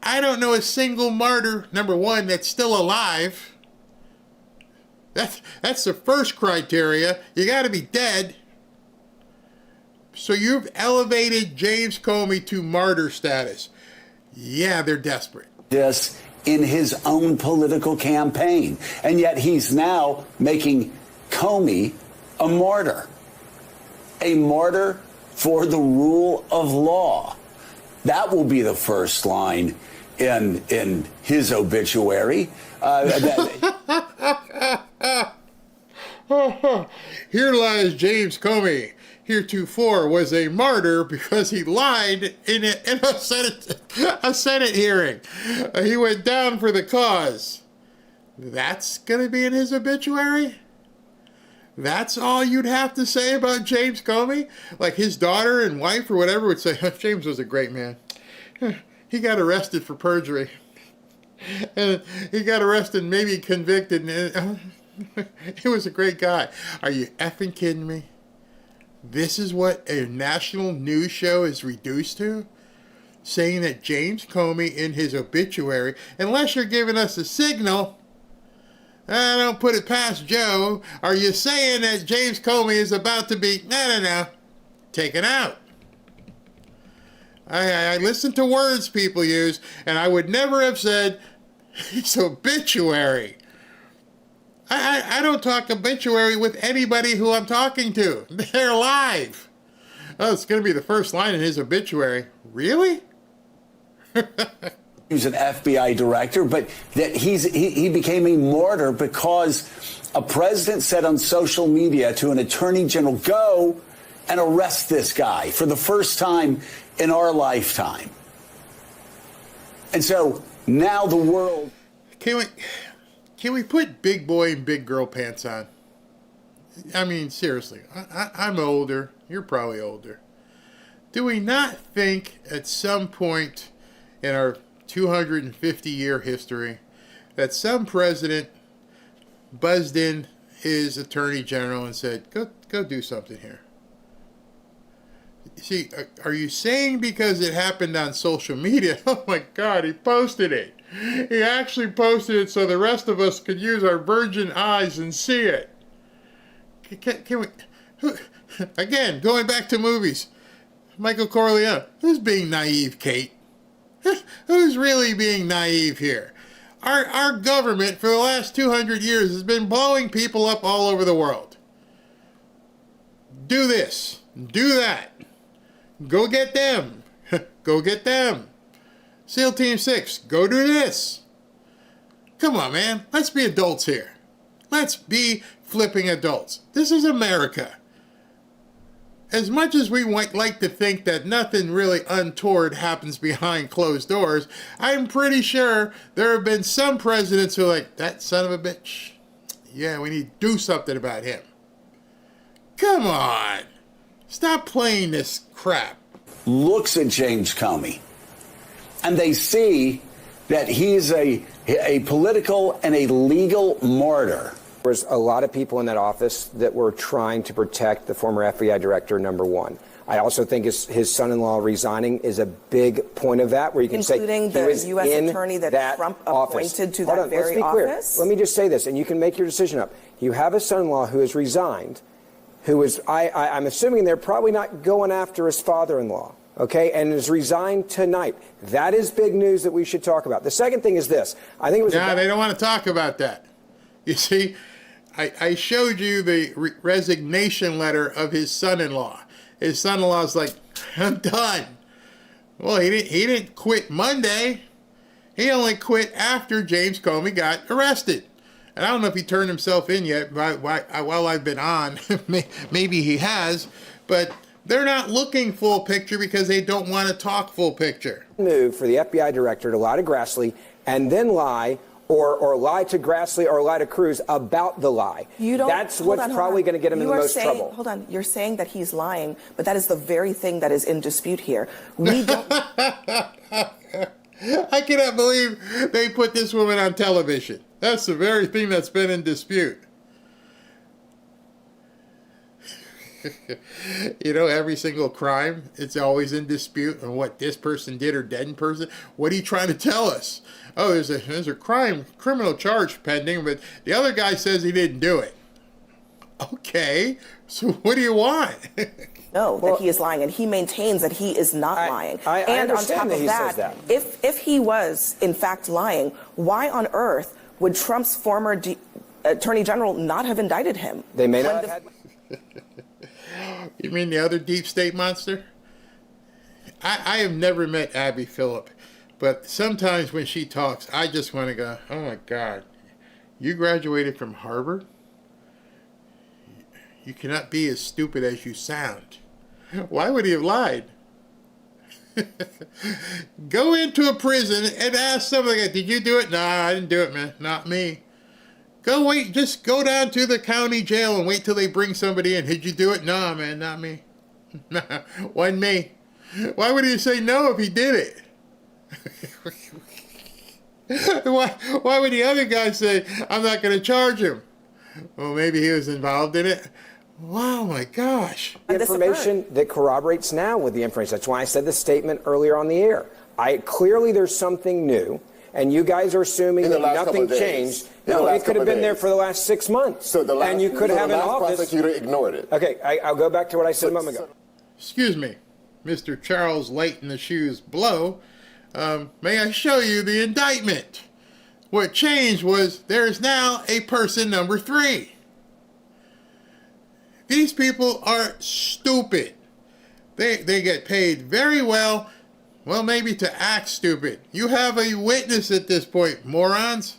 I don't know a single martyr, number one, that's still alive. That's the first criteria. You got to be dead. So you've elevated James Comey to martyr status. Yeah, they're desperate. This in his own political campaign, and yet he's now making Comey a martyr for the rule of law. That will be the first line in his obituary. Here lies James Comey. Heretofore was a martyr because he lied in a Senate hearing. He went down for the cause. That's going to be in his obituary? That's all you'd have to say about James Comey? Like his daughter and wife or whatever would say, James was a great man. He got arrested for perjury. And he got arrested and maybe convicted. He was a great guy. Are you effing kidding me? This is what a national news show is reduced to? Saying that James Comey in his obituary, unless you're giving us a signal, I don't put it past Joe, are you saying that James Comey is about to be, no, taken out? I listen to words people use, and I would never have said his obituary. I don't talk obituary with anybody who I'm talking to. They're alive. Oh, it's going to be the first line in his obituary. Really? He's an FBI director, but that he became a martyr because a president said on social media to an attorney general, go and arrest this guy for the first time in our lifetime. And so now the world... Can we put big boy and big girl pants on? I mean, seriously, I'm older. You're probably older. Do we not think at some point in our 250-year history that some president buzzed in his attorney general and said, go do something here? See, are you saying because it happened on social media? Oh my God, he posted it. He actually posted it so the rest of us could use our virgin eyes and see it. Can we... Again, going back to movies. Michael Corleone. Who's being naive, Kate? Who's really being naive here? Our government for the last 200 years has been blowing people up all over the world. Do this. Do that. Go get them. Go get them. SEAL Team 6, go do this. Come on, man. Let's be adults here. Let's be flipping adults. This is America. As much as we might like to think that nothing really untoward happens behind closed doors, I'm pretty sure there have been some presidents who are like, that son of a bitch. Yeah, we need to do something about him. Come on. Stop playing this crap. Looks at James Comey, and they see that he's a political and a legal martyr. There was a lot of people in that office that were trying to protect the former FBI director, number one. I also think his son-in-law resigning is a big point of that, where you can including say the U.S. attorney that Trump appointed to that very office. Let me just say this, and you can make your decision up. You have a son-in-law who has resigned, who is, I'm assuming they're probably not going after his father-in-law, okay, and is resigned tonight. That is big news that we should talk about. The second thing is this. I think it was. No, they don't want to talk about that. You see, I showed you the resignation letter of his son-in-law. His son-in-law's like, I'm done. Well, he didn't quit Monday. He only quit after James Comey got arrested. And I don't know if he turned himself in yet while I've been on. Maybe he has. But they're not looking full picture because they don't want to talk full picture. Move for the FBI director to lie to Grassley and then lie or lie to Grassley or lie to Cruz about the lie. That's what's probably going to get him in the most trouble. Hold on. You're saying that he's lying, but that is the very thing that is in dispute here. We don't. I cannot believe they put this woman on television. That's the very thing that's been in dispute. You know, every single crime, it's always in dispute on what this person did or dead person. What are you trying to tell us? Oh, there's a criminal charge pending, but the other guy says he didn't do it. Okay, so what do you want? No, that he is lying, and he maintains that he is not lying. And on top of that, if he was in fact lying, why on earth would Trump's former Attorney General not have indicted him? They may not have. You mean the other deep state monster? I have never met Abby Phillip, but sometimes when she talks, I just want to go, oh my God, you graduated from Harvard? You cannot be as stupid as you sound. Why would he have lied? Go into a prison and ask somebody, did you do it? No, I didn't do it, man. Not me. Just go down to the county jail and wait till they bring somebody in. Did you do it? No, man, not me. No, wasn't me. Why would he say no if he did it? Why would the other guy say, I'm not going to charge him? Well, maybe he was involved in it. Wow, my gosh. Information that corroborates now with the information. That's why I said the statement earlier on the air. Clearly there's something new, and you guys are assuming that nothing changed. No, it could have been there for the last 6 months. So and you could have an office. Prosecutor ignored it. Okay, I'll go back to what I said a moment ago. Excuse me, Mr. Charles Light in the Shoes Blow. May I show you the indictment? What changed was there is now a person number 3. These people are stupid. They get paid very well. Well, maybe to act stupid. You have a witness at this point, morons.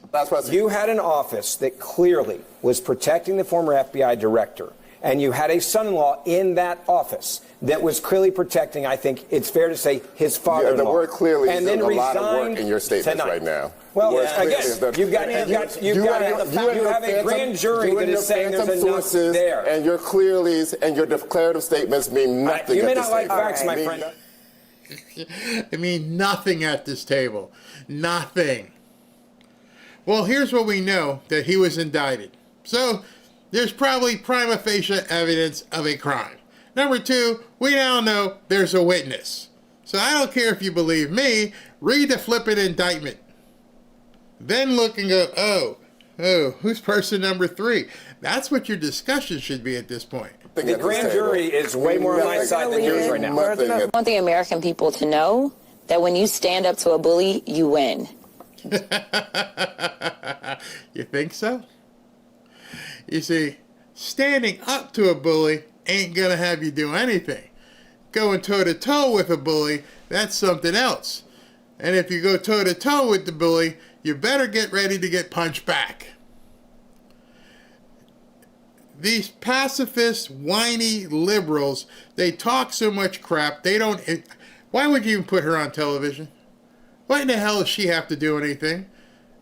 You had an office that clearly was protecting the former FBI director, and you had a son-in-law in that office that was clearly protecting, I think it's fair to say, his father-in-law. The word clearly is then a lot of work in your statements right now. Well, again, you have a grand jury that is saying there's enough there. And your clearlies and your declarative statements mean nothing. You may not like facts, my friend. I mean nothing at this table. Nothing. Well, here's what we know, that he was indicted. So there's probably prima facie evidence of a crime. Number 2, we now know there's a witness. So I don't care if you believe me, read the flippin' indictment. Then look and go, oh, who's person number 3? That's what your discussion should be at this point. The grand jury is way more on my side than yours right now. I want the American people to know that when you stand up to a bully, you win. You think so? You see, standing up to a bully ain't gonna have you do anything. Going toe-to-toe with a bully, that's something else. And if you go toe-to-toe with the bully, you better get ready to get punched back. These pacifist, whiny liberals, they talk so much crap, they don't... Why would you even put her on television? Why in the hell does she have to do anything?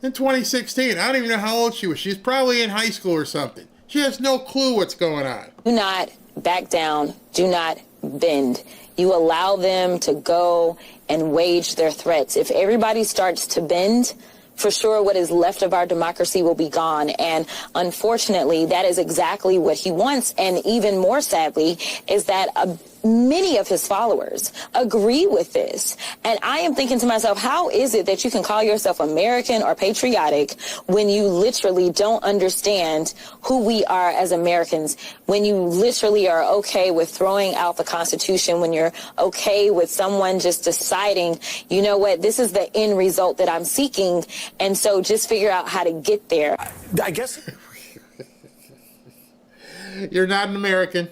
In 2016, I don't even know how old she was. She's probably in high school or something. She has no clue what's going on. Do not back down. Do not bend. You allow them to go and wage their threats. If everybody starts to bend, for sure what is left of our democracy will be gone. And unfortunately, that is exactly what he wants. And even more sadly is that many of his followers agree with this. And I am thinking to myself, how is it that you can call yourself American or patriotic when you literally don't understand who we are as Americans, when you literally are okay with throwing out the Constitution, when you're okay with someone just deciding, you know what, this is the end result that I'm seeking, and so just figure out how to get there. I guess you're not an American.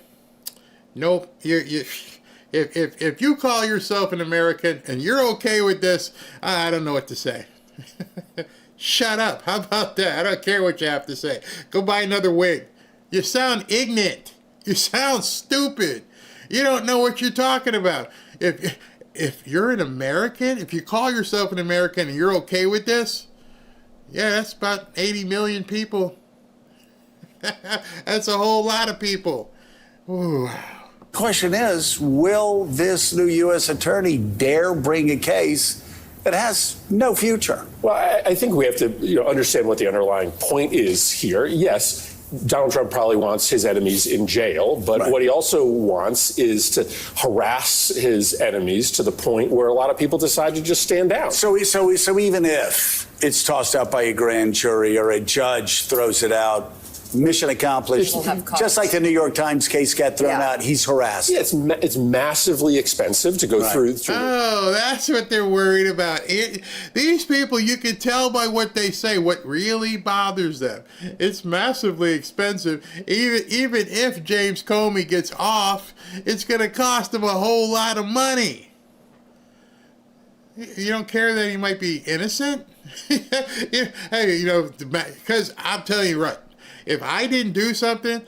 Nope. If you call yourself an American and you're okay with this, I don't know what to say. Shut up. How about that? I don't care what you have to say. Go buy another wig. You sound ignorant. You sound stupid. You don't know what you're talking about. If you're an American, if you call yourself an American and you're okay with this, yeah, that's about 80 million people. That's a whole lot of people. Ooh. Question is, will this new U.S. attorney dare bring a case that has no future? Well, I think we have to understand what the underlying point is here. Yes, Donald Trump probably wants his enemies in jail, but what he also wants is to harass his enemies to the point where a lot of people decide to just stand down. So even if it's tossed out by a grand jury or a judge throws it out, mission accomplished. Just like the New York Times case got thrown out, he's harassed. Yeah, it's massively expensive to go through. Oh, that's what they're worried about. These people, you can tell by what they say what really bothers them. It's massively expensive. Even if James Comey gets off, it's going to cost him a whole lot of money. You don't care that he might be innocent? Hey, because I'm telling you, right. If I didn't do something,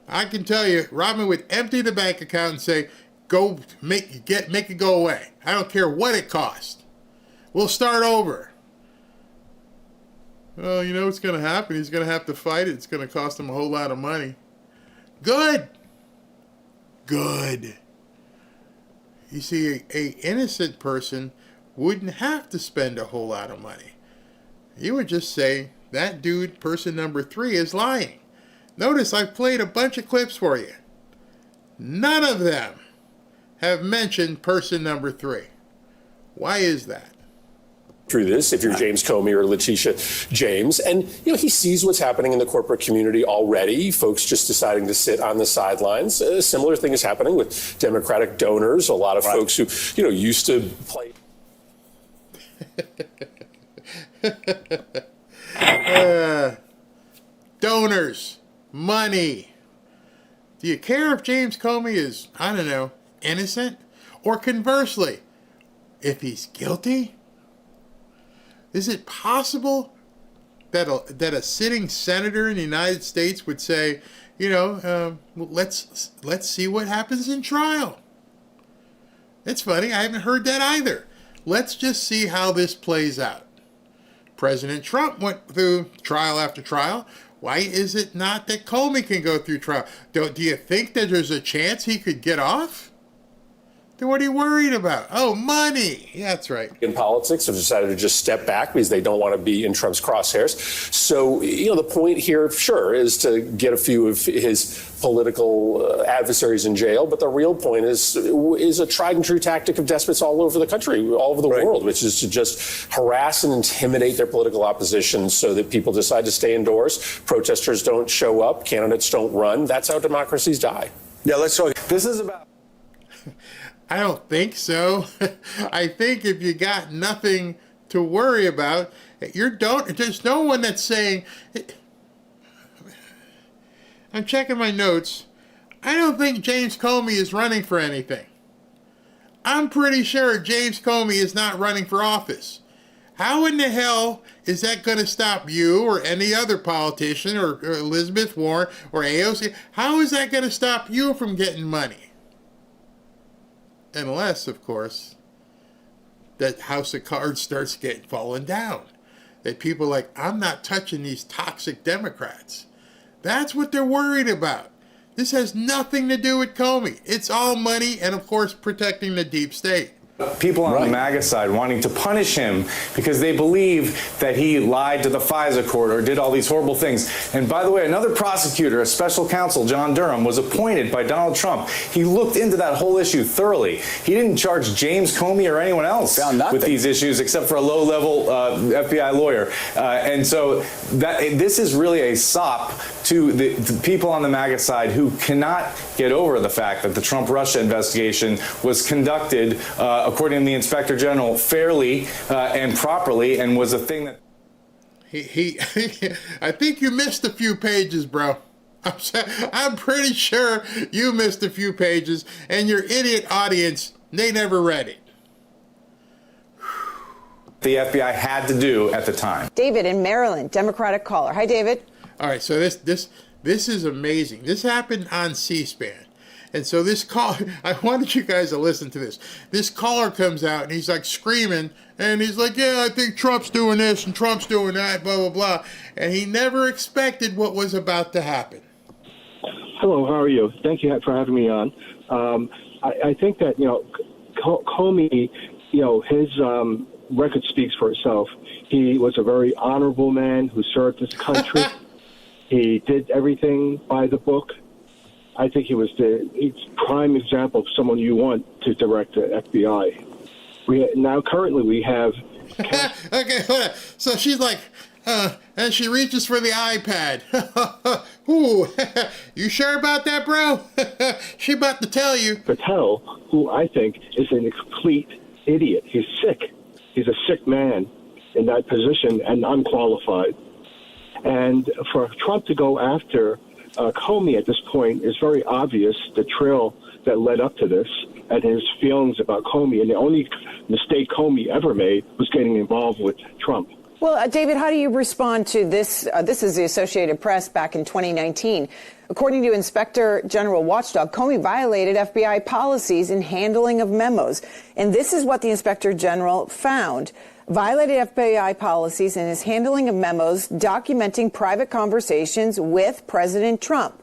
I can tell you, Robin would empty the bank account and say, "Go make it go away. I don't care what it costs. We'll start over." Well, you know what's going to happen? He's going to have to fight it. It's going to cost him a whole lot of money. Good. You see, a innocent person wouldn't have to spend a whole lot of money. You would just say, that dude, person number 3, is lying. Notice I've played a bunch of clips for you. None of them have mentioned person number 3. Why is that? Through this, if you're James Comey or Letitia James, and he sees what's happening in the corporate community already, folks just deciding to sit on the sidelines. A similar thing is happening with Democratic donors. A lot of folks who used to play. Donors, money. Do you care if James Comey is, I don't know, innocent? Or conversely, if he's guilty? Is it possible that a sitting senator in the United States would say, let's see what happens in trial? It's funny, I haven't heard that either. Let's just see how this plays out. President Trump went through trial after trial. Why is it not that Comey can go through trial? Do you think that there's a chance he could get off? Then what are you worried about? Oh, money. Yeah, that's right. In politics have decided to just step back because they don't want to be in Trump's crosshairs. So, the point here, sure, is to get a few of his political adversaries in jail. But the real point is a tried and true tactic of despots all over the country, all over the world, which is to just harass and intimidate their political opposition so that people decide to stay indoors. Protesters don't show up. Candidates don't run. That's how democracies die. Yeah, let's talk. This is about. I don't think so. I think if you got nothing to worry about, there's no one that's saying, I'm checking my notes. I don't think James Comey is running for anything. I'm pretty sure James Comey is not running for office. How in the hell is that going to stop you or any other politician or Elizabeth Warren or AOC? How is that going to stop you from getting money? Unless, of course, that house of cards starts falling down. That people are like, I'm not touching these toxic Democrats. That's what they're worried about. This has nothing to do with Comey. It's all money and, of course, protecting the deep state. People on the MAGA side wanting to punish him because they believe that he lied to the FISA court or did all these horrible things. And by the way, another prosecutor, a special counsel, John Durham, was appointed by Donald Trump. He looked into that whole issue thoroughly. He didn't charge James Comey or anyone else with these issues except for a low-level FBI lawyer. And so this is really a sop to the people on the MAGA side who cannot get over the fact that the Trump-Russia investigation was conducted according to the Inspector General, fairly and properly, and was a thing that... I think you missed a few pages, bro. I'm pretty sure you missed a few pages, and your idiot audience, they never read it. The FBI had to do at the time. David in Maryland, Democratic caller. Hi, David. All right, so this is amazing. This happened on C-SPAN. And so this call, I wanted you guys to listen to this. This caller comes out and he's like screaming and he's like, yeah, I think Trump's doing this and Trump's doing that, blah, blah, blah. And he never expected what was about to happen. Hello, how are you? Thank you for having me on. I think that, Comey, his record speaks for itself. He was a very honorable man who served his country. He did everything by the book. I think he was the prime example of someone you want to direct the FBI. Currently we have... Okay, hold on. So she's like, and she reaches for the iPad. Ooh, you sure about that, bro? She about to tell you. Patel, who I think is a complete idiot. He's sick. He's a sick man in that position and unqualified. And for Trump to go after Comey at this point is very obvious, the trail that led up to this and his feelings about Comey. And the only mistake Comey ever made was getting involved with Trump. Well, David, how do you respond to this? This is the Associated Press back in 2019. According to Inspector General Watchdog, Comey violated FBI policies in handling of memos. And this is what the Inspector General found. Violated FBI policies in his handling of memos documenting private conversations with President Trump.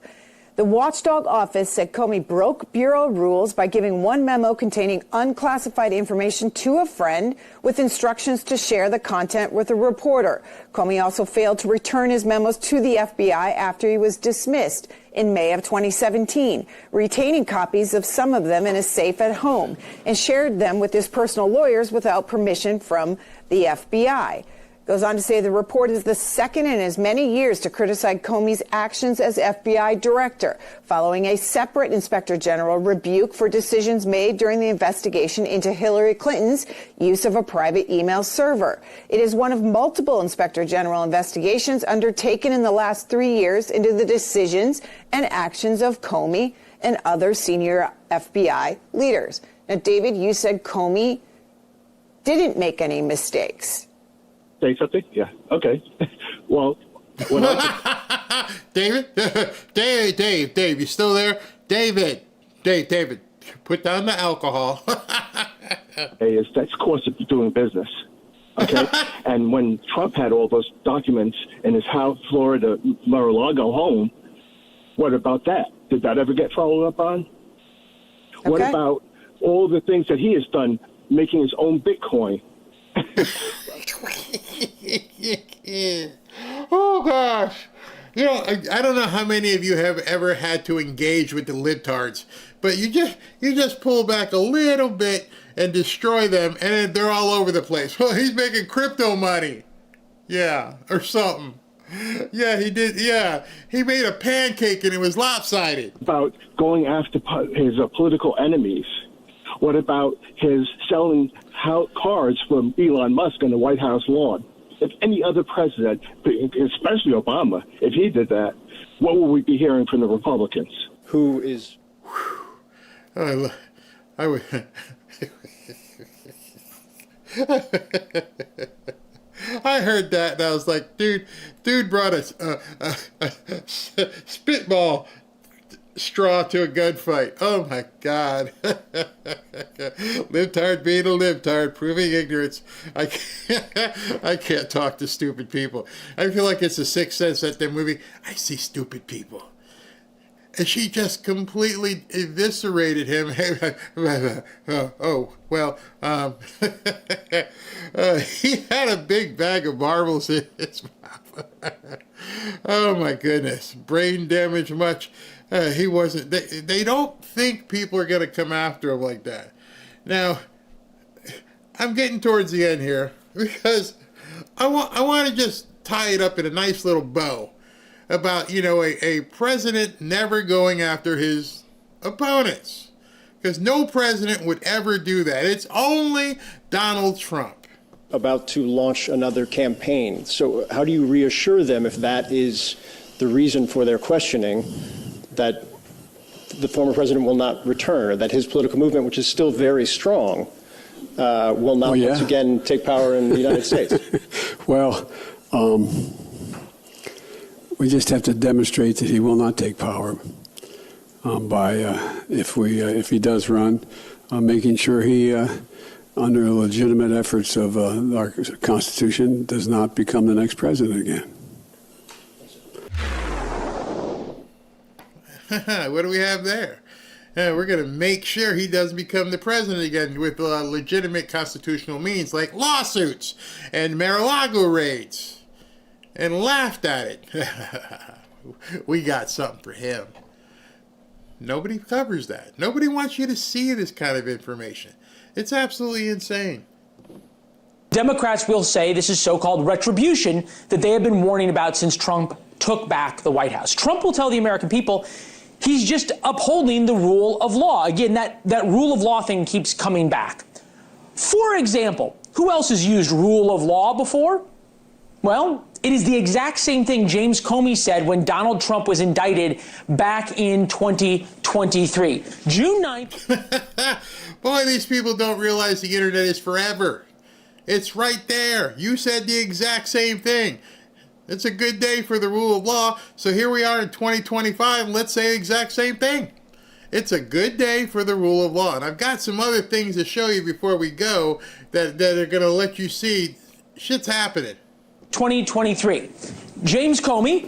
The Watchdog office said Comey broke bureau rules by giving one memo containing unclassified information to a friend with instructions to share the content with a reporter. Comey also failed to return his memos to the FBI after he was dismissed in May of 2017, retaining copies of some of them in a safe at home, and shared them with his personal lawyers without permission from the FBI. Goes on to say the report is the second in as many years to criticize Comey's actions as FBI director, following a separate Inspector General rebuke for decisions made during the investigation into Hillary Clinton's use of a private email server. It is one of multiple Inspector General investigations undertaken in the last 3 years into the decisions and actions of Comey and other senior FBI leaders. Now, David, you said Comey didn't make any mistakes. Say something? Yeah. Okay. Well, David, Dave, you still there? David, put down the alcohol. That's course of doing business. Okay. And when Trump had all those documents in his house, Florida, Mar-a-Lago home, what about that? Did that ever get followed up on? Okay. What about all the things that he has done, making his own Bitcoin? Oh gosh, I don't know how many of you have ever had to engage with the libtards, but you just pull back a little bit and destroy them, and then they're all over the place. Well, he's making crypto money, yeah, or something. Yeah, he did. Yeah, he made a pancake and it was lopsided. About going after his political enemies. What about his selling cars from Elon Musk on the White House lawn? If any other president, especially Obama, if he did that, what would we be hearing from the Republicans? Who is... I would... I heard that and I was like, dude brought a spitball straw to a gunfight. Oh my God. Libtard being a libtard, proving ignorance. I can't talk to stupid people. I feel like it's a Sixth Sense, that movie. I see stupid people. And she just completely eviscerated him. He had a big bag of marbles in his mouth. Oh my goodness. Brain damage much. He wasn't. They don't think people are going to come after him like that. Now, I'm getting towards the end here because I want to just tie it up in a nice little bow about, a president never going after his opponents, because no president would ever do that. It's only Donald Trump. About to launch another campaign. So how do you reassure them, if that is the reason for their questioning, that the former president will not return, or that his political movement, which is still very strong, will not once again take power in the United States? Well, we just have to demonstrate that he will not take power by, if he does run, making sure he, under legitimate efforts of our Constitution, does not become the next president again. What do we have there? We're going to make sure he doesn't become the president again with legitimate constitutional means like lawsuits and Mar-a-Lago raids, and laughed at it. We got something for him. Nobody covers that. Nobody wants you to see this kind of information. It's absolutely insane. Democrats will say this is so-called retribution that they have been warning about since Trump took back the White House. Trump will tell the American people he's just upholding the rule of law. Again, that rule of law thing keeps coming back. For example, who else has used rule of law before? Well, it is the exact same thing James Comey said when Donald Trump was indicted back in 2023. June 9th. Boy, these people don't realize the internet is forever. It's right there. You said the exact same thing. It's a good day for the rule of law. So here we are in 2025. Let's say the exact same thing. It's a good day for the rule of law. And I've got some other things to show you before we go that are going to let you see shit's happening. 2023. James Comey,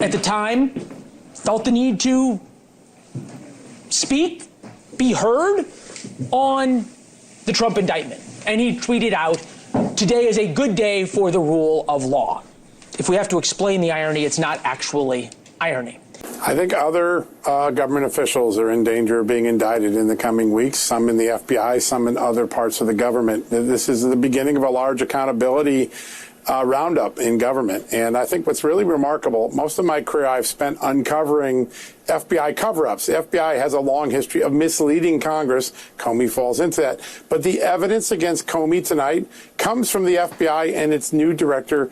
at the time, felt the need to speak, be heard on the Trump indictment. And he tweeted out, "Today is a good day for the rule of law." If we have to explain the irony, it's not actually irony. I think other government officials are in danger of being indicted in the coming weeks, some in the FBI, some in other parts of the government. This is the beginning of a large accountability roundup in government. And I think what's really remarkable, most of my career I've spent uncovering FBI cover-ups. The FBI has a long history of misleading Congress. Comey falls into that. But the evidence against Comey tonight comes from the FBI and its new director,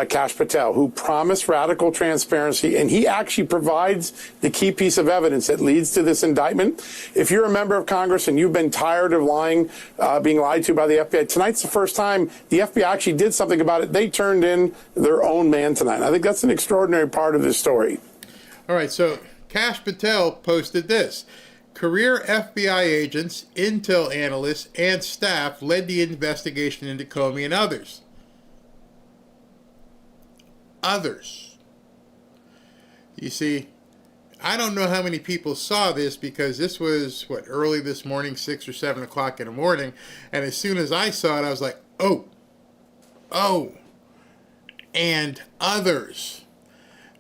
Kash Patel, who promised radical transparency. And he actually provides the key piece of evidence that leads to this indictment. If you're a member of Congress and you've been tired of being lied to by the FBI, tonight's the first time the FBI actually did something about it. They turned in their own man tonight. I think that's an extraordinary part of this story. All right, so Kash Patel posted this. Career FBI agents, intel analysts, and staff led the investigation into Comey and others. You see, I don't know how many people saw this because this was, early this morning, 6 or 7 o'clock in the morning. And as soon as I saw it, I was like, oh, and others.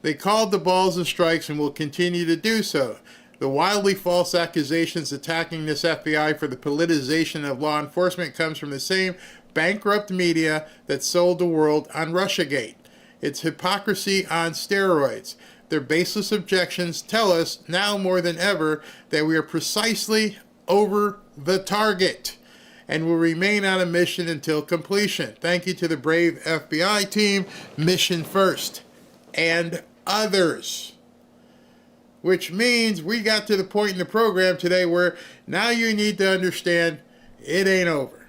They called the balls and strikes and will continue to do so. The wildly false accusations attacking this FBI for the politicization of law enforcement comes from the same bankrupt media that sold the world on Russiagate. It's hypocrisy on steroids. Their baseless objections tell us now more than ever that we are precisely over the target and will remain on a mission until completion. Thank you to the brave FBI team. Mission first. And others. Which means we got to the point in the program today where now you need to understand it ain't over.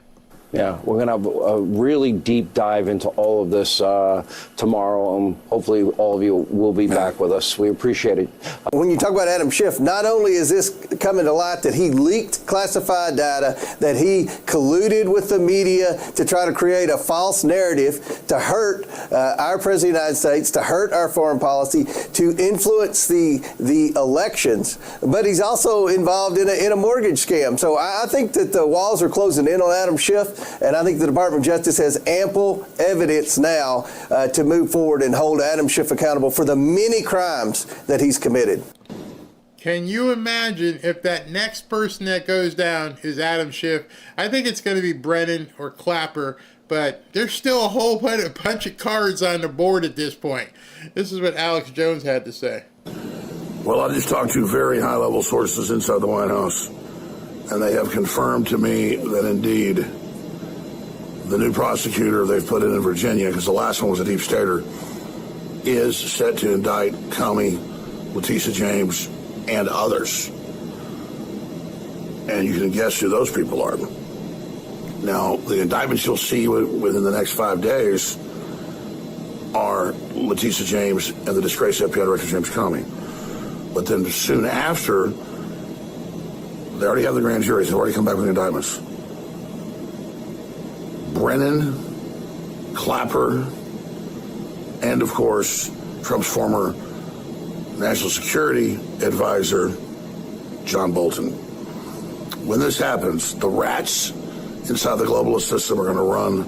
Yeah, we're going to have a really deep dive into all of this tomorrow, and hopefully all of you will be back with us. We appreciate it. When you talk about Adam Schiff, not only is this coming to light that he leaked classified data, that he colluded with the media to try to create a false narrative to hurt our President of the United States, to hurt our foreign policy, to influence the elections, but he's also involved in a mortgage scam. So I think that the walls are closing in on Adam Schiff. And I think the Department of Justice has ample evidence now to move forward and hold Adam Schiff accountable for the many crimes that he's committed. Can you imagine if that next person that goes down is Adam Schiff? I think it's going to be Brennan or Clapper, but there's still a whole bunch of cards on the board at this point. This is what Alex Jones had to say. Well, I just talked to very high-level sources inside the White House, and they have confirmed to me that indeed the new prosecutor they've put in Virginia, because the last one was a deep stater, is set to indict Comey, Letitia James, and others. And you can guess who those people are. Now, the indictments you'll see within the next 5 days are Letitia James and the disgraced FBI Director James Comey. But then soon after, they already have the grand juries. They've already come back with the indictments. Brennan, Clapper, and of course, Trump's former national security advisor, John Bolton. When this happens, the rats inside the globalist system are going to run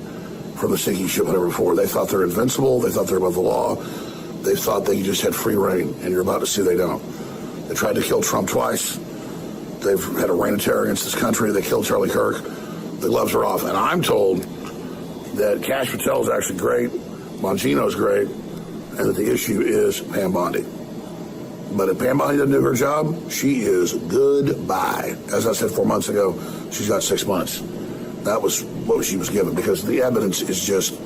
from the sinking ship ever before. They thought they're invincible. They thought they're above the law. They thought they just had free reign, and you're about to see they don't. They tried to kill Trump twice. They've had a reign of terror against this country. They killed Charlie Kirk. The gloves are off. And I'm told that Kash Patel is actually great, Bongino's great, and that the issue is Pam Bondi. But if Pam Bondi doesn't do her job, she is goodbye. As I said 4 months ago, she's got 6 months. That was what she was given, because the evidence is just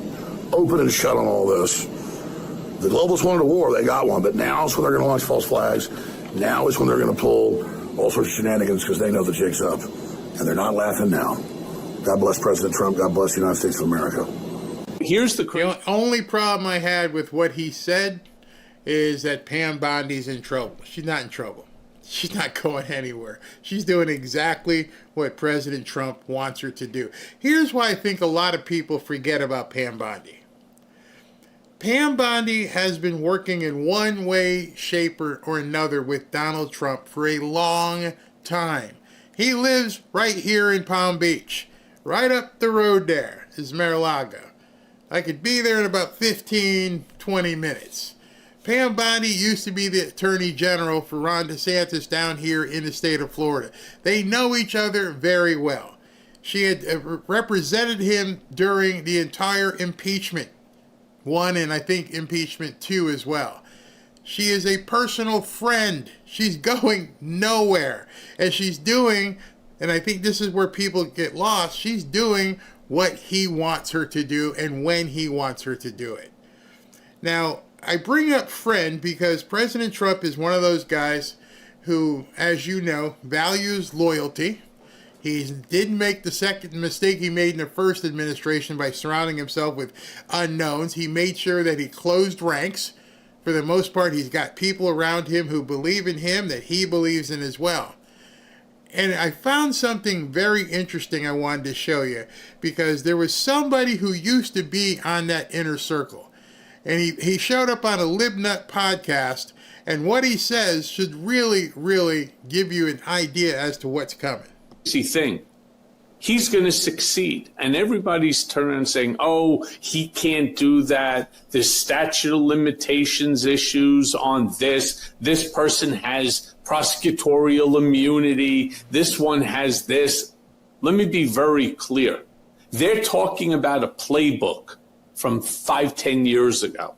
open and shut on all this. The globalists wanted a war. They got one. But now is when they're going to launch false flags. Now is when they're going to pull all sorts of shenanigans, because they know the jig's up. And they're not laughing now. God bless President Trump. God bless the United States of America. Here's the only problem I had with what he said is that Pam Bondi's in trouble. She's not in trouble. She's not going anywhere. She's doing exactly what President Trump wants her to do. Here's why I think a lot of people forget about Pam Bondi. Pam Bondi has been working in one way, shape, or another with Donald Trump for a long time. He lives right here in Palm Beach. Right up the road there is Mar-a-Lago. I could be there in about 15, 20 minutes. Pam Bondi used to be the Attorney General for Ron DeSantis down here in the state of Florida. They know each other very well. She had represented him during the entire impeachment 1 and I think impeachment 2 as well. She is a personal friend. She's going nowhere. And she's doing, and I think this is where people get lost, she's doing what he wants her to do and when he wants her to do it. Now, I bring up friend because President Trump is one of those guys who, as you know, values loyalty. He didn't make the second mistake he made in the first administration by surrounding himself with unknowns. He made sure that he closed ranks. For the most part, he's got people around him who believe in him that he believes in as well. And I found something very interesting I wanted to show you, because there was somebody who used to be on that inner circle. And he showed up on a Libnut podcast, and what he says should really, really give you an idea as to what's coming. Thing. He's going to succeed. And everybody's turning around saying, oh, he can't do that. There's statute of limitations issues on this. This person has prosecutorial immunity. This one has this. Let me be very clear. They're talking about a playbook from 5-10 years ago.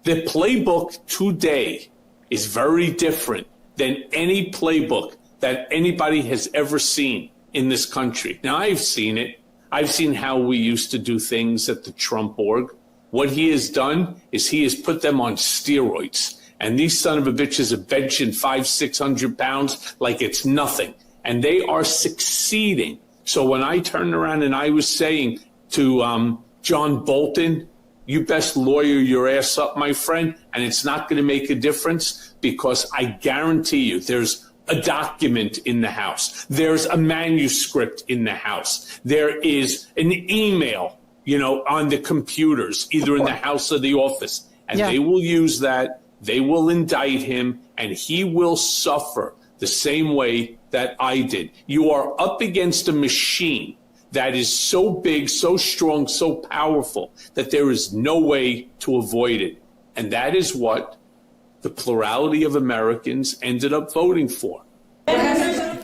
The playbook today is very different than any playbook that anybody has ever seen in this country. Now, I've seen it. I've seen how we used to do things at the Trump org. What he has done is he has put them on steroids. And these son of a bitches are benching 500-600 pounds like it's nothing. And they are succeeding So when I turned around and I was saying to John Bolton, you best lawyer your ass up, my friend, and it's not going to make a difference, because I guarantee you there's a document in the House. There's a manuscript in the House. There is an email, on the computers, either in the House or the office. And they will use that. They will indict him, and he will suffer the same way that I did. You are up against a machine that is so big, so strong, so powerful that there is no way to avoid it. And that is what the plurality of Americans ended up voting for. I'm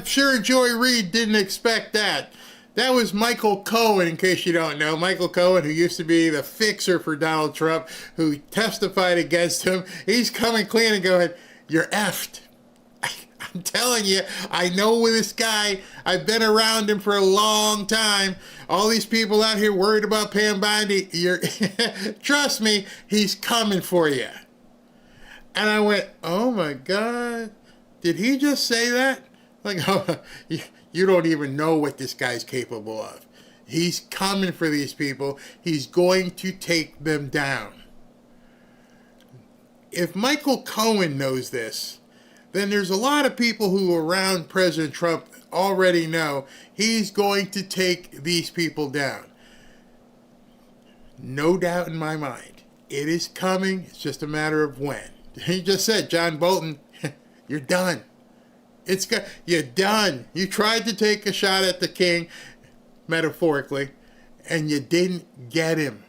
sure Joy Reid didn't expect that. That was Michael Cohen, in case you don't know. Michael Cohen, who used to be the fixer for Donald Trump, who testified against him. He's coming clean and going, "You're effed." I'm telling you, I know this guy. I've been around him for a long time. All these people out here worried about Pam Bondi. Trust me, he's coming for you. And I went, oh my God, did he just say that? Like, oh, you don't even know what this guy's capable of. He's coming for these people. He's going to take them down. If Michael Cohen knows this, then there's a lot of people who around President Trump already know he's going to take these people down. No doubt in my mind. It is coming. It's just a matter of when. He just said, John Bolton, you're done. You're done. You tried to take a shot at the king, metaphorically, and you didn't get him.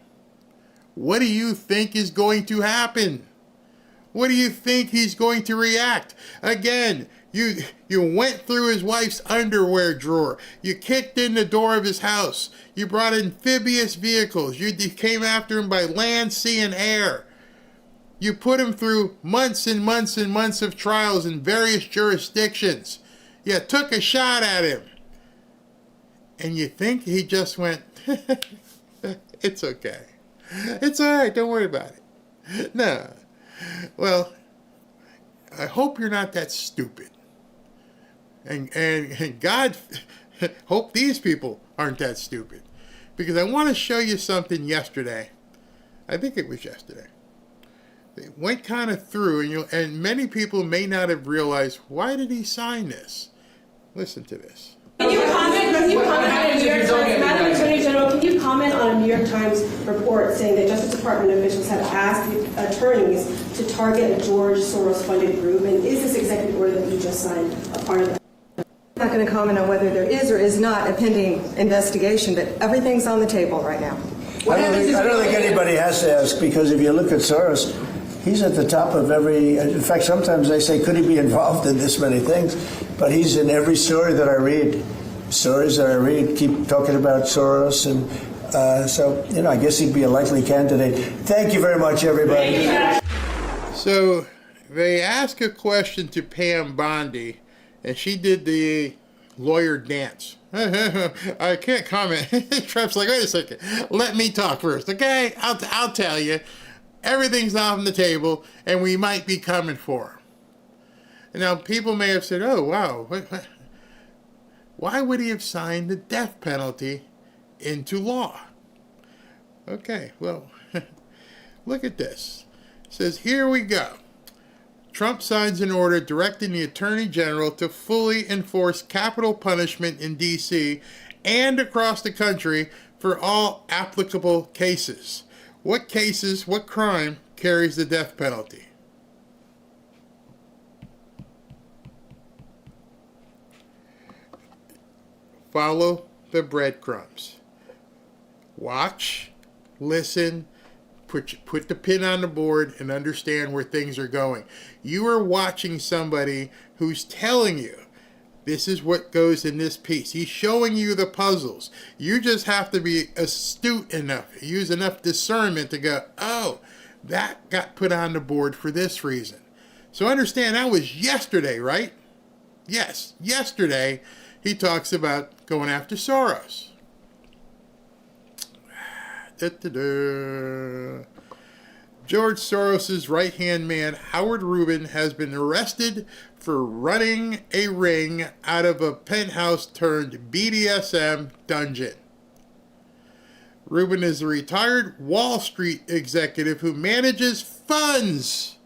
What do you think is going to happen? What do you think he's going to react? Again, you went through his wife's underwear drawer. You kicked in the door of his house. You brought amphibious vehicles. You came after him by land, sea, and air. You put him through months and months and months of trials in various jurisdictions. You took a shot at him. And you think he just went, it's okay. It's all right. Don't worry about it. No. Well, I hope you're not that stupid. And God, hope these people aren't that stupid. Because I want to show you something yesterday. I think it was yesterday. It went kind of through, and many people may not have realized, why did he sign this? Listen to this. Can you comment on New York Times, Madam Attorney General, can you comment on a New York Times report saying that Justice Department officials have asked the attorneys to target a George Soros-funded group? And is this executive order that you just signed a part of that? I'm not going to comment on whether there is or is not a pending investigation, but everything's on the table right now. I don't think anybody has to ask, because if you look at Soros, he's at the top of every. In fact, sometimes they say, could he be involved in this many things? But he's in every story that I read. Stories that I read keep talking about Soros, and so I guess he'd be a likely candidate. Thank you very much, everybody. So they asked a question to Pam Bondi, and she did the lawyer dance. I can't comment. Trump's like, wait a second, let me talk first, okay? I'll tell you. Everything's on the table, and we might be coming for him. Now, people may have said, oh, wow, why would he have signed the death penalty into law? Okay, well, look at this. It says, here we go. Trump signs an order directing the Attorney General to fully enforce capital punishment in D.C. and across the country for all applicable cases. What cases, what crime carries the death penalty? Follow the breadcrumbs. Watch, listen, put the pin on the board and understand where things are going. You are watching somebody who's telling you this is what goes in this piece. He's showing you the puzzles. You just have to be astute enough, use enough discernment to go, oh, that got put on the board for this reason. So understand, that was yesterday, right? Yes, yesterday he talks about going after Soros. George Soros' right-hand man, Howard Rubin, has been arrested for running a ring out of a penthouse turned BDSM dungeon. Rubin is a retired Wall Street executive who manages funds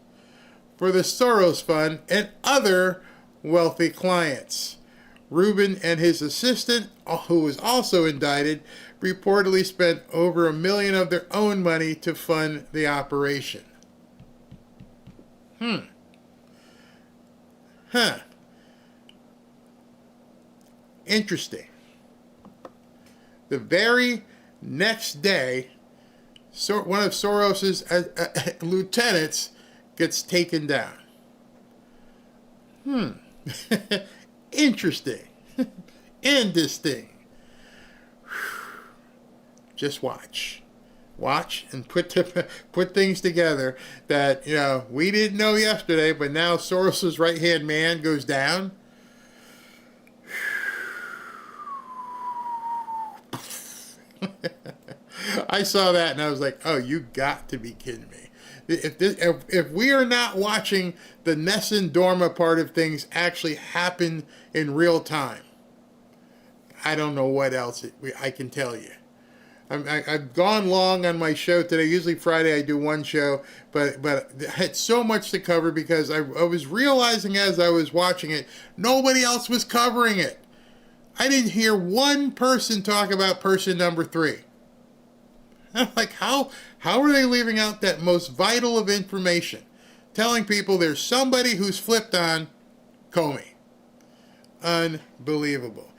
for the Soros Fund and other wealthy clients. Rubin and his assistant, who was also indicted, reportedly spent over $1 million of their own money to fund the operation. Interesting. The very next day, one of Soros's lieutenants gets taken down. Interesting. Interesting. Just watch and put things together that, you know, we didn't know yesterday, but now Soros's right-hand man goes down. I saw that and I was like, oh, you got to be kidding me. If we are not watching the Nessun Dorma part of things actually happen in real time, I don't know what else I can tell you. I've gone long on my show today. Usually Friday I do one show, but I had so much to cover because I was realizing as I was watching it, nobody else was covering it. I didn't hear one person talk about person number 3. I'm like, how are they leaving out that most vital of information? Telling people there's somebody who's flipped on Comey. Unbelievable.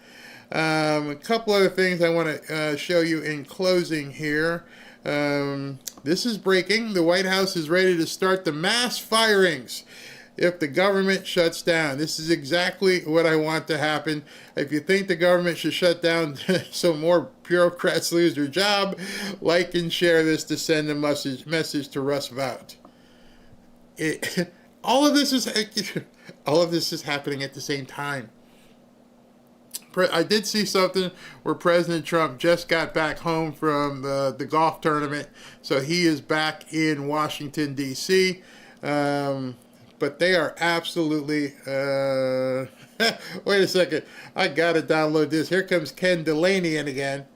A couple other things I want to show you in closing here. This is breaking. The White House is ready to start the mass firings if the government shuts down. This is exactly what I want to happen. If you think the government should shut down so more bureaucrats lose their job, like and share this to send a message to Russ Vought. All of this is happening at the same time. I did see something where President Trump just got back home from the golf tournament, so he is back in Washington, D.C., but they are absolutely... wait a second. I got to download this. Here comes Ken Delaney in again.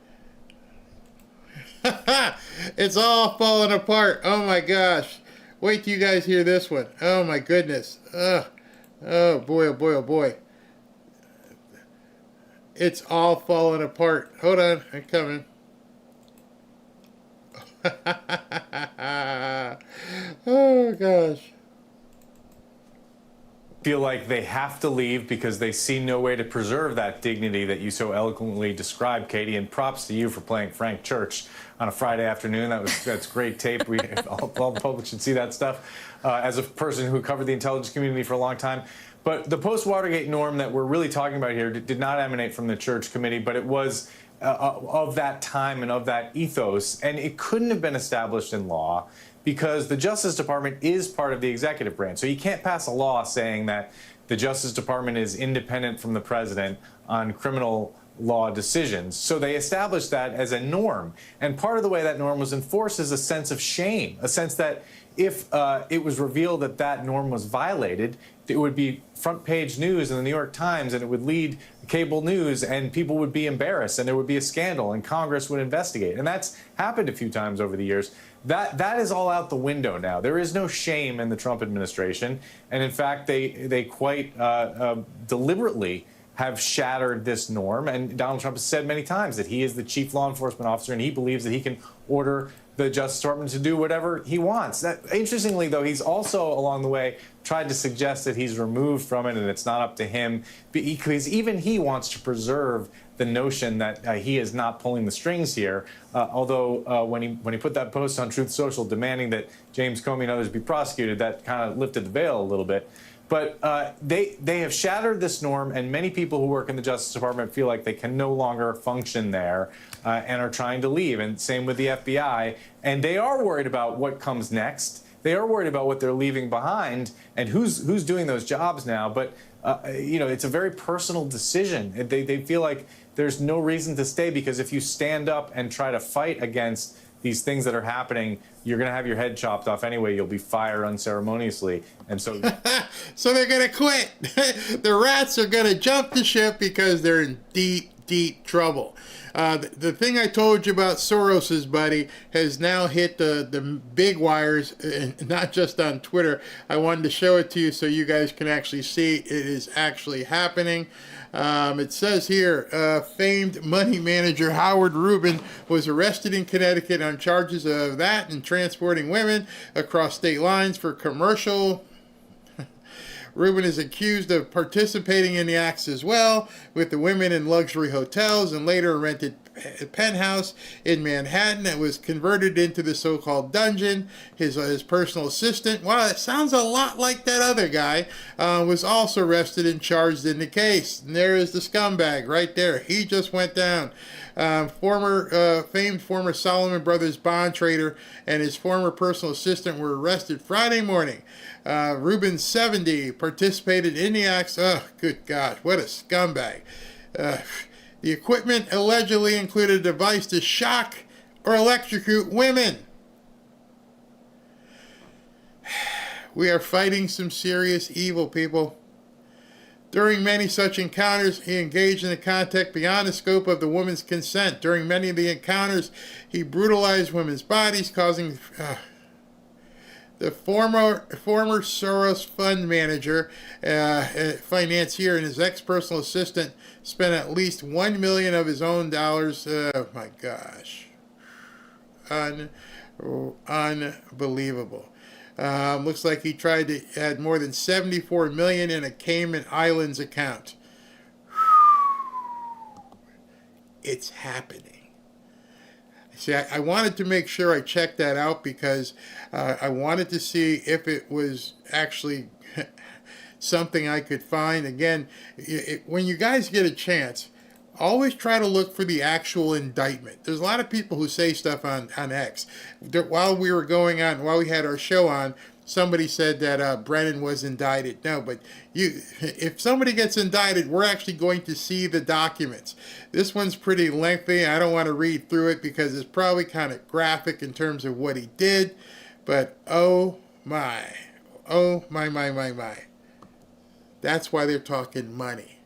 It's all falling apart. Oh, my gosh. Wait till you guys hear this one. Oh, my goodness. Oh, boy, oh, boy, oh, boy. It's all falling apart. Hold on. I'm coming. Oh, gosh. Feel like they have to leave because they see no way to preserve that dignity that you so eloquently described, Katie. And props to you for playing Frank Church on a Friday afternoon. That's great tape. All the public should see that stuff. As a person who covered the intelligence community for a long time. But the post-Watergate norm that we're really talking about here did not emanate from the Church Committee, but it was of that time and of that ethos. And it couldn't have been established in law because the Justice Department is part of the executive branch. So you can't pass a law saying that the Justice Department is independent from the president on criminal law decisions. So they established that as a norm. And part of the way that norm was enforced is a sense of shame, a sense that if it was revealed that that norm was violated, it would be front page news in the New York Times and it would lead cable news and people would be embarrassed and there would be a scandal and Congress would investigate. And that's happened a few times over the years. That is all out the window now. There is no shame in the Trump administration. And in fact, they quite deliberately have shattered this norm. And Donald Trump has said many times that he is the chief law enforcement officer and he believes that he can order the Justice Department to do whatever he wants. Interestingly, though, he's also along the way tried to suggest that he's removed from it and it's not up to him because even he wants to preserve the notion that he is not pulling the strings here. Although when he put that post on Truth Social demanding that James Comey and others be prosecuted, that kind of lifted the veil a little bit. But they have shattered this norm, and many people who work in the Justice Department feel like they can no longer function there and are trying to leave. And same with the FBI. And they are worried about what comes next. They are worried about what they're leaving behind and who's doing those jobs now. But, it's a very personal decision. They feel like there's no reason to stay because if you stand up and try to fight against these things that are happening, you're going to have your head chopped off anyway. You'll be fired unceremoniously. And so so they're going to quit. The rats are going to jump the ship because they're in deep, deep trouble. The thing I told you about Soros's buddy has now hit the big wires, not just on Twitter. I wanted to show it to you so you guys can actually see it is actually happening. It says here, famed money manager Howard Rubin was arrested in Connecticut on charges of that and transporting women across state lines for commercial. Rubin is accused of participating in the acts as well, with the women in luxury hotels and later a rented penthouse in Manhattan that was converted into the so-called dungeon. His personal assistant, wow, that sounds a lot like that other guy, was also arrested and charged in the case. And there is the scumbag right there. He just went down. Famed former Solomon Brothers bond trader and his former personal assistant were arrested Friday morning. Rubin, 70, participated in the acts. Oh, good gosh, what a scumbag. The equipment allegedly included a device to shock or electrocute women. We are fighting some serious evil, people. During many such encounters, he engaged in a contact beyond the scope of the woman's consent. During many of the encounters, he brutalized women's bodies, causing... The former Soros fund manager, financier, and his ex-personal assistant spent at least $1 million of his own dollars. Oh my gosh, unbelievable. Looks like he tried to add more than $74 million in a Cayman Islands account. It's happening. See, I wanted to make sure I checked that out because I wanted to see if it was actually something I could find. Again, when you guys get a chance, always try to look for the actual indictment. There's a lot of people who say stuff on X. While we had our show on, somebody said that Brennan was indicted. No, but if somebody gets indicted, we're actually going to see the documents. This one's pretty lengthy. I don't want to read through it because it's probably kind of graphic in terms of what he did. But oh my. That's why they're talking money.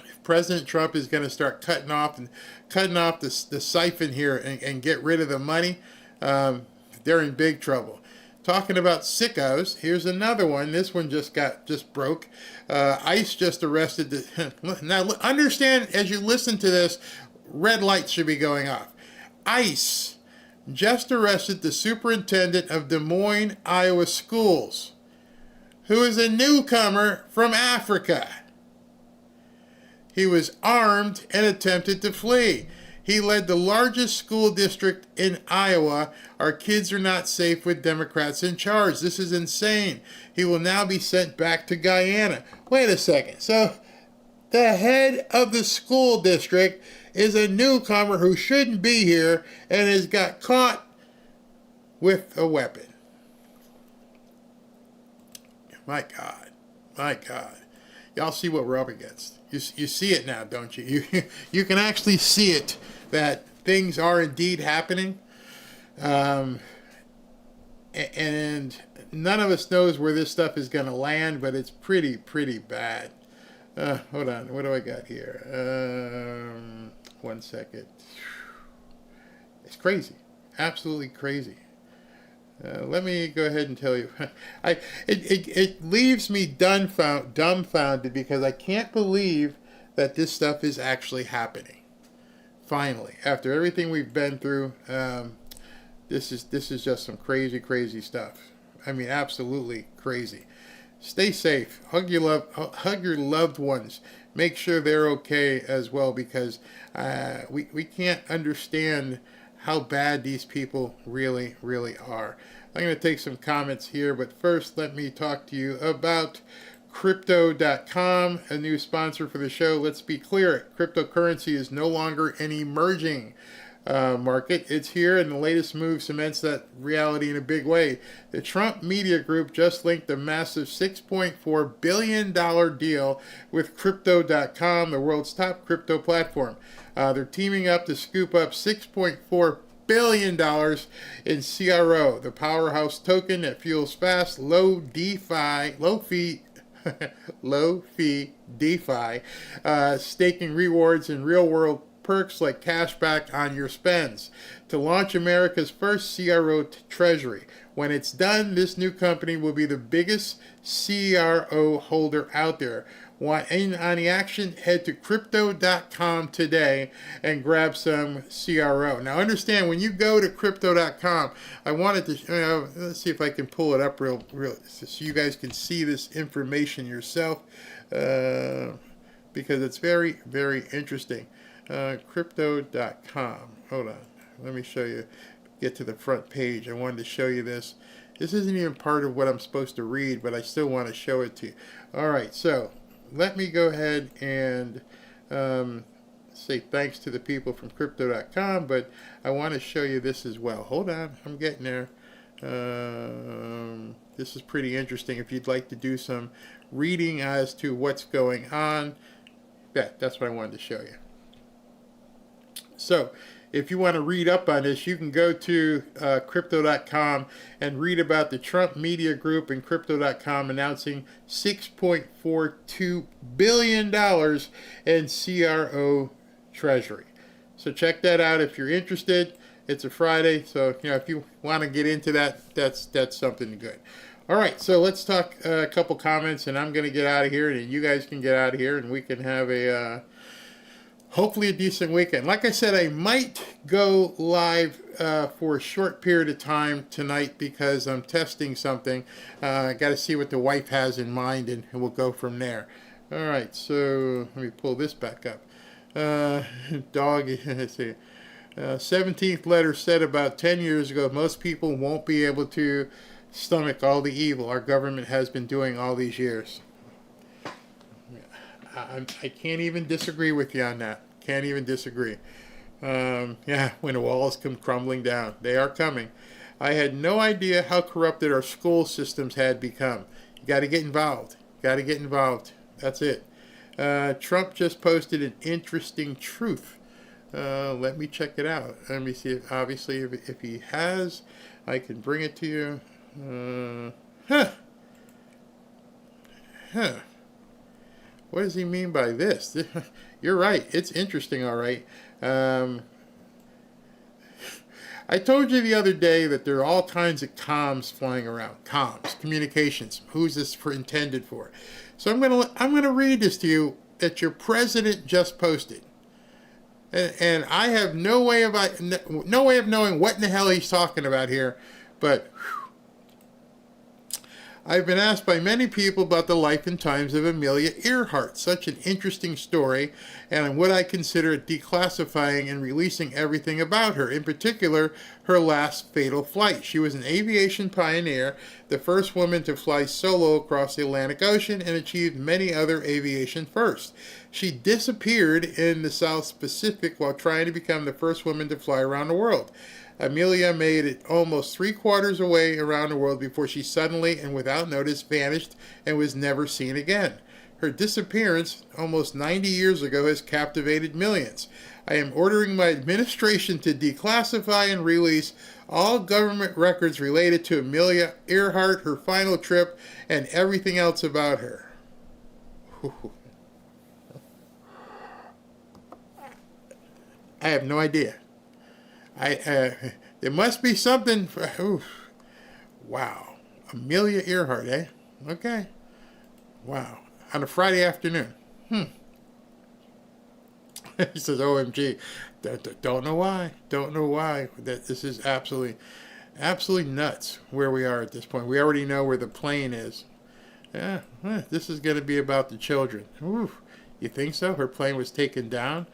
If President Trump is going to start cutting off the siphon here and get rid of the money, they're in big trouble. Talking about sickos, here's another one. This one just broke. ICE just arrested now understand, as you listen to this, red lights should be going off. ICE just arrested the superintendent of Des Moines, Iowa schools, who is a newcomer from Africa. He was armed and attempted to flee. He led the largest school district in Iowa. Our kids are not safe with Democrats in charge. This is insane. He will now be sent back to Guyana. Wait a second. So the head of the school district is a newcomer who shouldn't be here and has got caught with a weapon. My God. Y'all see what we're up against. You see it now, don't you? You can actually see it, that things are indeed happening. And none of us knows where this stuff is going to land, but it's pretty bad. Hold on. What do I got here? 1 second. It's crazy. Absolutely crazy. Let me go ahead and tell you. It leaves me dumbfounded because I can't believe that this stuff is actually happening. Finally, after everything we've been through, this is just some crazy stuff. I mean, absolutely crazy. Stay safe. Hug your loved ones. Make sure they're okay as well, because we can't understand how bad these people really are. I'm going to take some comments here, but first let me talk to you about Crypto.com, a new sponsor for the show. Let's be clear, cryptocurrency is no longer an emerging market. It's here, and the latest move cements that reality in a big way. The Trump Media Group just linked a massive $6.4 billion deal with Crypto.com, the world's top crypto platform. They're teaming up to scoop up $6.4 billion in CRO, the powerhouse token that fuels fast, low fee DeFi, staking rewards and real-world perks like cashback on your spends, to launch America's first CRO treasury. When it's done, this new company will be the biggest CRO holder out there. Want in on the action? Head to crypto.com today and grab some CRO. Now understand, when you go to crypto.com, I wanted to, let's see if I can pull it up real so you guys can see this information yourself, because it's very, very interesting. Crypto.com. Hold on. Let me show you. Get to the front page. I wanted to show you this. This isn't even part of what I'm supposed to read, but I still want to show it to you. All right, so let me go ahead and say thanks to the people from Crypto.com, but I want to show you this as well. Hold on, I'm getting there. This is pretty interesting if you'd like to do some reading as to what's going on. Yeah, that's what I wanted to show you. So, if you want to read up on this, you can go to Crypto.com and read about the Trump Media Group and Crypto.com announcing $6.42 billion in CRO Treasury. So check that out if you're interested. It's a Friday, so if you want to get into that, that's something good. All right, so let's talk a couple comments, and I'm going to get out of here, and you guys can get out of here, and we can have a hopefully a decent weekend. Like I said, I might go live for a short period of time tonight because I'm testing something. I got to see what the wife has in mind, and we'll go from there. All right, so let me pull this back up. Dog, let's see. 17th letter said about 10 years ago, most people won't be able to stomach all the evil our government has been doing all these years. I can't even disagree with you on that. Can't even disagree. Yeah, when the walls come crumbling down. They are coming. I had no idea how corrupted our school systems had become. You got to get involved. Got to get involved. That's it. Trump just posted an interesting truth. Let me check it out. Let me see if, obviously, if he has, I can bring it to you. What does he mean by this? You're right. It's interesting, all right. I told you the other day that there are all kinds of comms flying around. Comms, communications. Who's this intended for? So I'm gonna read this to you that your president just posted, and I have no way of knowing what in the hell he's talking about here, but. I've been asked by many people about the life and times of Amelia Earhart, such an interesting story, and what I consider declassifying and releasing everything about her, in particular, her last fatal flight. She was an aviation pioneer, the first woman to fly solo across the Atlantic Ocean, and achieved many other aviation firsts. She disappeared in the South Pacific while trying to become the first woman to fly around the world. Amelia made it almost 3/4 away around the world before she suddenly and without notice vanished and was never seen again. Her disappearance almost 90 years ago has captivated millions. I am ordering my administration to declassify and release all government records related to Amelia Earhart, her final trip, and everything else about her. I have no idea. There must be something. Wow. Amelia Earhart, eh? Okay. Wow. On a Friday afternoon. He says, OMG. Don't know why. Don't know why. This is absolutely nuts where we are at this point. We already know where the plane is. Yeah. This is going to be about the children. Ooh. You think so? Her plane was taken down?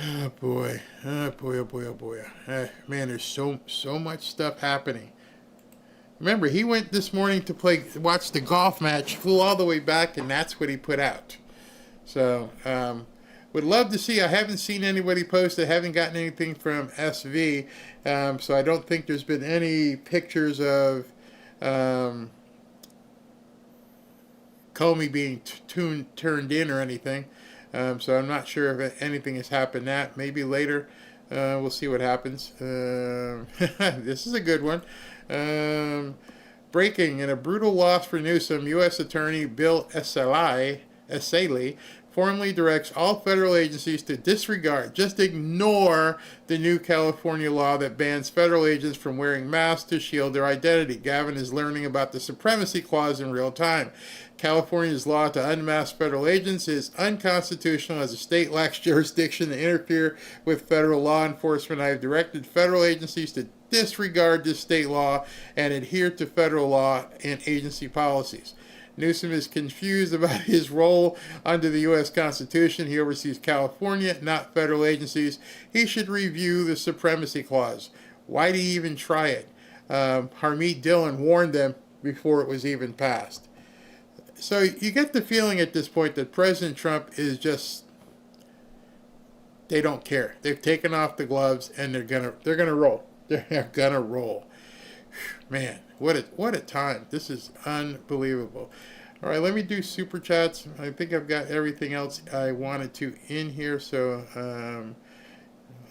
Oh boy, oh boy, oh boy, oh boy. Man, there's so much stuff happening. Remember, he went this morning to watch the golf match, flew all the way back, and that's what he put out. So, would love to see. I haven't seen anybody post. I haven't gotten anything from SV, so I don't think there's been any pictures of Comey being turned in or anything. So I'm not sure if anything has happened that. Maybe later. We'll see what happens. This is a good one. Breaking, in a brutal loss for Newsom, U.S. Attorney Bill Essayli formally directs all federal agencies to disregard, just ignore the new California law that bans federal agents from wearing masks to shield their identity. Gavin is learning about the supremacy clause in real time. California's law to unmask federal agents is unconstitutional as the state lacks jurisdiction to interfere with federal law enforcement. I have directed federal agencies to disregard this state law and adhere to federal law and agency policies. Newsom is confused about his role under the U.S. Constitution. He oversees California, not federal agencies. He should review the supremacy clause. Why did he even try it? Harmeet Dillon warned them before it was even passed. So you get the feeling at this point that President Trump is just, they don't care. They've taken off the gloves and they're gonna roll. They're gonna roll. Man, what a time. This is unbelievable. All right, let me do super chats. I think I've got everything else I wanted to in here, so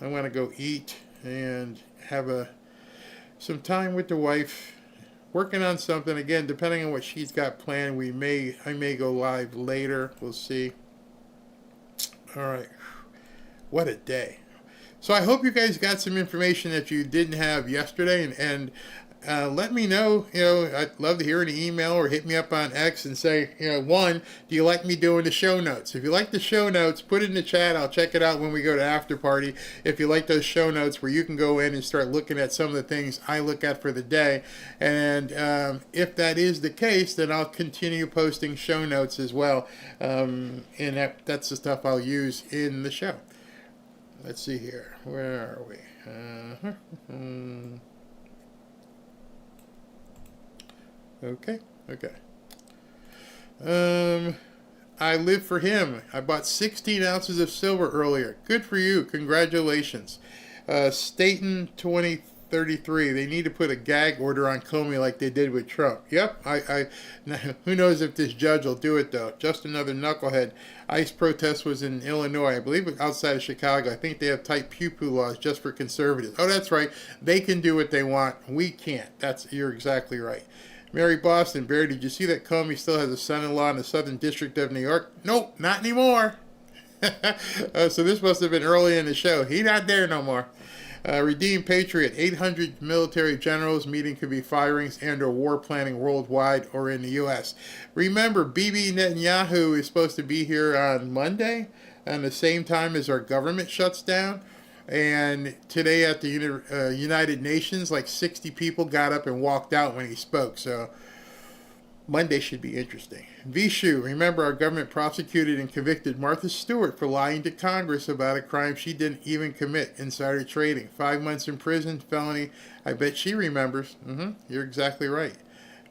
I want to go eat and have some time with the wife, working on something. Again, depending on what she's got planned, I may go live later. We'll see. All right, what a day. So I hope you guys got some information that you didn't have yesterday, and let me know. I'd love to hear an email or hit me up on X and say, one, do you like me doing the show notes? If you like the show notes, put it in the chat. I'll check it out when we go to After Party. If you like those show notes where you can go in and start looking at some of the things I look at for the day, and if that is the case, then I'll continue posting show notes as well, and that's the stuff I'll use in the show. Let's see here. Where are we? Okay. I live for him. I bought 16 ounces of silver earlier. Good for you. Congratulations. Staten 2033. They need to put a gag order on Comey like they did with Trump. Yep. Who knows if this judge will do it, though. Just another knucklehead. ICE protest was in Illinois. I believe outside of Chicago. I think they have tight pew-pew laws just for conservatives. Oh, that's right. They can do what they want. We can't. You're exactly right. Mary Boston, Barry, did you see that Comey still has a son-in-law in the Southern District of New York? Nope, not anymore. So this must have been early in the show. He's not there no more. Redeemed Patriot, 800 military generals meeting could be firings and or war planning worldwide or in the U.S. Remember, Bibi Netanyahu is supposed to be here on Monday, at the same time as our government shuts down. And today at the United Nations, like 60 people got up and walked out when he spoke. So Monday should be interesting. Vishu, remember our government prosecuted and convicted Martha Stewart for lying to Congress about a crime she didn't even commit, insider trading. 5 months in prison, felony. I bet she remembers. You're exactly right.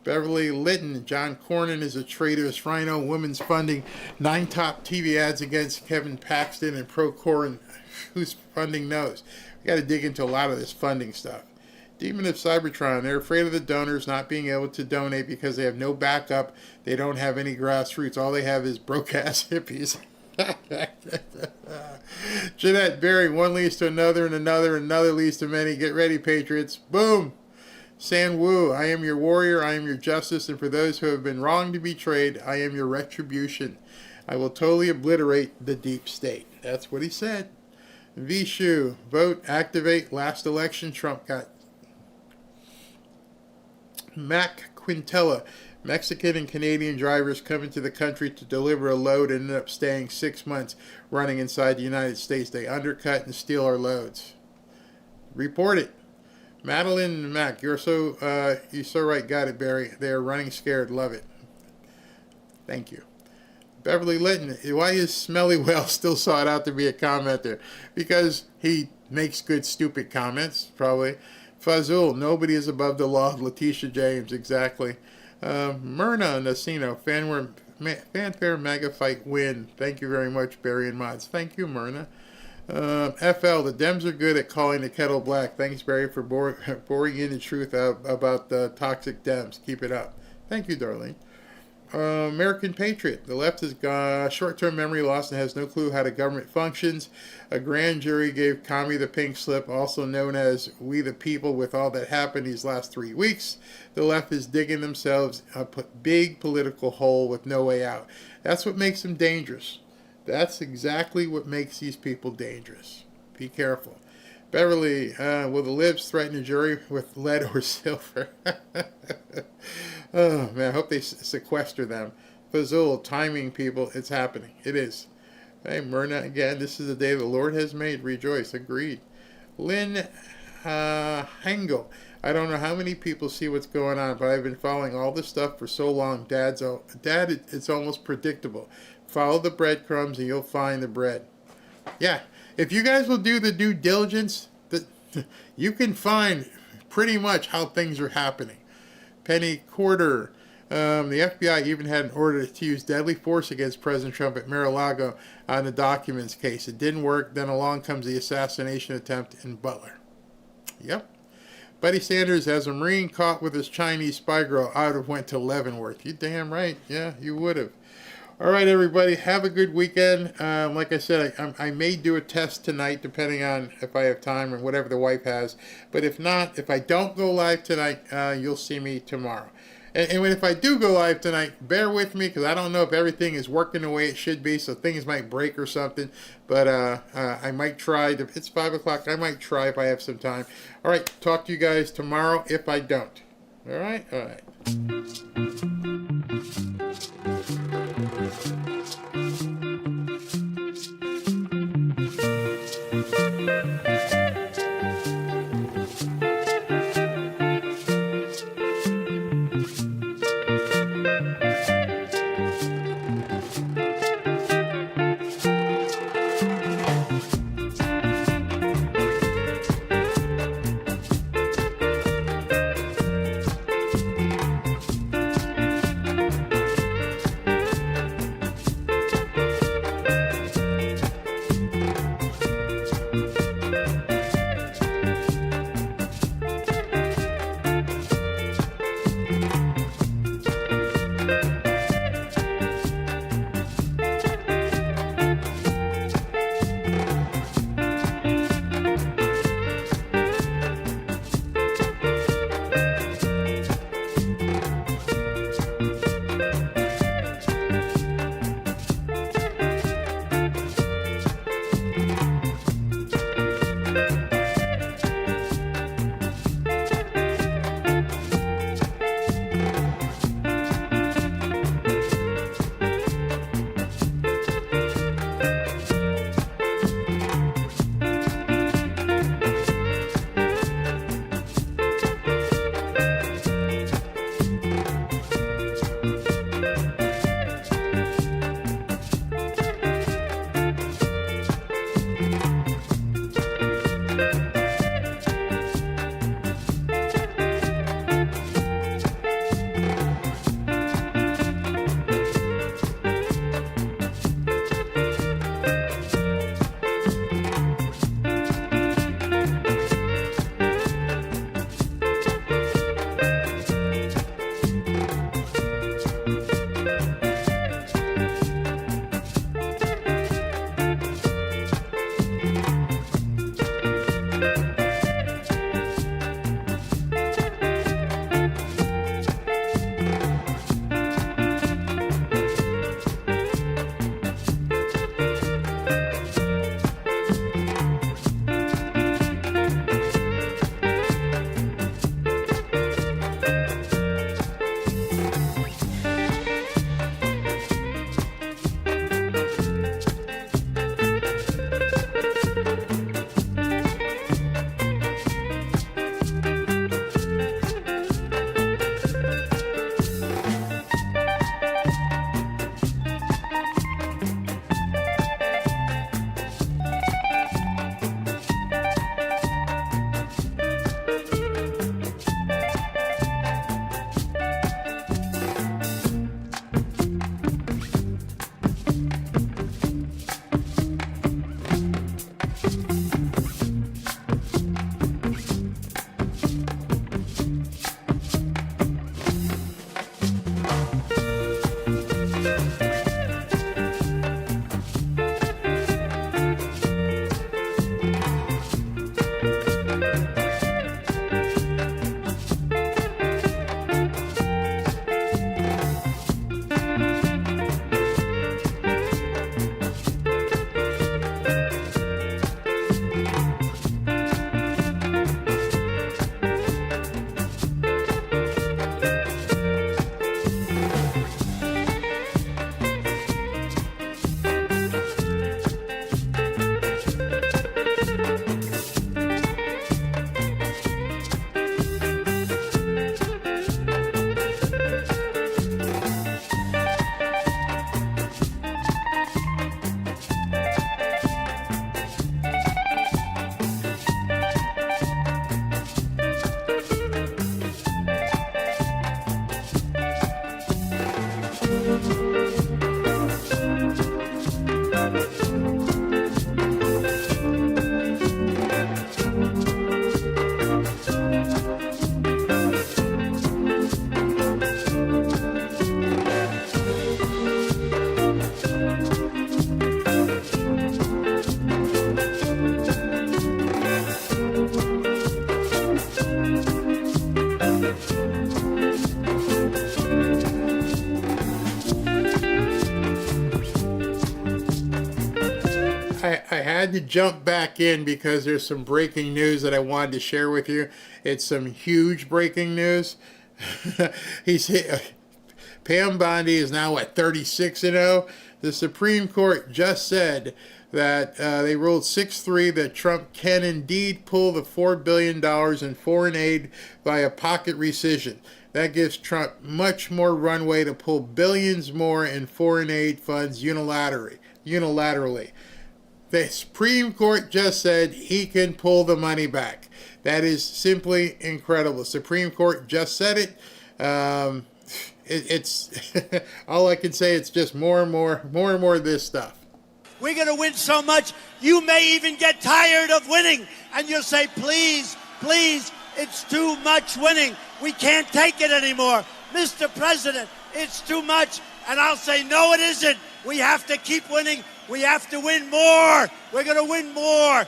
Beverly Litton, John Cornyn is a traitorous rhino. Women's funding 9 top TV ads against Kevin Paxton and pro-Cornyn. Whose funding knows? We got to dig into a lot of this funding stuff. Demon of Cybertron, they're afraid of the donors not being able to donate because they have no backup. They don't have any grassroots. All they have is broke-ass hippies. Jeanette Berry, one leads to another and another, and another leads to many. Get ready, Patriots. Boom! San Wu, I am your warrior, I am your justice, and for those who have been wronged and betrayed, I am your retribution. I will totally obliterate the deep state. That's what he said. Vishu, vote, activate, last election, Trump got. Mac Quintella, Mexican and Canadian drivers come into the country to deliver a load and ended up staying 6 months running inside the United States. They undercut and steal our loads. Report it. Madeline Mac, you're so right. Got it, Barry. They are running scared. Love it. Thank you. Beverly Litton, why is Smelly Whale still sought out to be a commenter? Because he makes good, stupid comments, probably. Fazul, nobody is above the law of Letitia James, exactly. Myrna Nacino, fanfare mega fight win. Thank you very much, Barry and Mods. Thank you, Myrna. FL, the Dems are good at calling the kettle black. Thanks, Barry, for boring in the truth about the toxic Dems. Keep it up. Thank you, Darlene. American patriot. The left has got short-term memory loss and has no clue how the government functions. A grand jury gave Comey the pink slip, also known as We the People, with all that happened these last 3 weeks. The left is digging themselves a big political hole with no way out. That's what makes them dangerous. That's exactly what makes these people dangerous. Be careful. Beverly, will the libs threaten a jury with lead or silver? Oh, man, I hope they sequester them. Fazul, timing, people, it's happening. It is. Hey, Myrna, again, this is the day the Lord has made. Rejoice. Agreed. Lynn Hengel, I don't know how many people see what's going on, but I've been following all this stuff for so long. Dad, it's almost predictable. Follow the breadcrumbs and you'll find the bread. Yeah, if you guys will do the due diligence, you can find pretty much how things are happening. Penny Quarter, the FBI even had an order to use deadly force against President Trump at Mar-a-Lago on the documents case. It didn't work. Then along comes the assassination attempt in Butler. Yep. Buddy Sanders, as a Marine caught with his Chinese spy girl, I would have went to Leavenworth. You damn right. Yeah, you would have. All right, everybody, have a good weekend. Like I said, I may do a test tonight, depending on if I have time or whatever the wife has. But if not, if I don't go live tonight, you'll see me tomorrow. And if I do go live tonight, bear with me, because I don't know if everything is working the way it should be, so things might break or something. But I might try. It's 5 o'clock. I might try if I have some time. All right, talk to you guys tomorrow if I don't. All right? All right. had to jump back in because there's some breaking news that I wanted to share with you. It's some huge breaking news. Pam Bondi is now at 36-0. The Supreme Court just said that they ruled 6-3 that Trump can indeed pull the $4 billion in foreign aid via pocket rescission. That gives Trump much more runway to pull billions more in foreign aid funds unilaterally. The Supreme Court just said he can pull the money back. That is simply incredible. The Supreme Court just said it. It's all I can say. It's just more and more of this stuff. We're going to win so much, you may even get tired of winning. And you'll say, please, please, it's too much winning. We can't take it anymore. Mr. President, it's too much. And I'll say, no, it isn't. We have to keep winning. We have to win more. We're going to win more.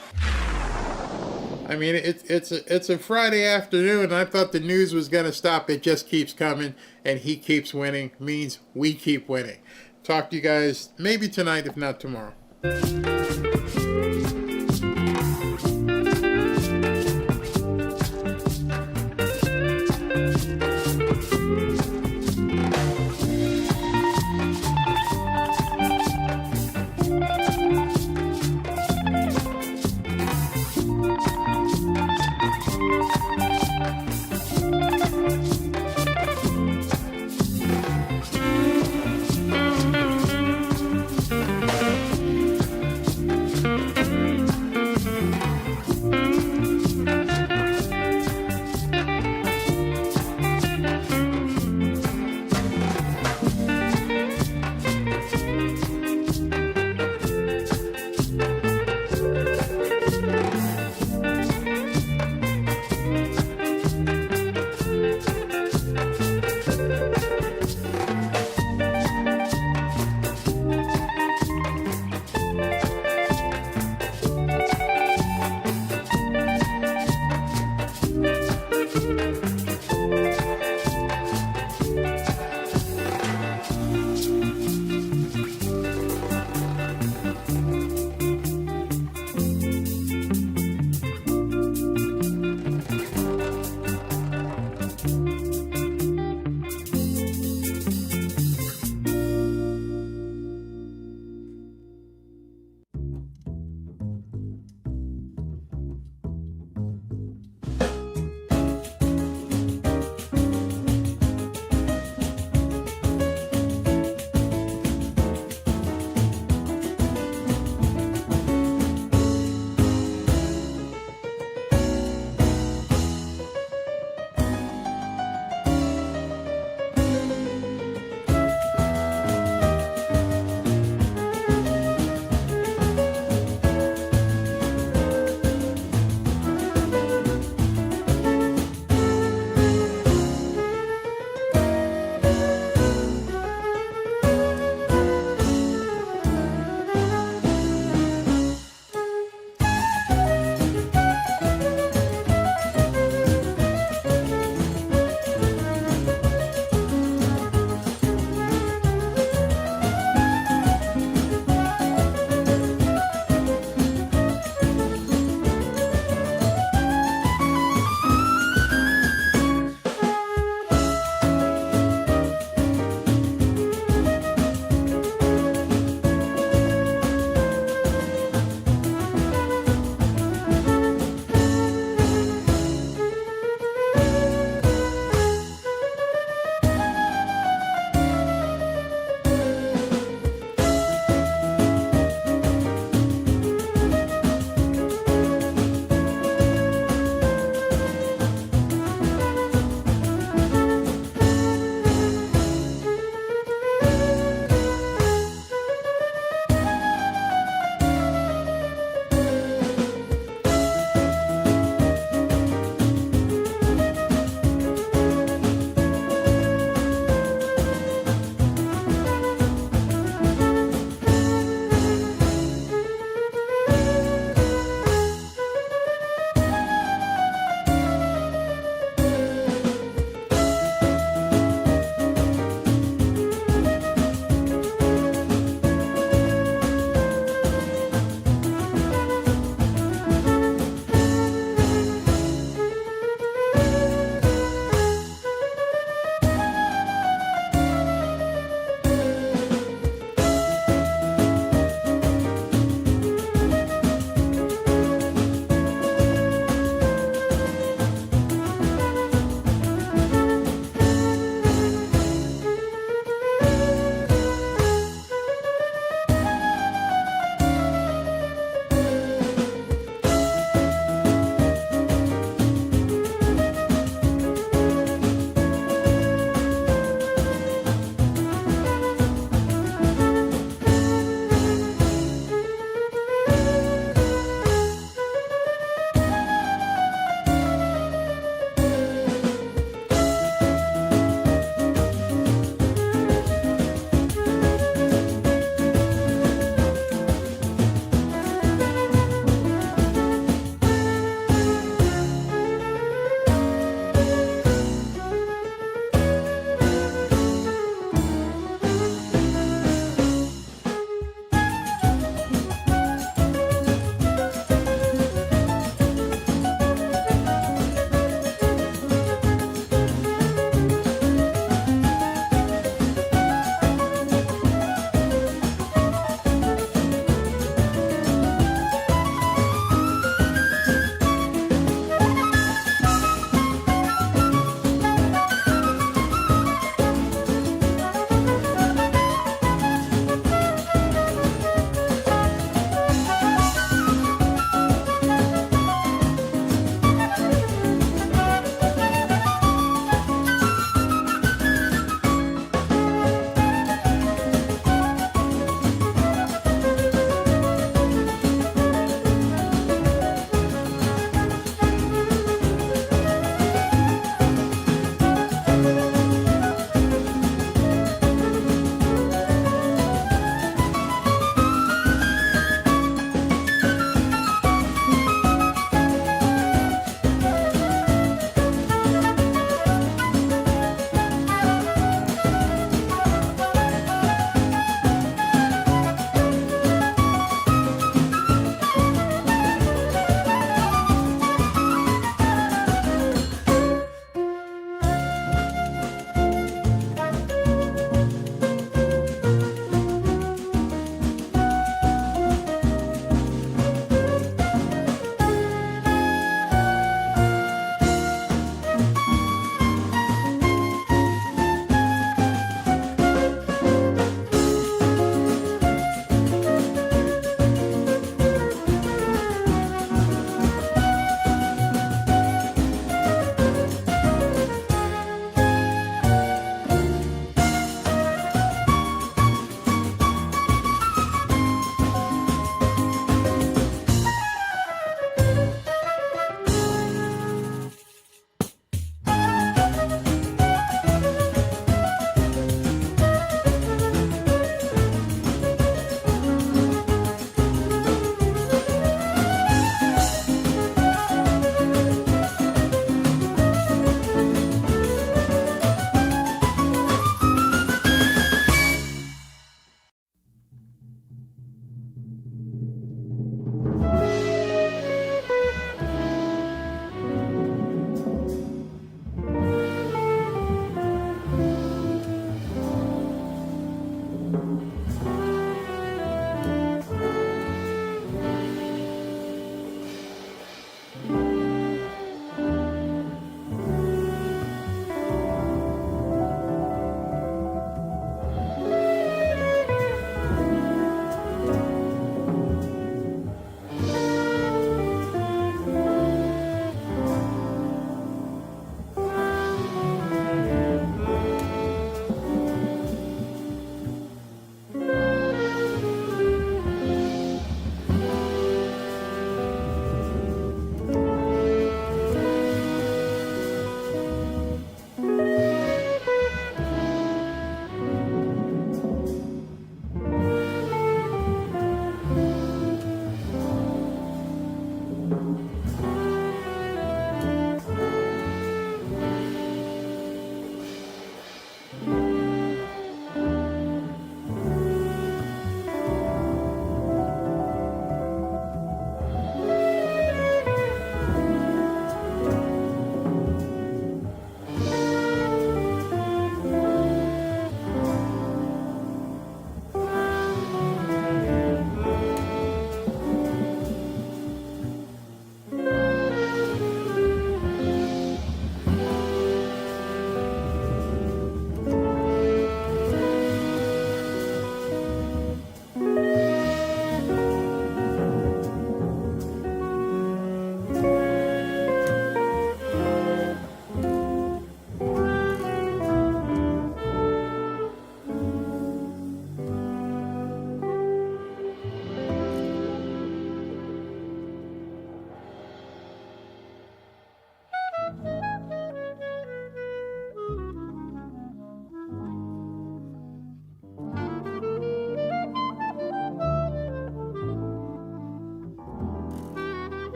I mean, it's a Friday afternoon, and I thought the news was going to stop. It just keeps coming, and he keeps winning. Means we keep winning. Talk to you guys maybe tonight, if not tomorrow.